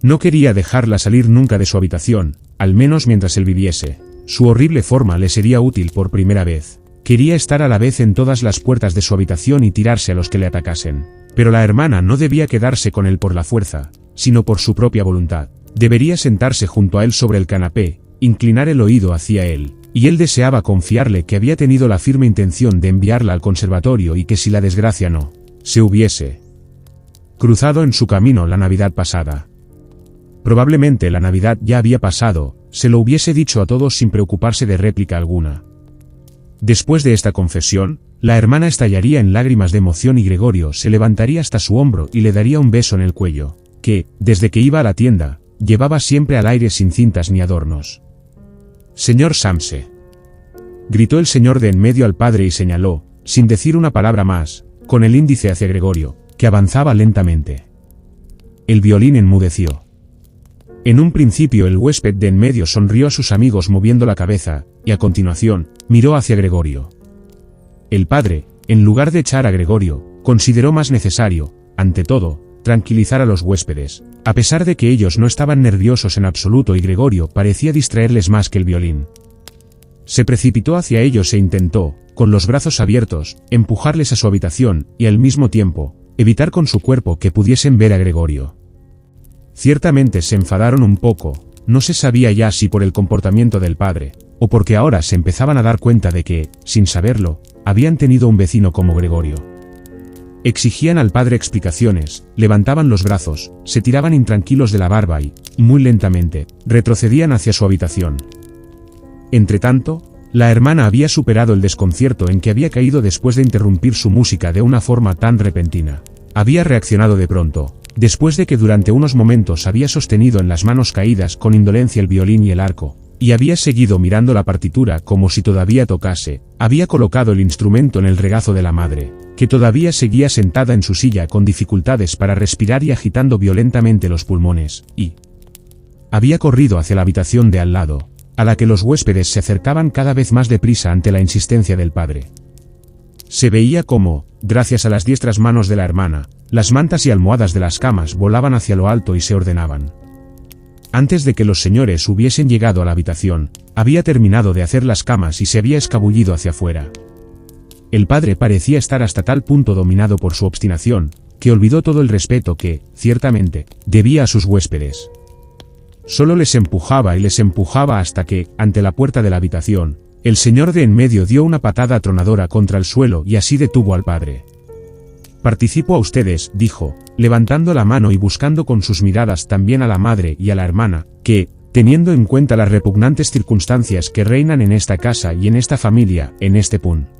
[SPEAKER 1] No quería dejarla salir nunca de su habitación, al menos mientras él viviese. Su horrible forma le sería útil por primera vez. Quería estar a la vez en todas las puertas de su habitación y tirarse a los que le atacasen. Pero la hermana no debía quedarse con él por la fuerza, sino por su propia voluntad. Debería sentarse junto a él sobre el canapé, inclinar el oído hacia él, y él deseaba confiarle que había tenido la firme intención de enviarla al conservatorio y que si la desgracia no se hubiese cruzado en su camino la Navidad pasada. Probablemente la Navidad ya había pasado, se lo hubiese dicho a todos sin preocuparse de réplica alguna. Después de esta confesión, la hermana estallaría en lágrimas de emoción y Gregorio se levantaría hasta su hombro y le daría un beso en el cuello, que, desde que iba a la tienda, llevaba siempre al aire sin cintas ni adornos. «Señor Samse», gritó el señor de en medio al padre y señaló, sin decir una palabra más, con el índice hacia Gregorio, que avanzaba lentamente. El violín enmudeció. En un principio el huésped de en medio sonrió a sus amigos moviendo la cabeza, y a continuación, miró hacia Gregorio. El padre, en lugar de echar a Gregorio, consideró más necesario, ante todo, tranquilizar a los huéspedes, a pesar de que ellos no estaban nerviosos en absoluto y Gregorio parecía distraerles más que el violín. Se precipitó hacia ellos e intentó, con los brazos abiertos, empujarles a su habitación y al mismo tiempo, evitar con su cuerpo que pudiesen ver a Gregorio. Ciertamente se enfadaron un poco, no se sabía ya si por el comportamiento del padre, o porque ahora se empezaban a dar cuenta de que, sin saberlo, habían tenido un vecino como Gregorio. Exigían al padre explicaciones, levantaban los brazos, se tiraban intranquilos de la barba y, muy lentamente, retrocedían hacia su habitación. Entretanto, la hermana había superado el desconcierto en que había caído después de interrumpir su música de una forma tan repentina. Había reaccionado de pronto, después de que durante unos momentos había sostenido en las manos caídas con indolencia el violín y el arco, y había seguido mirando la partitura como si todavía tocase, había colocado el instrumento en el regazo de la madre, que todavía seguía sentada en su silla con dificultades para respirar y agitando violentamente los pulmones, y había corrido hacia la habitación de al lado, a la que los huéspedes se acercaban cada vez más deprisa ante la insistencia del padre. Se veía cómo, gracias a las diestras manos de la hermana, las mantas y almohadas de las camas volaban hacia lo alto y se ordenaban. Antes de que los señores hubiesen llegado a la habitación, había terminado de hacer las camas y se había escabullido hacia afuera. El padre parecía estar hasta tal punto dominado por su obstinación, que olvidó todo el respeto que, ciertamente, debía a sus huéspedes. Solo les empujaba y les empujaba hasta que, ante la puerta de la habitación, el señor de en medio dio una patada atronadora contra el suelo y así detuvo al padre. «Participo a ustedes», dijo, levantando la mano y buscando con sus miradas también a la madre y a la hermana, que, teniendo en cuenta las repugnantes circunstancias que reinan en esta casa y en esta familia, en este punto.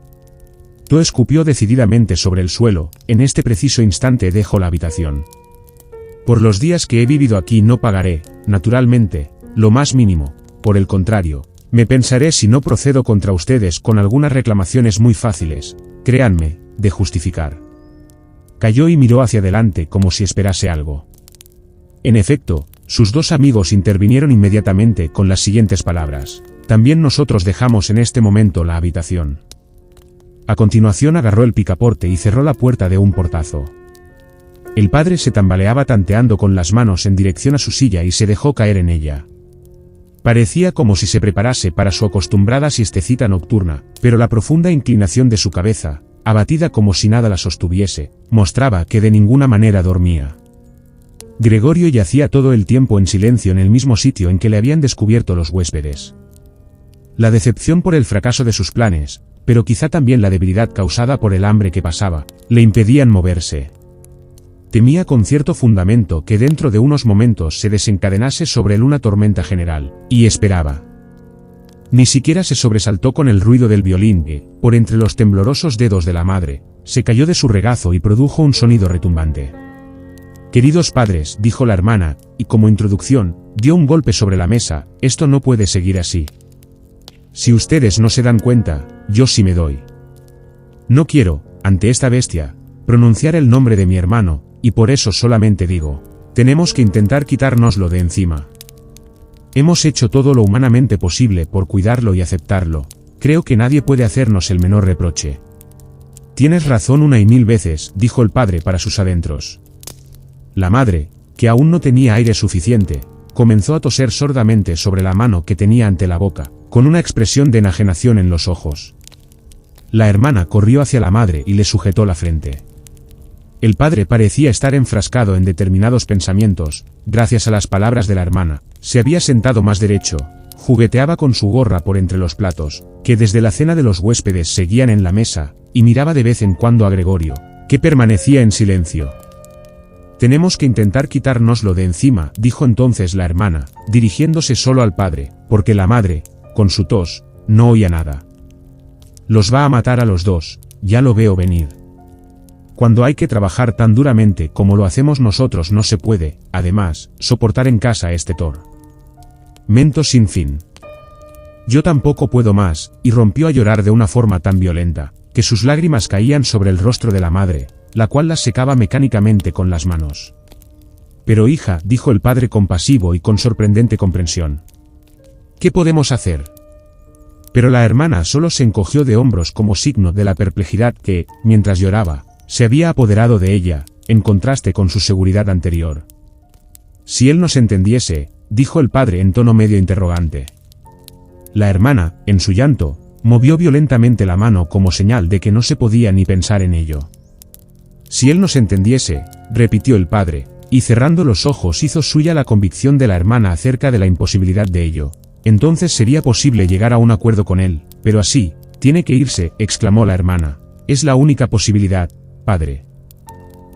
[SPEAKER 1] Escupió decididamente sobre el suelo, en este preciso instante dejó la habitación. «Por los días que he vivido aquí no pagaré, naturalmente, lo más mínimo, por el contrario, me pensaré si no procedo contra ustedes con algunas reclamaciones muy fáciles, créanme, de justificar». Cayó y miró hacia adelante como si esperase algo. En efecto, sus dos amigos intervinieron inmediatamente con las siguientes palabras: «También nosotros dejamos en este momento la habitación». A continuación agarró el picaporte y cerró la puerta de un portazo. El padre se tambaleaba tanteando con las manos en dirección a su silla y se dejó caer en ella. Parecía como si se preparase para su acostumbrada siestecita nocturna, pero la profunda inclinación de su cabeza, abatida como si nada la sostuviese, mostraba que de ninguna manera dormía. Gregorio yacía todo el tiempo en silencio en el mismo sitio en que le habían descubierto los huéspedes. La decepción por el fracaso de sus planes, pero quizá también la debilidad causada por el hambre que pasaba, le impedían moverse. Temía con cierto fundamento que dentro de unos momentos se desencadenase sobre él una tormenta general, y esperaba. Ni siquiera se sobresaltó con el ruido del violín que, por entre los temblorosos dedos de la madre, se cayó de su regazo y produjo un sonido retumbante. «Queridos padres», dijo la hermana, y como introducción, dio un golpe sobre la mesa, «esto no puede seguir así. Si ustedes no se dan cuenta, yo sí me doy. No quiero, ante esta bestia, pronunciar el nombre de mi hermano, y por eso solamente digo, tenemos que intentar quitárnoslo de encima. Hemos hecho todo lo humanamente posible por cuidarlo y aceptarlo, creo que nadie puede hacernos el menor reproche». «Tienes razón una y mil veces», dijo el padre para sus adentros. La madre, que aún no tenía aire suficiente, comenzó a toser sordamente sobre la mano que tenía ante la boca, con una expresión de enajenación en los ojos. La hermana corrió hacia la madre y le sujetó la frente. El padre parecía estar enfrascado en determinados pensamientos, gracias a las palabras de la hermana, se había sentado más derecho, jugueteaba con su gorra por entre los platos, que desde la cena de los huéspedes seguían en la mesa, y miraba de vez en cuando a Gregorio, que permanecía en silencio. «Tenemos que intentar quitárnoslo de encima», dijo entonces la hermana, dirigiéndose solo al padre, porque la madre, con su tos, no oía nada. «Los va a matar a los dos, ya lo veo venir. Cuando hay que trabajar tan duramente como lo hacemos nosotros no se puede, además, soportar en casa este tormento sin fin. Yo tampoco puedo más», y rompió a llorar de una forma tan violenta, que sus lágrimas caían sobre el rostro de la madre, la cual las secaba mecánicamente con las manos. Pero hija, dijo el padre compasivo y con sorprendente comprensión. ¿Qué podemos hacer? Pero la hermana solo se encogió de hombros como signo de la perplejidad que, mientras lloraba, se había apoderado de ella, en contraste con su seguridad anterior. Si él nos entendiese, dijo el padre en tono medio interrogante. La hermana, en su llanto, movió violentamente la mano como señal de que no se podía ni pensar en ello. Si él nos entendiese, repitió el padre, y cerrando los ojos hizo suya la convicción de la hermana acerca de la imposibilidad de ello. Entonces sería posible llegar a un acuerdo con él, pero así, tiene que irse, exclamó la hermana. Es la única posibilidad, padre.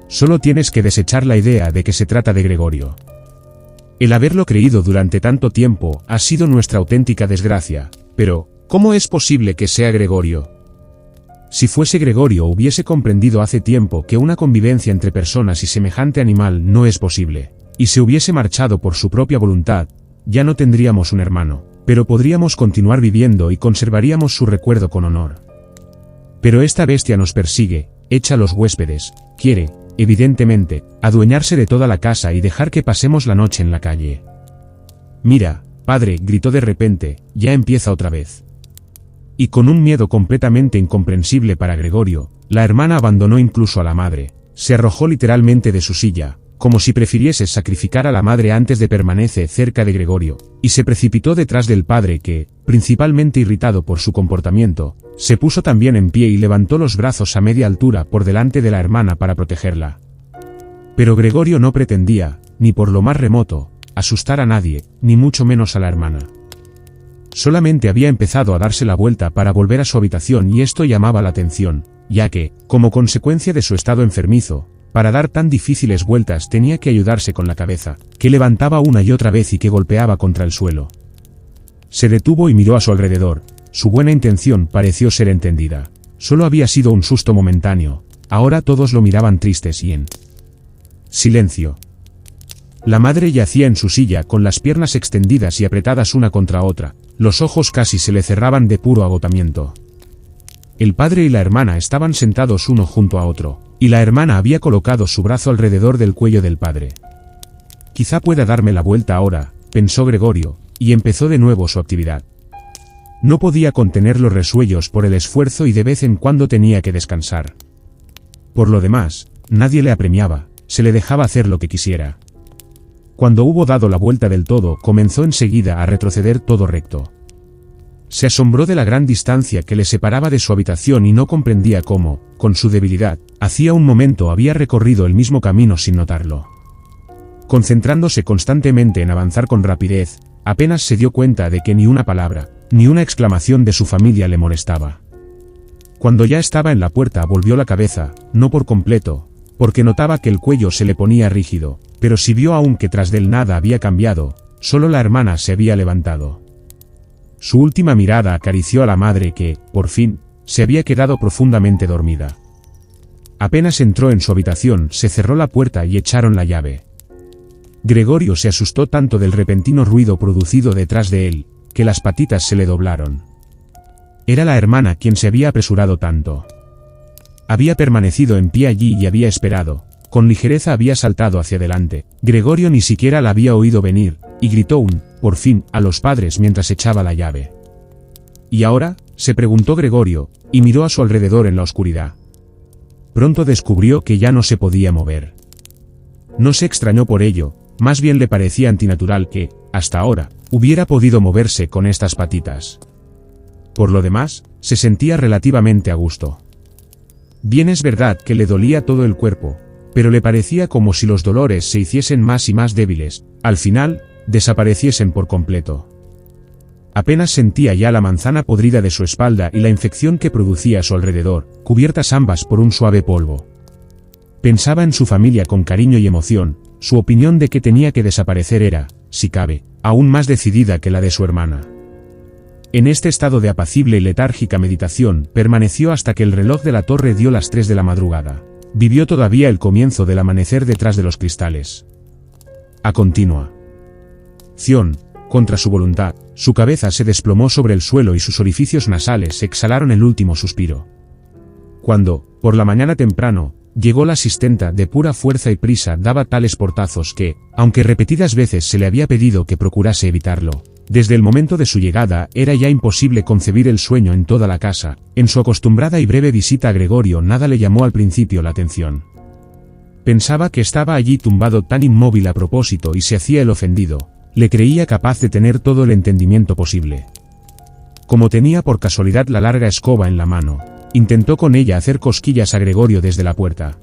[SPEAKER 1] Solo tienes que desechar la idea de que se trata de Gregorio. El haberlo creído durante tanto tiempo ha sido nuestra auténtica desgracia, pero, ¿cómo es posible que sea Gregorio? Si fuese Gregorio hubiese comprendido hace tiempo que una convivencia entre personas y semejante animal no es posible, y se hubiese marchado por su propia voluntad, ya no tendríamos un hermano, pero podríamos continuar viviendo y conservaríamos su recuerdo con honor. Pero esta bestia nos persigue, echa a los huéspedes, quiere, evidentemente, adueñarse de toda la casa y dejar que pasemos la noche en la calle. Mira, padre, gritó de repente, ya empieza otra vez. Y con un miedo completamente incomprensible para Gregorio, la hermana abandonó incluso a la madre, se arrojó literalmente de su silla, como si prefiriese sacrificar a la madre antes de permanecer cerca de Gregorio, y se precipitó detrás del padre que, principalmente irritado por su comportamiento, se puso también en pie y levantó los brazos a media altura por delante de la hermana para protegerla. Pero Gregorio no pretendía, ni por lo más remoto, asustar a nadie, ni mucho menos a la hermana. Solamente había empezado a darse la vuelta para volver a su habitación y esto llamaba la atención, ya que, como consecuencia de su estado enfermizo, para dar tan difíciles vueltas tenía que ayudarse con la cabeza, que levantaba una y otra vez y que golpeaba contra el suelo. Se detuvo y miró a su alrededor, su buena intención pareció ser entendida. Solo había sido un susto momentáneo, ahora todos lo miraban tristes y en silencio. La madre yacía en su silla con las piernas extendidas y apretadas una contra otra, los ojos casi se le cerraban de puro agotamiento. El padre y la hermana estaban sentados uno junto a otro, y la hermana había colocado su brazo alrededor del cuello del padre. Quizá pueda darme la vuelta ahora, pensó Gregorio, y empezó de nuevo su actividad. No podía contener los resuellos por el esfuerzo y de vez en cuando tenía que descansar. Por lo demás, nadie le apremiaba, se le dejaba hacer lo que quisiera. Cuando hubo dado la vuelta del todo, comenzó enseguida a retroceder todo recto. Se asombró de la gran distancia que le separaba de su habitación y no comprendía cómo, con su debilidad, hacía un momento había recorrido el mismo camino sin notarlo. Concentrándose constantemente en avanzar con rapidez, apenas se dio cuenta de que ni una palabra, ni una exclamación de su familia le molestaba. Cuando ya estaba en la puerta volvió la cabeza, no por completo, porque notaba que el cuello se le ponía rígido, pero si vio aún que tras del nada había cambiado, solo la hermana se había levantado. Su última mirada acarició a la madre que, por fin, se había quedado profundamente dormida. Apenas entró en su habitación, se cerró la puerta y echaron la llave. Gregorio se asustó tanto del repentino ruido producido detrás de él, que las patitas se le doblaron. Era la hermana quien se había apresurado tanto. Había permanecido en pie allí y había esperado, con ligereza había saltado hacia adelante. Gregorio ni siquiera la había oído venir, y gritó por fin, a los padres mientras echaba la llave. ¿Y ahora?, se preguntó Gregorio, y miró a su alrededor en la oscuridad. Pronto descubrió que ya no se podía mover. No se extrañó por ello, más bien le parecía antinatural que, hasta ahora, hubiera podido moverse con estas patitas. Por lo demás, se sentía relativamente a gusto. Bien es verdad que le dolía todo el cuerpo, pero le parecía como si los dolores se hiciesen más y más débiles, al final, desapareciesen por completo. Apenas sentía ya la manzana podrida de su espalda y la infección que producía a su alrededor, cubiertas ambas por un suave polvo. Pensaba en su familia con cariño y emoción, su opinión de que tenía que desaparecer era, si cabe, aún más decidida que la de su hermana. En este estado de apacible y letárgica meditación, permaneció hasta que el reloj de la torre dio las 3 de la madrugada. Vivió todavía el comienzo del amanecer detrás de los cristales. A continuación, contra su voluntad, su cabeza se desplomó sobre el suelo y sus orificios nasales exhalaron el último suspiro. Cuando, por la mañana temprano, llegó la asistenta, de pura fuerza y prisa daba tales portazos que, aunque repetidas veces se le había pedido que procurase evitarlo, desde el momento de su llegada era ya imposible concebir el sueño en toda la casa. En su acostumbrada y breve visita a Gregorio nada le llamó al principio la atención. Pensaba que estaba allí tumbado tan inmóvil a propósito y se hacía el ofendido. Le creía capaz de tener todo el entendimiento posible. Como tenía por casualidad la larga escoba en la mano, intentó con ella hacer cosquillas a Gregorio desde la puerta.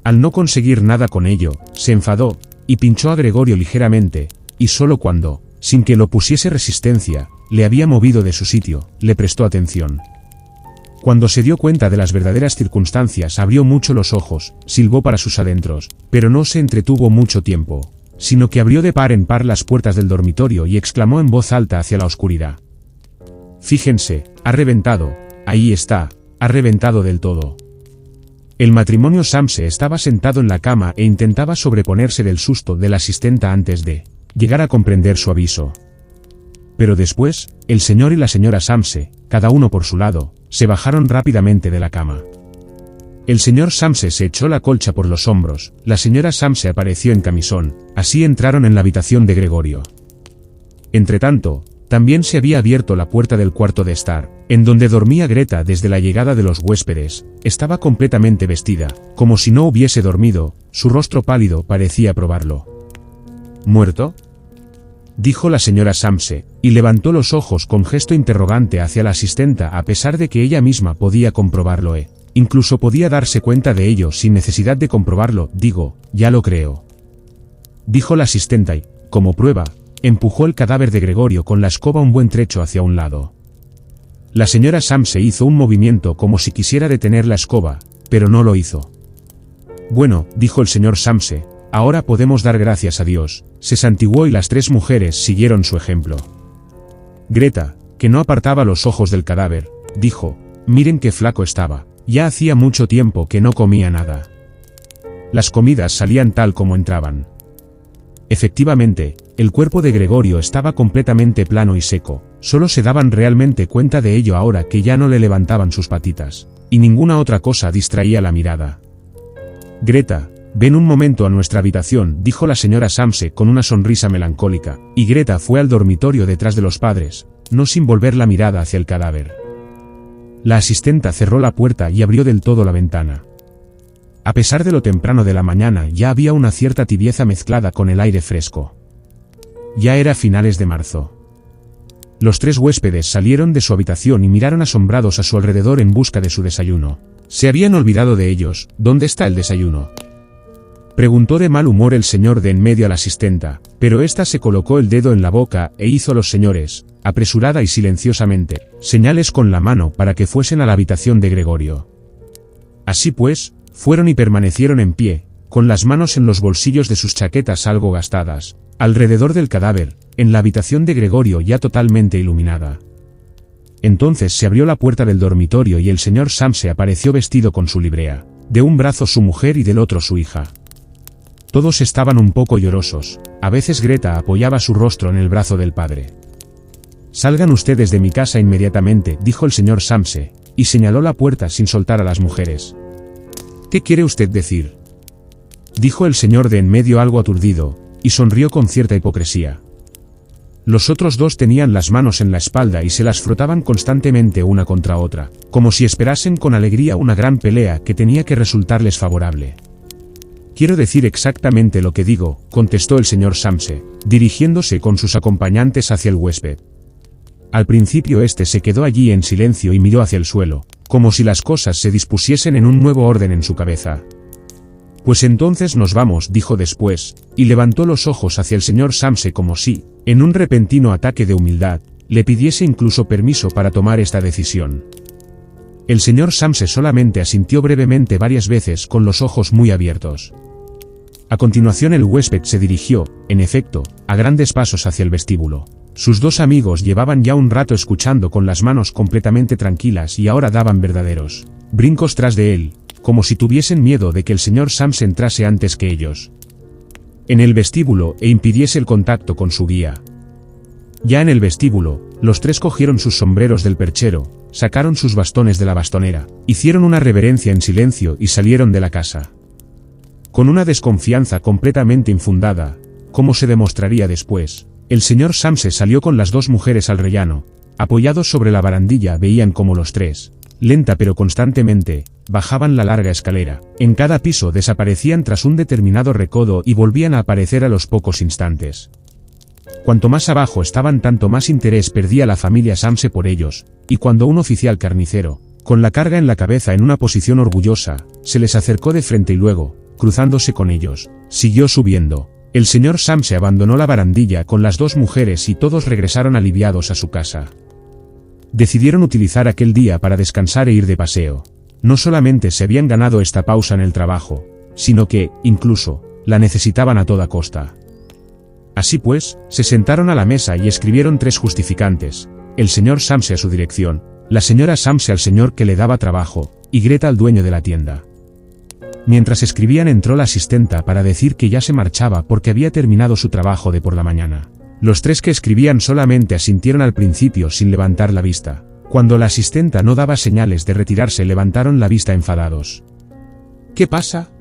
[SPEAKER 1] Al no conseguir nada con ello, se enfadó, y pinchó a Gregorio ligeramente, y solo cuando, sin que lo pusiese resistencia, le había movido de su sitio, le prestó atención. Cuando se dio cuenta de las verdaderas circunstancias abrió mucho los ojos, silbó para sus adentros, pero no se entretuvo mucho tiempo, sino que abrió de par en par las puertas del dormitorio y exclamó en voz alta hacia la oscuridad: «Fíjense, ha reventado, ahí está, ha reventado del todo». El matrimonio Samse estaba sentado en la cama e intentaba sobreponerse del susto de la asistenta antes de llegar a comprender su aviso. Pero después, el señor y la señora Samse, cada uno por su lado, se bajaron rápidamente de la cama. El señor Samse se echó la colcha por los hombros, la señora Samse apareció en camisón, así entraron en la habitación de Gregorio. Entretanto, también se había abierto la puerta del cuarto de estar, en donde dormía Greta desde la llegada de los huéspedes. Estaba completamente vestida, como si no hubiese dormido, su rostro pálido parecía probarlo. ¿Muerto?, dijo la señora Samse, y levantó los ojos con gesto interrogante hacia la asistenta, a pesar de que ella misma podía comprobarlo, incluso podía darse cuenta de ello sin necesidad de comprobarlo. «Digo, ya lo creo», dijo la asistenta y, como prueba, empujó el cadáver de Gregorio con la escoba un buen trecho hacia un lado. La señora Samse hizo un movimiento como si quisiera detener la escoba, pero no lo hizo. «Bueno», dijo el señor Samse, «ahora podemos dar gracias a Dios». Se santiguó y las tres mujeres siguieron su ejemplo. Greta, que no apartaba los ojos del cadáver, dijo: «Miren qué flaco estaba, ya hacía mucho tiempo que no comía nada». Las comidas salían tal como entraban. Efectivamente, el cuerpo de Gregorio estaba completamente plano y seco, solo se daban realmente cuenta de ello ahora que ya no le levantaban sus patitas, y ninguna otra cosa distraía la mirada. «Greta, ven un momento a nuestra habitación», dijo la señora Samse con una sonrisa melancólica, y Greta fue al dormitorio detrás de los padres, no sin volver la mirada hacia el cadáver. La asistenta cerró la puerta y abrió del todo la ventana. A pesar de lo temprano de la mañana ya había una cierta tibieza mezclada con el aire fresco. Ya era finales de marzo. Los tres huéspedes salieron de su habitación y miraron asombrados a su alrededor en busca de su desayuno. Se habían olvidado de ellos. «¿Dónde está el desayuno?», preguntó de mal humor el señor de en medio a la asistenta, pero ésta se colocó el dedo en la boca e hizo a los señores, apresurada y silenciosamente, señales con la mano para que fuesen a la habitación de Gregorio. Así pues, fueron y permanecieron en pie, con las manos en los bolsillos de sus chaquetas algo gastadas, alrededor del cadáver, en la habitación de Gregorio ya totalmente iluminada. Entonces se abrió la puerta del dormitorio y el señor Samse apareció vestido con su librea, de un brazo su mujer y del otro su hija. Todos estaban un poco llorosos, a veces Greta apoyaba su rostro en el brazo del padre. «Salgan ustedes de mi casa inmediatamente», dijo el señor Samse, y señaló la puerta sin soltar a las mujeres. «¿Qué quiere usted decir?», dijo el señor de en medio algo aturdido, y sonrió con cierta hipocresía. Los otros dos tenían las manos en la espalda y se las frotaban constantemente una contra otra, como si esperasen con alegría una gran pelea que tenía que resultarles favorable. «Quiero decir exactamente lo que digo», contestó el señor Samse, dirigiéndose con sus acompañantes hacia el huésped. Al principio este se quedó allí en silencio y miró hacia el suelo, como si las cosas se dispusiesen en un nuevo orden en su cabeza. «Pues entonces nos vamos», dijo después, y levantó los ojos hacia el señor Samse como si, en un repentino ataque de humildad, le pidiese incluso permiso para tomar esta decisión. El señor Samse solamente asintió brevemente varias veces con los ojos muy abiertos. A continuación el huésped se dirigió, en efecto, a grandes pasos hacia el vestíbulo. Sus dos amigos llevaban ya un rato escuchando con las manos completamente tranquilas y ahora daban verdaderos brincos tras de él, como si tuviesen miedo de que el señor Samse entrase antes que ellos en el vestíbulo e impidiese el contacto con su guía. Ya en el vestíbulo, los tres cogieron sus sombreros del perchero, sacaron sus bastones de la bastonera, hicieron una reverencia en silencio y salieron de la casa. Con una desconfianza completamente infundada, como se demostraría después, el señor Samse salió con las dos mujeres al rellano. Apoyados sobre la barandilla veían como los tres, lenta pero constantemente, bajaban la larga escalera. En cada piso desaparecían tras un determinado recodo y volvían a aparecer a los pocos instantes. Cuanto más abajo estaban, tanto más interés perdía la familia Samse por ellos, y cuando un oficial carnicero, con la carga en la cabeza en una posición orgullosa, se les acercó de frente y luego, cruzándose con ellos, siguió subiendo, el señor Samse abandonó la barandilla con las dos mujeres y todos regresaron aliviados a su casa. Decidieron utilizar aquel día para descansar e ir de paseo. No solamente se habían ganado esta pausa en el trabajo, sino que, incluso, la necesitaban a toda costa. Así pues, se sentaron a la mesa y escribieron 3 justificantes, el señor Samse a su dirección, la señora Samse al señor que le daba trabajo, y Greta al dueño de la tienda. Mientras escribían entró la asistenta para decir que ya se marchaba porque había terminado su trabajo de por la mañana. Los 3 que escribían solamente asintieron al principio sin levantar la vista. Cuando la asistenta no daba señales de retirarse, levantaron la vista enfadados. ¿Qué pasa?,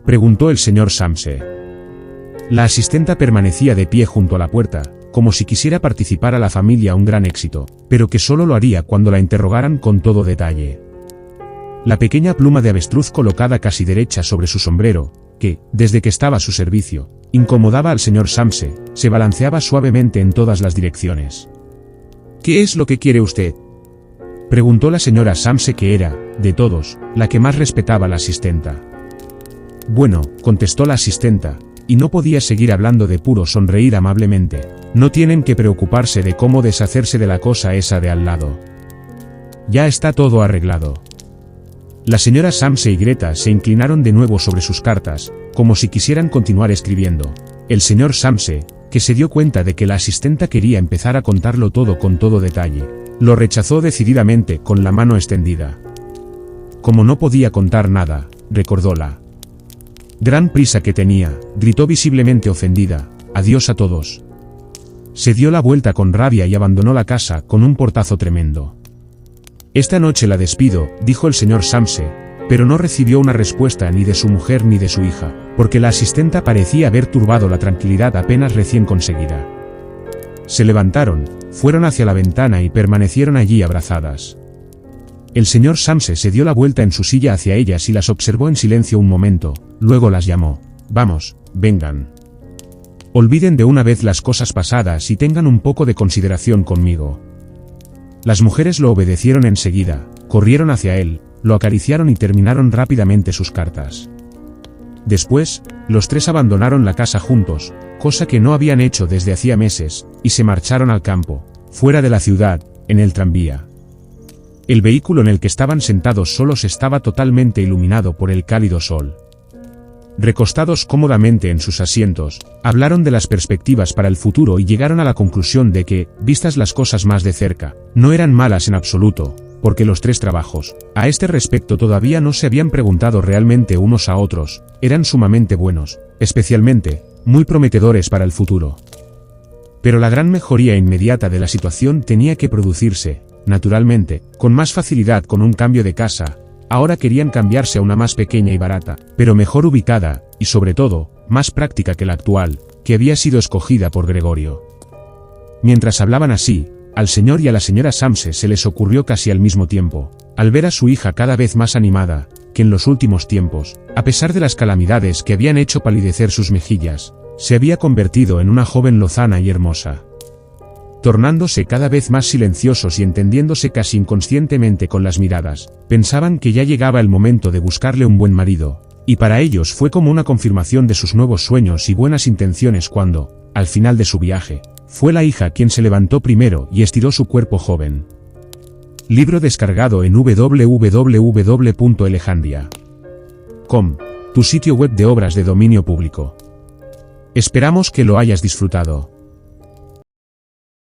[SPEAKER 1] preguntó el señor Samse. La asistenta permanecía de pie junto a la puerta, como si quisiera participar a la familia un gran éxito, pero que solo lo haría cuando la interrogaran con todo detalle. La pequeña pluma de avestruz colocada casi derecha sobre su sombrero, que, desde que estaba a su servicio, incomodaba al señor Samse, se balanceaba suavemente en todas las direcciones. ¿Qué es lo que quiere usted?, preguntó la señora Samse, que era, de todos, la que más respetaba a la asistenta. Bueno, contestó la asistenta, y no podía seguir hablando de puro sonreír amablemente. No tienen que preocuparse de cómo deshacerse de la cosa esa de al lado. Ya está todo arreglado. La señora Samse y Greta se inclinaron de nuevo sobre sus cartas, como si quisieran continuar escribiendo. El señor Samse, que se dio cuenta de que la asistenta quería empezar a contarlo todo con todo detalle, lo rechazó decididamente con la mano extendida. Como no podía contar nada, recordó la gran prisa que tenía, gritó visiblemente ofendida, «Adiós a todos». Se dio la vuelta con rabia y abandonó la casa con un portazo tremendo. «Esta noche la despido», dijo el señor Samse, pero no recibió una respuesta ni de su mujer ni de su hija, porque la asistenta parecía haber turbado la tranquilidad apenas recién conseguida. Se levantaron, fueron hacia la ventana y permanecieron allí abrazadas. El señor Samse se dio la vuelta en su silla hacia ellas y las observó en silencio un momento, luego las llamó. «Vamos, vengan. Olviden de una vez las cosas pasadas y tengan un poco de consideración conmigo». Las mujeres lo obedecieron enseguida, corrieron hacia él, lo acariciaron y terminaron rápidamente sus cartas. Después, los 3 abandonaron la casa juntos, cosa que no habían hecho desde hacía meses, y se marcharon al campo, fuera de la ciudad, en el tranvía. El vehículo en el que estaban sentados solos estaba totalmente iluminado por el cálido sol. Recostados cómodamente en sus asientos, hablaron de las perspectivas para el futuro y llegaron a la conclusión de que, vistas las cosas más de cerca, no eran malas en absoluto, porque los 3 trabajos, a este respecto todavía no se habían preguntado realmente unos a otros, eran sumamente buenos, especialmente, muy prometedores para el futuro. Pero la gran mejoría inmediata de la situación tenía que producirse, naturalmente, con más facilidad con un cambio de casa. Ahora querían cambiarse a una más pequeña y barata, pero mejor ubicada, y sobre todo, más práctica que la actual, que había sido escogida por Gregorio. Mientras hablaban así, al señor y a la señora Samse se les ocurrió casi al mismo tiempo, al ver a su hija cada vez más animada, que en los últimos tiempos, a pesar de las calamidades que habían hecho palidecer sus mejillas, se había convertido en una joven lozana y hermosa. Tornándose cada vez más silenciosos y entendiéndose casi inconscientemente con las miradas, pensaban que ya llegaba el momento de buscarle un buen marido, y para ellos fue como una confirmación de sus nuevos sueños y buenas intenciones cuando, al final de su viaje, fue la hija quien se levantó primero y estiró su cuerpo joven. Libro descargado en www.elejandria.com, tu sitio web de obras de dominio público. Esperamos que lo hayas disfrutado.